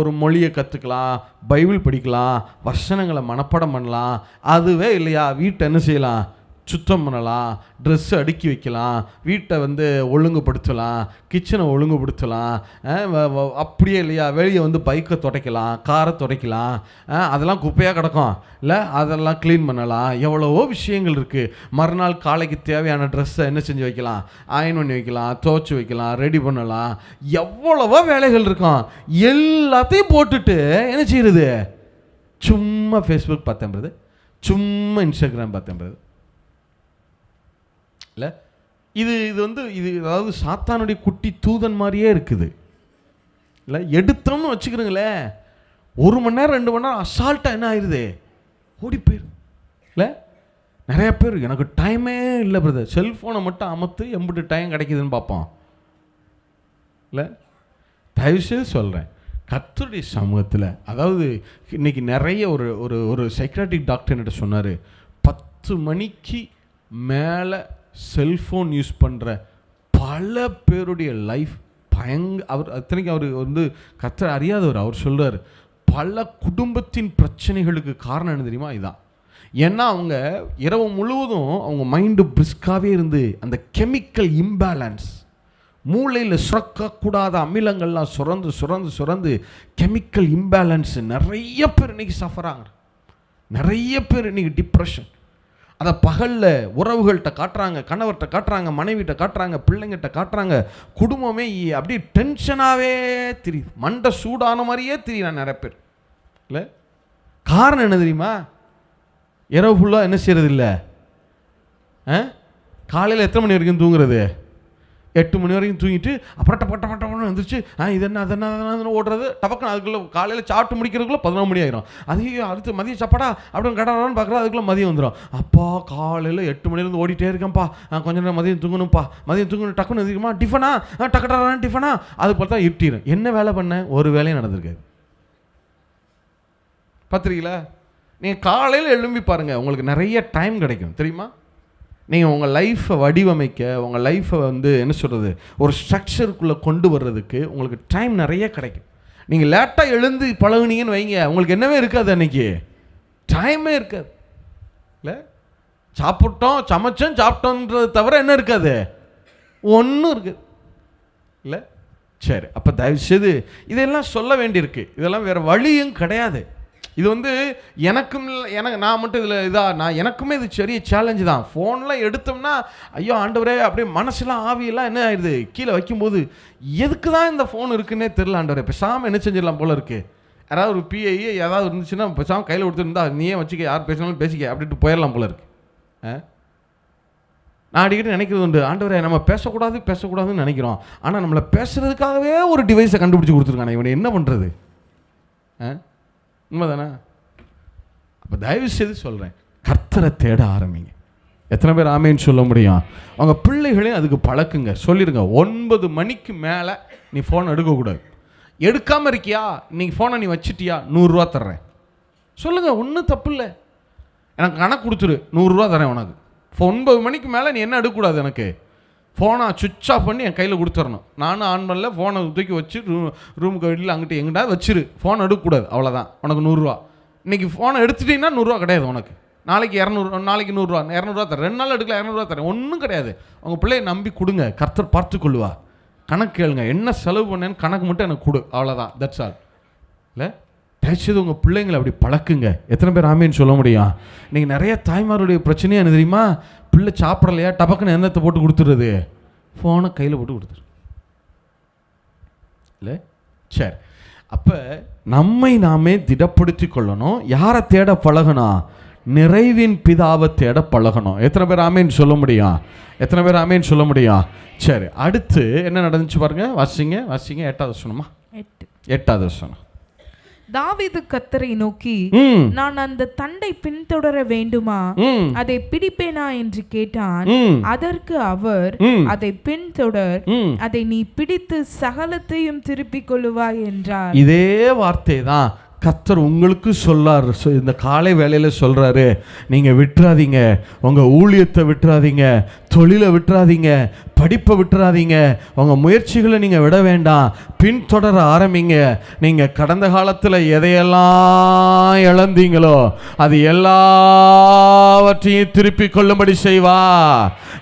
ஒரு மொழியை கற்றுக்கலாம், பைபிள் படிக்கலாம், வசனங்களை மனப்பாடம் பண்ணலாம். அதுவே இல்லையா, வீட்டை என்ன செய்யலாம்? சுத்தம் பண்ணலாம், ட்ரெஸ்ஸு அடுக்கி வைக்கலாம், வீட்டை வந்து ஒழுங்குபடுத்தலாம், கிச்சனை ஒழுங்குபடுத்தலாம். அப்படியே இல்லையா, வெளியே வந்து பைக்கை துடைக்கலாம், காரை துடைக்கலாம். அதெல்லாம் குப்பையாக கிடக்கும் இல்லை, அதெல்லாம் க்ளீன் பண்ணலாம். எவ்வளவோ விஷயங்கள் இருக்குது. மறுநாள் காலைக்கு தேவையான ட்ரெஸ்ஸை என்ன செஞ்சு வைக்கலாம்? அயன் பண்ணி வைக்கலாம், துவைச்சி வைக்கலாம், ரெடி பண்ணலாம். எவ்வளவோ வேலைகள் இருக்கும். எல்லாத்தையும் போட்டுட்டு என்ன செய்யுறது? சும்மா ஃபேஸ்புக் பார்த்தேன்றது, சும்மா இன்ஸ்டாகிராம் பார்த்தேன்றது இல்லை. இது வந்து அதாவது சாத்தானுடைய குட்டி தூதன் மாதிரியே இருக்குது இல்லை. எடுத்தோம்னு வச்சுக்கிறீங்களேன், 1 மணி நேரம் 2 மணி நேரம் அசால்ட்டாக என்ன ஆயிடுது? ஓடி போயிரு இல்லை. நிறைய பேர் எனக்கு டைமே இல்லை பிரதர், செல்ஃபோனை மட்டும் அமர்த்து எம்பிட்டு டைம் கிடைக்குதுன்னு பார்ப்போம் இல்லை. தயவுசெய்து சொல்கிறேன், கர்த்தருடைய சமூகத்தில், அதாவது இன்றைக்கி நிறைய ஒரு சைக்காட்ரிக் டாக்டர் என்கிட்ட சொன்னார், 10 மணிக்கு மேலே செல்ஃபோன் யூஸ் பண்ணுற பல பேருடைய லைஃப் அவர் அத்தனைக்கு அவர் வந்து கர்த்தர் அறியாதவர். அவர் சொல்கிறார், பல குடும்பத்தின் பிரச்சனைகளுக்கு காரணம் என்ன தெரியுமா? இதுதான். ஏன்னா அவங்க இரவு முழுவதும் அவங்க மைண்டு பிரிஸ்காகவே இருந்து அந்த கெமிக்கல் இம்பேலன்ஸ், மூளையில் சுரக்கக்கூடாத அமிலங்கள்லாம் சுரந்து சுரந்து சுரந்து கெமிக்கல் இம்பேலன்ஸ் நிறைய பேர் இன்றைக்கி சஃபராங்க. நிறைய பேர் இன்றைக்கி டிப்ரெஷன். அதை பகலில் உறவுகள்கிட்ட காட்டுறாங்க, கணவர்கிட்ட காட்டுறாங்க, மனைவிட்ட காட்டுறாங்க, பிள்ளைங்கிட்ட காட்டுறாங்க. குடும்பமே அப்படியே டென்ஷனாகவே தெரியுது, மண்டை சூடான மாதிரியே தெரியுறான் நிறைய பேர் இல்லை. காரணம் என்ன தெரியுமா? இரவு ஃபுல்லாக என்ன செய்கிறது இல்லை. காலையில் எத்தனை மணி வரைக்கும் தூங்குறது? 8 மணி வரைக்கும் தூங்கிட்டு அப்புறம் டப்பட்ட வந்துருச்சு. இது என்ன அதென்ன ஓடுறது டபக்குன்னு. அதுக்குள்ளே காலையில் சாப்பிட்டு முடிக்கிறதுக்குள்ளே 11 மணி ஆயிரும். அதையும் அடுத்து மதியம் சாப்பாடா அப்படின்னு கடறான்னு பார்க்குறா, அதுக்குள்ளே மதியம் வந்துடும். அப்பா காலையில் 8 மணிலேருந்து ஓடிட்டே இருக்கேன்ப்பா, கொஞ்ச நேரம் மதியம் தூங்கணும்ப்பா, மதியம் தூங்கணும், டக்குன்னு எதிர்க்குமா டிஃபனா, டக்கடாரான்னு டிஃபனா, அது பார்த்தா இருட்டிடும். என்ன வேலை பண்ண? ஒரு வேலையும் நடந்திருக்காது. பார்த்துருக்கீங்களா? நீங்கள் காலையில் எழும்பி பாருங்கள், உங்களுக்கு நிறைய டைம் கிடைக்கும் தெரியுமா? நீங்கள் உங்கள் லைஃப்பை வடிவமைக்க, உங்கள் லைஃப்பை வந்து என்ன சொல்கிறது, ஒரு ஸ்ட்ரக்சருக்குள்ளே கொண்டு வர்றதுக்கு உங்களுக்கு டைம் நிறைய கிடைக்கும். நீங்கள் லேட்டாக எழுந்து பழகுனீங்கன்னு வைங்க, உங்களுக்கு என்னவே இருக்காது, அன்றைக்கி டைமே இருக்காது இல்லை. சாப்பிட்டோன்றது தவிர என்ன இருக்காது? ஒன்றும் இருக்குது இல்லை. சரி, அப்போ தயவுசெய்து இதெல்லாம் சொல்ல வேண்டியிருக்கு. இதெல்லாம் வேறு வழியும் கிடையாது. இது வந்து நான் மட்டும் இதில் எனக்குமே இது பெரிய சேலஞ்சு தான். ஃபோன்லாம் எடுத்தோம்னா ஐயோ ஆண்டவரே, அப்படியே மனசுலாம் ஆவியெல்லாம் என்ன ஆயிடுது, கீழே வைக்கும்போது எதுக்கு தான் இந்த ஃபோன் இருக்குன்னே தெரில ஆண்டவரே, பேசாமல் என்ன செஞ்சிடலாம் போல இருக்குது. யாராவது ஒரு பிஐ ஏதாவது இருந்துச்சுன்னா பேசாமல் கையில் கொடுத்துருந்தா நீயே வச்சுக்க, யார் பேசினாலும் பேசிக்க அப்படின்ட்டு போயிடலாம் போல இருக்கு. நான் அடிக்கடி நினைக்கிறது உண்டு, ஆண்டவரே நம்ம பேசக்கூடாதுன்னு நினைக்கிறோம், ஆனால் நம்மளை பேசுகிறதுக்காகவே ஒரு டிவைஸை கண்டுபிடிச்சி கொடுத்துருக்கானே, இவனை என்ன பண்ணுறது? உண்மைதானே? அப்போ தயவு செய்து சொல்கிறேன், கர்த்தரை தேட ஆரம்பிங்க. எத்தனை பேர் ஆமேன்னு சொல்ல முடியும்? அவங்க பிள்ளைகளையும் அதுக்கு பழக்குங்க. சொல்லிடுங்க, 9 மணிக்கு மேலே நீ ஃபோன் எடுக்கக்கூடாது. எடுக்காமல் இருக்கியா, இன்றைக்கி ஃபோனை நீ வச்சிட்டியா, 100 ரூபா தர்றேன் சொல்லுங்கள், ஒன்றும் தப்பு இல்லை. எனக்கு கணக்கு கொடுத்துரு, 100 ரூபா தரேன் உனக்கு. 9 மணிக்கு மேலே நீ என்ன எடுக்கக்கூடாது, எனக்கு ஃபோனை சுவிட்ச் ஆஃப் பண்ணி என் கையில் கொடுத்துடணும். நானும் ஆன் பண்ணல, ஃபோனை தூக்கி வச்சு ரூமுக்கு வெளியில் அங்கிட்ட எங்கிட்ட வச்சிரு, ஃபோன் எடுக்கக்கூடாது, அவ்வளோதான். உனக்கு 100 ரூபா. இன்றைக்கி ஃபோனை எடுத்துட்டீங்கன்னா 100 ரூபா கிடையாது உனக்கு. நாளைக்கு 200, நாளைக்கு 100 ரூபா, 200 ரூபா தரேன். 2 நாள் எடுக்கல, 200 ரூபா தரேன். ஒன்றும் கிடையாது. உங்கள் பிள்ளையை நம்பி கொடுங்க, கர்த்தர் பார்த்துக்கொள்ளுவா. கணக்கு கேளுங்க, என்ன செலவு பண்ணேன்னு கணக்கு மட்டும் எனக்கு கொடு, அவ்வளோதான். தட்ஸ் ஆல் இல்லை. தயவுசெய்து உங்கள் பிள்ளைங்களை அப்படி பழக்குங்க. எத்தனை பேர் ஆமேன்னு சொல்ல முடியும்? நீங்கள் நிறைய தாய்மாருடைய பிரச்சனையாக என்ன தெரியுமா? பிள்ளை சாப்பிடலையா, டபக்குன்னு எண்ணத்தை போட்டு கொடுத்துருது, ஃபோனை கையில் போட்டு கொடுத்துரு இல்லை. சரி, அப்போ நம்மை நாமே திடப்படுத்தி கொள்ளணும். யாரை தேட பழகணும்? நிறைவின் பிதாவை தேட பழகணும். எத்தனை பேர் ஆமேன்னு சொல்ல முடியும்? எத்தனை பேர் ஆமேன்னு சொல்ல முடியும்? சரி, அடுத்து என்ன நடந்துச்சு பாருங்க. வாசிங்க 8வது வசனமா. 8 8வது வசனம். தாவீது கர்த்தரை நோக்கி, நான் அந்த தண்டை பின்தொடர வேண்டுமா, அதை பிடிப்பேனா என்று கேட்டான். அதற்கு அவர், அதை பின்தொடர், அதை நீ பிடித்து சகலத்தையும் திருப்பிக் கொள்ளுவாய் என்றார். இதே வார்த்தை தான் கர்த்தர் உங்களுக்கு சொல்லார். இந்த காலை வேளையில சொல்றாரு, நீங்க விட்டுறாதீங்க, உங்க ஊழியத்தை விட்டுறாதீங்க, தொழிலை விட்டுறாதீங்க, படிப்பை விட்டுறாதீங்க, உங்க முயற்சிகளை நீங்க விட வேண்டாம், பின்தொடர ஆரம்பிங்க. நீங்க கடந்த காலத்தில் எதையெல்லாம் இழந்தீங்களோ அது எல்லாவற்றையும் திருப்பிக் கொள்ளும்படி செய்வா.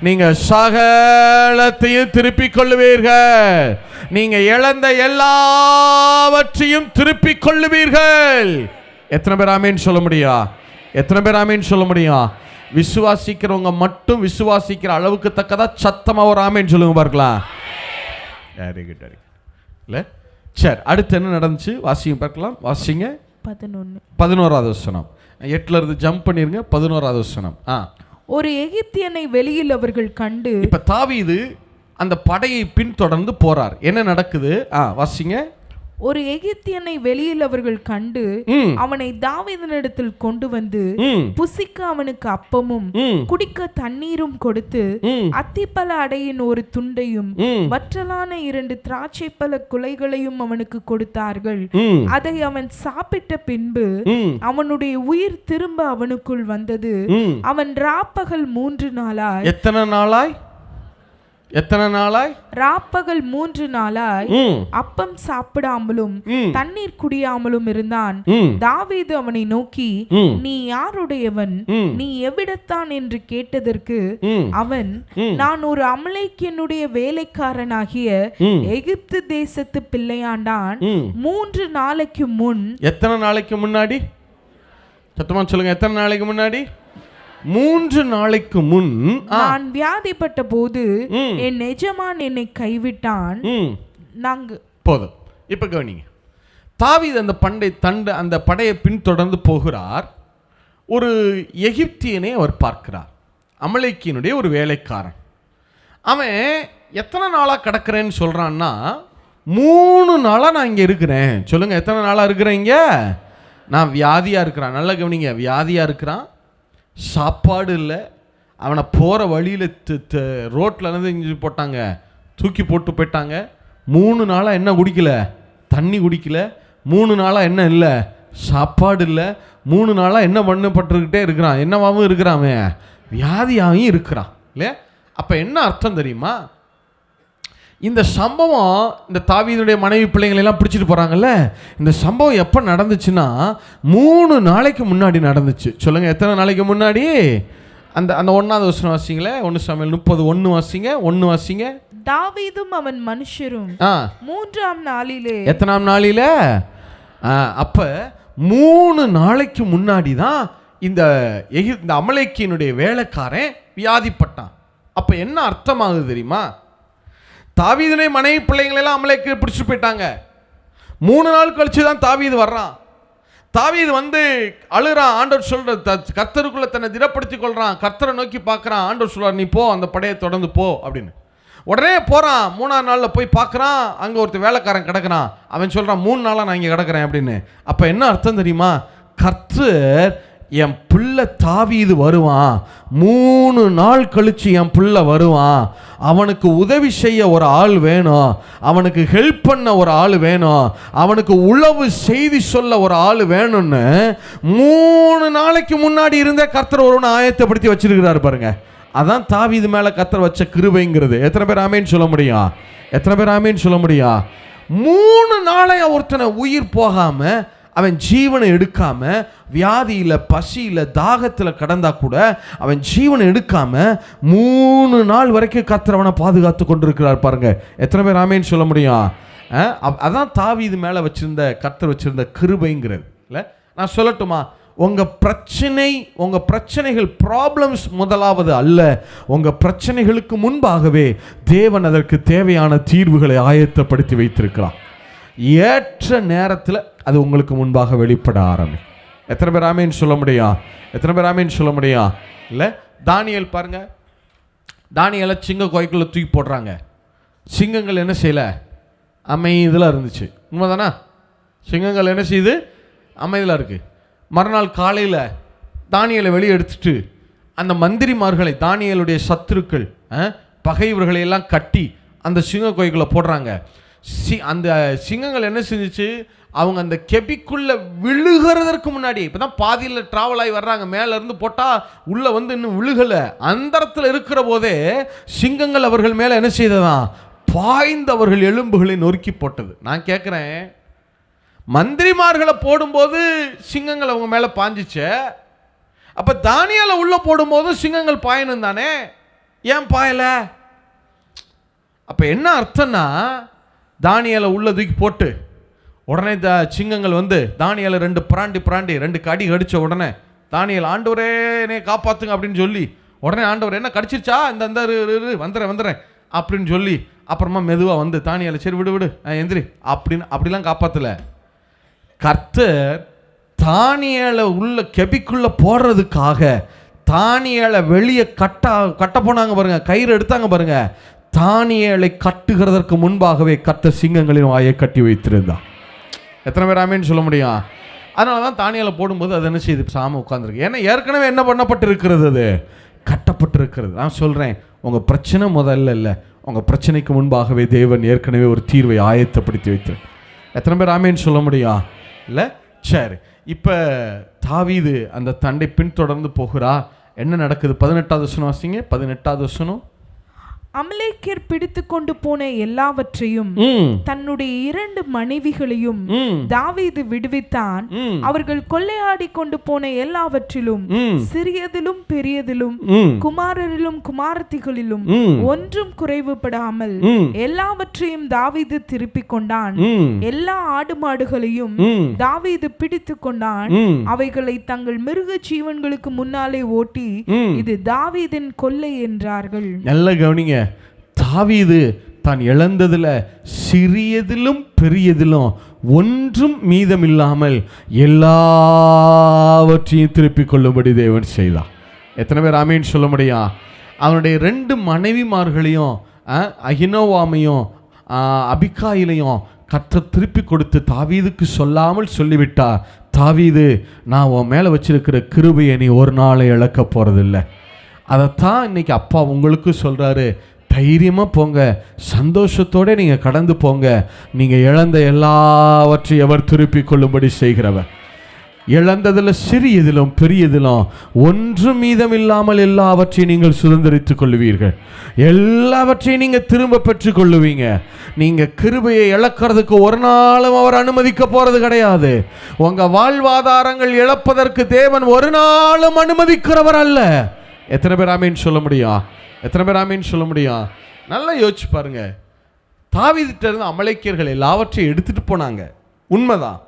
நீங்க சகலத்தையும் திருப்பிக் கொள்ளுவீர்கள். நீங்க இழந்த எல்லாவற்றையும் திருப்பிக் கொள்ளுவீர்கள். எத்தனை பேர் ஆமேன் சொல்ல முடியும்? எத்தனை பேர் ஆமேன் சொல்ல முடியும்? விசுவாசிக்கிறவங்க மட்டும் விசுவாசிக்கிற அளவுக்கு தக்கதா சத்தமா ஒரு ஆமேன் சொல்லுங்க பார்க்கலாம். Very good, very good. இல்ல சரி, அடுத்து என்ன நடந்துச்சு வாசிங்க பார்க்கலாம். வாசிங்க 11வது வசனம். 8ல இருந்து ஜம்ப் பண்ணிருங்க. 11வது வசனம். ஒரு எகிப்தியனை வெளியில் அவர்கள் கண்டு. இப்ப தாவீது அந்த படையை பின்தொடர்ந்து போறார். என்ன நடக்குது? வாசிங்க. ஒரு எகிப்தியனை வெளியில் அவர்கள் கண்டு அவனை தாவீதினிடத்தில் கொண்டு வந்து புசிக்க அவனுக்கு அப்பமும் குடிக்க தண்ணீரும் கொடுத்து அத்திப்பழ அடையின் ஒரு துண்டையும் வற்றலான 2 திராட்சை பழ குலைகளையும் அவனுக்கு கொடுத்தார்கள். அதை அவன் சாப்பிட்ட பின்பு அவனுடைய உயிர் திரும்ப அவனுக்குள் வந்தது. அவன் ராப்பகல் 3 நாளாய். எத்தனை நாளாய்? ராப்பகல் 3 நாளாய் அப்பம் சாப்பிடாமலும் தண்ணீர் குடியாமலும் இருந்தான். தாவீது அவனை நோக்கி, நீ யாருடையவன், நீ எவ்விடத்தான் என்று கேட்டதற்கு அவன், நான் ஒரு அமலேக்கியனுடைய வேலைக்காரனாகிய எகிப்து தேசத்து பிள்ளையாண்டான். 3 நாளைக்கு முன். எத்தனை நாளைக்கு முன்னாடி? சத்தமா சொல்லுங்க. எத்தனை நாளைக்கு முன்னாடி? 3 நாளைக்கு முன் நான் வியாதிப்பட்ட போது என் எஜமான் என்னை கைவிட்டான். போதும். இப்ப கவனிங்க. தாவீது அந்த படையை பின்தொடர்ந்து போகிறார். ஒரு எகிப்தியனை அவர் பார்க்கிறார். அமலேக்கியனுடைய ஒரு வேலைக்காரன். அவன் எத்தனை நாளா கிடக்கிறேன்னு சொல்றான்னா, 3 நாளா நான் இங்க இருக்கிறேன். சொல்லுங்க, எத்தனை நாளா இருக்கிறேன் இங்க? நான் வியாதியா இருக்கிறான். நல்லா கவனிங்க. வியாதியா இருக்கிறான், சாப்பாடு இல்லை. அவனை போகிற வழியில் ரோட்டில் இருந்து போட்டாங்க, தூக்கி போட்டு போயிட்டாங்க. 3 நாளாக என்ன குடிக்கல? தண்ணி குடிக்கல. 3 நாளாக என்ன இல்லை? சாப்பாடு இல்லை. 3 நாளாக என்ன பண்ணப்பட்டுக்கிட்டே இருக்கிறான்? என்னவாகவும் இருக்கிறான், அவன் வியாதியாகவும் இருக்கிறான் இல்லையா? அப்போ என்ன அர்த்தம் தெரியுமா? இந்த சம்பவம், இந்த தாவீதுடைய மனைவி பிள்ளைங்களை எல்லாம் பிடிச்சிட்டு போகிறாங்கல்ல, இந்த சம்பவம் எப்போ நடந்துச்சுன்னா 3 நாளைக்கு முன்னாடி நடந்துச்சு. சொல்லுங்கள், எத்தனை நாளைக்கு முன்னாடி? அந்த 1வது வசனம் வாசிங்களே. 1 சாமுவேல் 30:1 வாசிங்க. 1 வாசிங்க. தாவீதும் அவன் மனுஷரும் 3ஆம் நாளிலே. எத்தனாம் நாளில? அப்போ 3 நாளைக்கு முன்னாடி தான் இந்த அமலேக்கியனுடைய வேலைக்காரன் வியாதிப்பட்டான். அப்போ என்ன அர்த்தமாகுது தெரியுமா? தாவீதுடைய மனைவி பிள்ளைங்களெல்லாம் அமலேக்கு பிடிச்சிட்டு போயிட்டாங்க. 3 நாள் கழிச்சு தான் தாவீது வர்றான். தாவீது வந்து அழுறான். ஆண்டவர் சொல்ற, கர்த்தருக்குள்ள தன்னை திடப்படுத்திக் கொள்றான். கர்த்தரை நோக்கி பார்க்குறான். ஆண்டவர் சொல்றார், நீ போ, அந்த படையை தொடர்ந்து போ அப்படின்னு. உடனே போகிறான். 3ஆம் நாளில் போய் பார்க்குறான். அங்கே ஒருத்தர் வேலைக்காரன் கிடக்குறான். அவன் சொல்கிறான், 3 நாளாக நான் இங்கே கிடக்கிறேன் அப்படின்னு. அப்போ என்ன அர்த்தம் தெரியுமா? கர்த்தர், என் பிள்ளை தாவீது வருவான், 3 நாள் கழிச்சு என் பிள்ளை வருவான், அவனுக்கு உதவி செய்ய ஒரு ஆள் வேணும், அவனுக்கு ஹெல்ப் பண்ண ஒரு ஆள் வேணும், அவனுக்கு உளவு செய்தி சொல்ல ஒரு ஆள் வேணும்னு 3 நாளைக்கு முன்னாடி இருந்தே கர்த்தர் ஒருவனை ஆயத்தப்படுத்தி வச்சிருக்கிறாரு பாருங்க. அதான் தாவீது மேல கர்த்தர் வச்ச கிருபைங்கிறது. எத்தனை பேர் ஆமேன்னு சொல்ல முடியும்? எத்தனை பேர் ஆமேன்னு சொல்ல முடியும்? 3 நாளைய ஒருத்தனை உயிர் போகாம, அவன் ஜீவனை எடுக்காம, வியாதியில், பசியில், தாகத்தில் கடந்தா கூட அவன் ஜீவனை எடுக்காம 3 நாள் வரைக்கும் கர்த்தர் அவனை பாதுகாத்து கொண்டிருக்கிறார் பாருங்க. எத்தனை பேர் ஆமேன்னு சொல்ல முடியும்? அதான் தாவீது மேலே வச்சிருந்த கர்த்தர் வச்சிருந்த கிருபைங்கிறது. இல்லை, நான் சொல்லட்டுமா? உங்கள் பிரச்சனைகள் ப்ராப்ளம்ஸ் முதலாவது அல்ல. உங்கள் பிரச்சனைகளுக்கு முன்பாகவே தேவன் அதற்கு தேவையான தீர்வுகளை ஆயத்தப்படுத்தி வைத்திருக்கிறார். ஏற்ற நேரத்தில் அது உங்களுக்கு முன்பாக வெளிப்பட ஆரம்பி. எத்தனை பேர் ஆமேன்னு சொல்ல முடியும்? எத்தனை பேர் ஆமேன்னு சொல்ல முடியும்? இல்லை, தானியேல் பாருங்க. தானியேலை சிங்க கோய்க்குள்ள தூக்கி போடுறாங்க. சிங்கங்கள் என்ன செய்யலை? அமைதியில் இருந்துச்சு. உண்மைதானா? சிங்கங்கள் என்ன செய்யுது? அமைதியாக இருக்குது. மறுநாள் காலையில் தானியேலை வெளியே எடுத்துட்டு அந்த மந்திரிமார்களை, தானியேலுடைய சத்துருக்கள், பகைவர்களை எல்லாம் கட்டி அந்த சிங்க கோய்க்குள்ளே போடுறாங்க. அந்த சிங்கங்கள் என்ன செஞ்சிச்சு? அவங்க அந்த கெபிக்குள்ளே விழுகிறதற்கு முன்னாடி, இப்போ தான் பாதியில் ட்ராவல் ஆகி வர்றாங்க, மேலேருந்து போட்டால் உள்ளே வந்து இன்னும் விழுகலை. அந்த இடத்துல இருக்கிற போதே சிங்கங்கள் அவர்கள் மேலே என்ன செய்ததான்? பாய்ந்து அவர்கள் எலும்புகளை நொறுக்கி போட்டது. நான் கேட்குறேன், மந்திரிமார்களை போடும்போது சிங்கங்கள் அவங்க மேலே பாஞ்சிச்சு, அப்போ தானியேலை உள்ளே போடும்போது சிங்கங்கள் பாயணும் தானே, ஏன் பாயலை? அப்போ என்ன அர்த்தம்னா, தானியேலை உள்ள தூக்கி போட்டு உடனே சிங்கங்கள் வந்து தானியேலை 2 பிராண்டி 2 கடி கடிச்ச உடனே தானியேல், ஆண்டவரே என்னை காப்பாற்றுங்க அப்படின்னு சொல்லி, உடனே ஆண்டவர் என்ன கடிச்சிருச்சா, இந்த வந்துடுறேன் அப்படின்னு சொல்லி அப்புறமா மெதுவாக வந்து தானியேலை சரி விடு எந்திரி அப்படிலாம் காப்பாற்றலை. கர்த்தர் தானியேலை உள்ள கெபிக்குள்ளே போடுறதுக்காக தானியேலை வெளியே கட்ட போனாங்க பாருங்க, கயிறு எடுத்தாங்க பாருங்க. தானியேலை கட்டுகிறதற்கு முன்பாகவே கர்த்தர் சிங்கங்களின் வாயை கட்டி வைத்திருந்தான். எத்தனை பேர் ஆமேன்னு சொல்ல முடியும்? அதனால தான் தானியேலை போடும்போது அது என்ன செய்யுது? சாம உட்காந்துருக்கு. ஏன்னா ஏற்கனவே என்ன பண்ணப்பட்டிருக்கிறது? அது கட்டப்பட்டிருக்கிறது. நான் சொல்கிறேன், உங்கள் பிரச்சனை முதல்ல இல்லை, உங்கள் பிரச்சனைக்கு முன்பாகவே தேவன் ஏற்கனவே ஒரு தீர்வை ஆயத்தப்படுத்தி வைத்தார். எத்தனை பேர் ஆமேன்னு சொல்ல முடியும்? இல்லை? சரி, இப்போ தாவீது அந்த தண்டை பின்தொடர்ந்து போகிறா. என்ன நடக்குது? 18வது வசனம் வாசிங்க. 18வது வசனம். அமலேக்கியர் பிடித்து கொண்டு போன எல்லாவற்றையும் தன்னுடைய 2 மனைவிகளையும் தாவீது விடுவித்தான். அவர்கள் கொள்ளையாடி கொண்டு போன எல்லாவற்றிலும் சிறியதிலும் பெரியதிலும் குமாரரிலும் குமாரத்திகளிலும் ஒன்றும் குறைவுபடாமல் எல்லாவற்றையும் தாவீது திருப்பிக் கொண்டான். எல்லா ஆடு மாடுகளையும் தாவீது பிடித்து கொண்டான். அவைகளை தங்கள் மிருக ஜீவன்களுக்கு முன்னாலே ஓட்டி இது தாவீதின் கொள்ளை என்றார்கள். நல்ல கவனிங்க. தாவீது தான் இழந்ததில் சிறியதிலும் பெரியதிலும் ஒன்றும் மீதமில்லாமல் எல்லாவற்றையும் திருப்பிக் கொள்ளும்படி தேவன் செய்தான். எத்தனை பேர் ஆமீன் சொல்ல முடியும்? அவனுடைய 2 மனைவிமார்களையும் அகினோவாமையும் அபிகாயிலையும் கர்த்தர் திருப்பி கொடுத்து தாவீதுக்கு சொல்லாமல் சொல்லிவிட்டா, தாவீது நான் உன் மேலே வச்சிருக்கிற கிருபையை நீ ஒரு நாளை இழக்க போகிறதில்லை. அதைத்தான் இன்னைக்கு அப்பா உங்களுக்கு சொல்கிறாரு. தைரியமாக போங்க, சந்தோஷத்தோடு நீங்கள் கடந்து போங்க. நீங்கள் இழந்த எல்லாவற்றையும் எவர் திருப்பி கொள்ளும்படி செய்கிறவர். இழந்ததில் சிறியதிலும் பெரியதிலும் ஒன்றும் மீதம் இல்லாமல் எல்லாவற்றையும் நீங்கள் சுதந்திரித்துக் கொள்ளுவீர்கள். எல்லாவற்றையும் நீங்கள் திரும்ப பெற்றுக் கொள்ளுவீங்க. நீங்கள் கிருபையை இழக்கிறதுக்கு ஒரு நாளும் அவர் அனுமதிக்க போகிறது கிடையாது. உங்கள் வாழ்வாதாரங்கள் இழப்பதற்கு தேவன் ஒரு நாளும் அனுமதிக்கிறவர் அல்ல. எத்தனை பேர் ஆமீன் சொல்ல முடியும்? எத்தனை பேர் ஆமீன் சொல்ல முடியும்? நல்லா யோசிச்சு பாருங்க. தாவீதுகிட்ட இருந்து அமலேக்கியர்கள் எல்லாவற்றையும் எடுத்துட்டு போனாங்க, உண்மைதான்.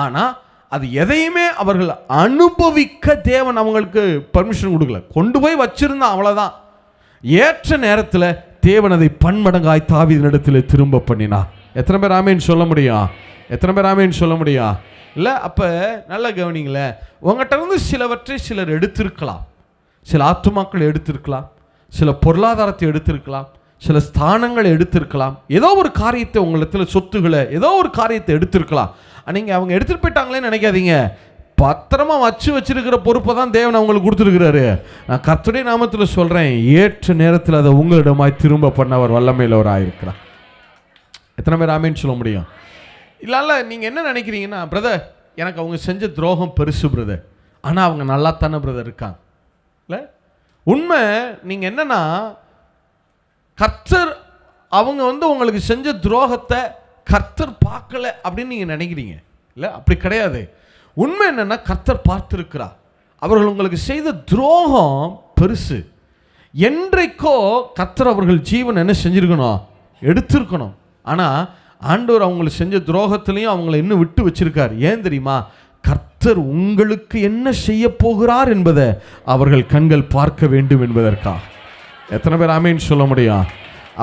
ஆனால் அது எதையுமே அவர்கள் அனுபவிக்க தேவன் அவங்களுக்கு பர்மிஷன் கொடுக்கல. கொண்டு போய் வச்சிருந்தான், அவ்வளோதான். ஏற்ற நேரத்தில் தேவன் அதை பன்மடங்காய் தாவீதினிடத்தில் திரும்ப பண்ணினா. எத்தனை பேர் ஆமீன் சொல்ல முடியும்? எத்தனை பேர் ஆமீன் சொல்ல முடியும்? இல்லை? அப்போ நல்லா கவனிங்களேன். உங்கள்கிட்ட இருந்து சிலவற்றை சிலர் எடுத்திருக்கலாம். சில ஆத்துமாக்கள் எடுத்திருக்கலாம், சில பொருளாதாரத்தை எடுத்திருக்கலாம், சில ஸ்தானங்களை எடுத்திருக்கலாம், ஏதோ ஒரு காரியத்தை உங்களிடத்தில் சொத்துக்களை ஏதோ ஒரு காரியத்தை எடுத்திருக்கலாம். நீங்கள் அவங்க எடுத்துகிட்டு போயிட்டாங்களேன்னு நினைக்காதீங்க. பத்திரமா வச்சிருக்கிற பொறுப்பை தான் தேவன் அவங்களுக்கு கொடுத்துருக்கிறாரு. நான் கர்த்தருடைய நாமத்தில் சொல்கிறேன், ஏற்ற நேரத்தில் அதை உங்களிடமாய் திரும்ப பண்ண அவர் வல்லமையிலவராக இருக்கிறார். எத்தனை பேர் ஆமீன் சொல்ல முடியும்? இல்லை நீங்கள் என்ன நினைக்கிறீங்கன்னா, பிரதர் எனக்கு அவங்க செஞ்ச துரோகம் பெருசு பிரதர், ஆனால் அவங்க நல்லா தானே பிரதர் இருக்காங்க. இல்லை, உண்மை நீங்கள் என்னன்னா, கர்த்தர் அவங்க உங்களுக்கு செஞ்ச துரோகத்தை கர்த்தர் பார்க்கல அப்படின்னு நீங்கள் நினைக்கிறீங்க. இல்லை, அப்படி கிடையாது. உண்மை என்னன்னா, கர்த்தர் பார்த்திருக்கிறார். அவர்கள் உங்களுக்கு செய்த துரோகம் பெருசு. என்றைக்கோ கர்த்தர் அவர்கள் ஜீவன் என்ன செஞ்சிருக்கணும்? எடுத்திருக்கணும். ஆனால் ஆண்டவர் அவங்களுக்கு செஞ்ச துரோகத்திலையும் அவங்கள இன்னும் விட்டு வச்சிருக்கார். ஏன் தெரியுமா? கர்த்தர் உங்களுக்கு என்ன செய்ய போகிறார் என்பதை அவர்கள் கண்கள் பார்க்க வேண்டும் என்பதற்காக. எத்தனை பேர் ஆமீன் சொல்ல முடியும்?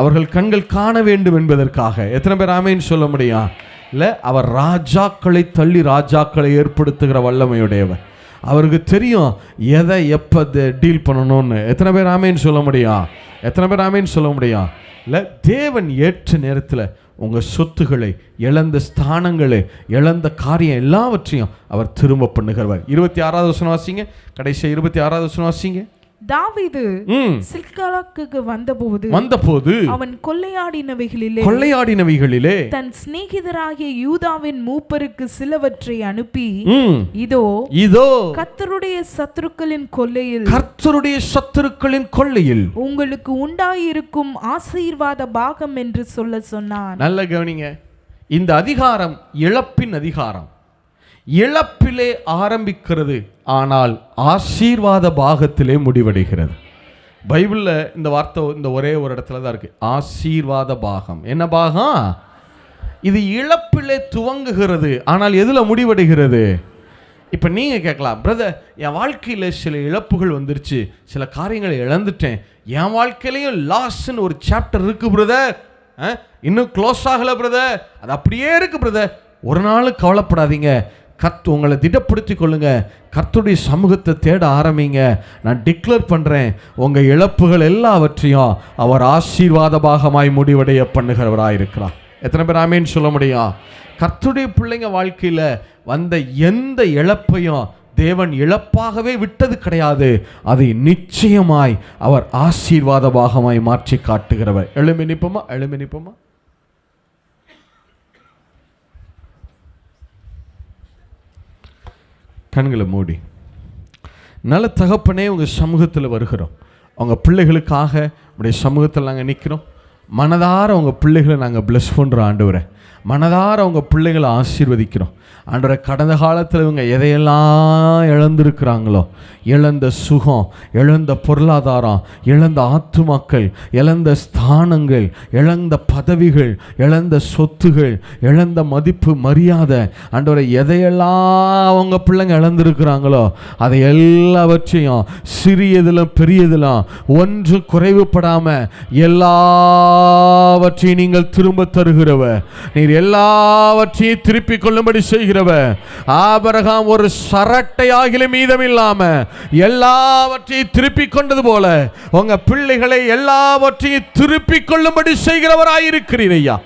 அவர்கள் கண்கள் காண வேண்டும் என்பதற்காக. எத்தனை பேர் ஆமீன் சொல்ல முடியும்? இல்லை, அவர் ராஜாக்களை தள்ளி ராஜாக்களை ஏற்படுத்துகிற வல்லமையுடையவர். அவருக்கு தெரியும் எதை எப்போ டீல் பண்ணணும்னு. எத்தனை பேர் ஆமீன் சொல்ல முடியும்? எத்தனை பேர் ஆமீன் சொல்ல முடியும்? இல்லை, தேவன் ஏற்ற நேரத்தில் உங்கள் சொத்துக்களை, இழந்த ஸ்தானங்களை, இழந்த காரியம் எல்லாவற்றையும் அவர் திரும்ப பண்ணுகிறவர். 26வது வசனம் வாசிங்க. கடைசி 26வது வசனம் வாசிங்க. தாவீது சிக்லாகுக்கு வந்தபோது அவன் கொள்ளையாடினவைகளிலே தன் சிநேகிதராகிய யூதாவின் மூப்பருக்கு சிலவற்றை அனுப்பி, இதோ கர்த்தருடைய சத்துருக்களின் கொள்ளையில் உங்களுக்கு உண்டாயிருக்கும் ஆசீர்வாத பாகம் என்று சொல்ல சொன்னான். நல்ல கவனிங்க, இந்த அதிகாரம் இழப்பின் அதிகாரம். இழப்பிலே ஆரம்பிக்கிறது, ஆனால் ஆசீர்வாத பாகத்திலே முடிவடைகிறது. பைபிளில் இந்த வார்த்தை இந்த ஒரே ஒரு இடத்துல தான் இருக்கு, ஆசீர்வாத பாகம். என்ன பாகம்? இது இழப்பிலே துவங்குகிறது, ஆனால் எதில் முடிவடைகிறது? இப்போ நீங்கள் கேட்கலாம், பிரதர் என் வாழ்க்கையில் சில இழப்புகள் வந்துருச்சு, சில காரியங்களை இழந்துட்டேன், என் வாழ்க்கையிலையும் லாஸ்ன்னு ஒரு சாப்டர் இருக்கு பிரதர், இன்னும் க்ளோஸ் ஆகலை பிரதர், அது அப்படியே இருக்கு பிரதர். ஒரு நாள் கவலைப்படாதீங்க, உங்களை திடப்படுத்தி கொள்ளுங்க, கர்த்தருடைய சமூகத்தை தேட ஆரம்பிங்க. நான் டிக்ளேர் பண்ணுறேன், உங்கள் இழப்புகள் எல்லாவற்றையும் அவர் ஆசீர்வாத பாகமாய் முடிவடைய பண்ணுகிறவராக இருக்கிறார். எத்தனை பேர் ஆமேன்னு சொல்ல முடியும்? கர்த்தருடைய பிள்ளைங்க வாழ்க்கையில் வந்த எந்த இழப்பையும் தேவன் இழப்பாகவே விட்டது கிடையாது. அதை நிச்சயமாய் அவர் ஆசீர்வாத பாகமாய் மாற்றி காட்டுகிறவர். எழும்பி நிற்போமா? கண்களை மூடி. நல்ல தகப்பனே, உங்கள் சமூகத்தில் வருகிறோம். அவங்க பிள்ளைகளுக்காக உடைய சமூகத்தில் நாங்கள் நிற்கிறோம். மனதார உங்கள் பிள்ளைகளை நாங்கள் பிளஸ் பண்ணுறோம் ஆண்டவரை. மனதார உங்கள் பிள்ளைகளை ஆசீர்வதிக்கிறோம் ஆண்டவரை. கடந்த காலத்தில் இவங்க எதையெல்லாம் இழந்திருக்கிறாங்களோ, இழந்த சுகம், இழந்த பொருளாதாரம், இழந்த ஆத்துமாக்கள், இழந்த ஸ்தானங்கள், இழந்த பதவிகள், இழந்த சொத்துகள், இழந்த மதிப்பு மரியாதை, ஆண்டவரை எதையெல்லாம் அவங்க பிள்ளைங்க இழந்திருக்கிறாங்களோ அதை எல்லாவற்றையும் சிறியதிலும் பெரியதிலும் ஒன்று குறைவுபடாமல் எல்லாவற்றையும் நீங்கள் திரும்ப தருகிறவர். நீர் எல்லாவற்றையும் திருப்பிக் கொள்ளும்படி செய்கிறவர். ஆபிரகாம் ஒரு சரட்டையாகிலும் மீதமில்லாம எல்லாவற்றையும் திருப்பிக் கொண்டது போல உங்க பிள்ளைகளை எல்லாவற்றையும் திருப்பிக் கொள்ளும்படி செய்கிறவராயிருக்கிறீர் ஐயா.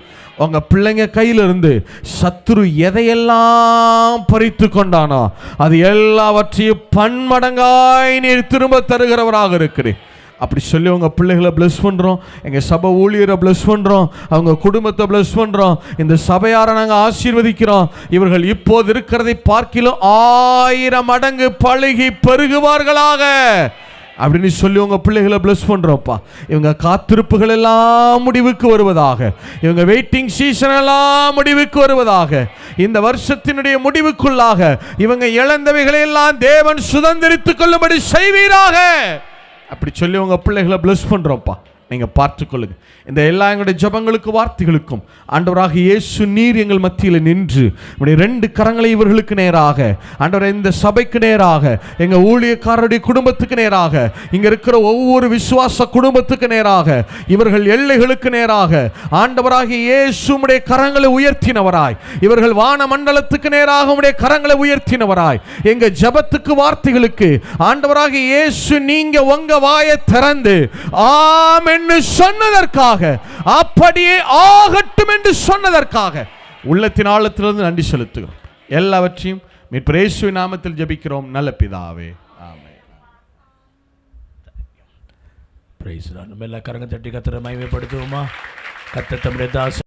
உங்க பிள்ளைங்க கையிலிருந்து சத்துரு எதையெல்லாம் பறித்து கொண்டானோ அது எல்லாவற்றையும் பன்மடங்காய் நீர் திரும்ப தருகிறவராக இருக்கிறீர். அப்படி சொல்லி உங்கள் பிள்ளைகளை பிளஸ் பண்ணுறோம். எங்கள் சபை ஊழியரை பிளஸ் பண்ணுறோம். அவங்க குடும்பத்தை பிளஸ் பண்ணுறோம். இந்த சபையாரை நாங்கள் ஆசீர்வதிக்கிறோம். இவர்கள் இப்போது இருக்கிறதை பார்க்கிலும் 1000 மடங்கு பழுகி பெருகுவார்களாக அப்படின்னு சொல்லி உங்கள் பிள்ளைகளை பிளஸ் பண்ணுறோம்ப்பா. இவங்க காத்திருப்புகள் எல்லாம் முடிவுக்கு வருவதாக, இவங்க வெயிட்டிங் சீசன் எல்லாம் முடிவுக்கு வருவதாக, இந்த வருஷத்தினுடைய முடிவுக்குள்ளாக இவங்க இழந்தவைகளை எல்லாம் தேவன் சுதந்திரித்துக் கொள்ளும்படி செய்வீராக. அப்படி சொல்லி உங்கள் பிள்ளைகளை பிளஸ் பண்ணுறோம்ப்பா. நீங்கள் பார்த்துக்கொள்ளுங்க. இந்த எல்லா எங்களுடைய ஜபங்களுக்கு வார்த்தைகளுக்கும் ஆண்டவராக இயேசு நீர் எங்கள் மத்தியில் நின்று உடைய 2 கரங்களை இவர்களுக்கு நேராக, ஆண்டவரை இந்த சபைக்கு நேராக, எங்கள் ஊழியக்காரருடைய குடும்பத்துக்கு நேராக, இங்கே இருக்கிற ஒவ்வொரு விசுவாச குடும்பத்துக்கு நேராக, இவர்கள் எல்லைகளுக்கு நேராக ஆண்டவராக இயேசு உடைய கரங்களை உயர்த்தினவராய், இவர்கள் வான மண்டலத்துக்கு நேராக உடைய கரங்களை உயர்த்தினவராய், எங்கள் ஜபத்துக்கு வார்த்தைகளுக்கு ஆண்டவராக இயேசு நீங்க உங்க வாயை திறந்து ஆமென் சொன்னதற்காக, அப்படியே ஆகட்டும் என்று சொன்னதற்காக உள்ளத்தின் ஆழத்திலிருந்து நன்றி செலுத்துகிறோம். எல்லாவற்றையும் மீட்பர் இயேசுவின் நாமத்தில் ஜெபிக்கிறோம் நல்ல பிதாவே, ஆமென். Praise the Lord. நம்ம எல்லா கரங்களை தட்டி கர்த்தரை மகிமைப்படுத்துவோமா? கர்த்தர் தம்முடைய தாச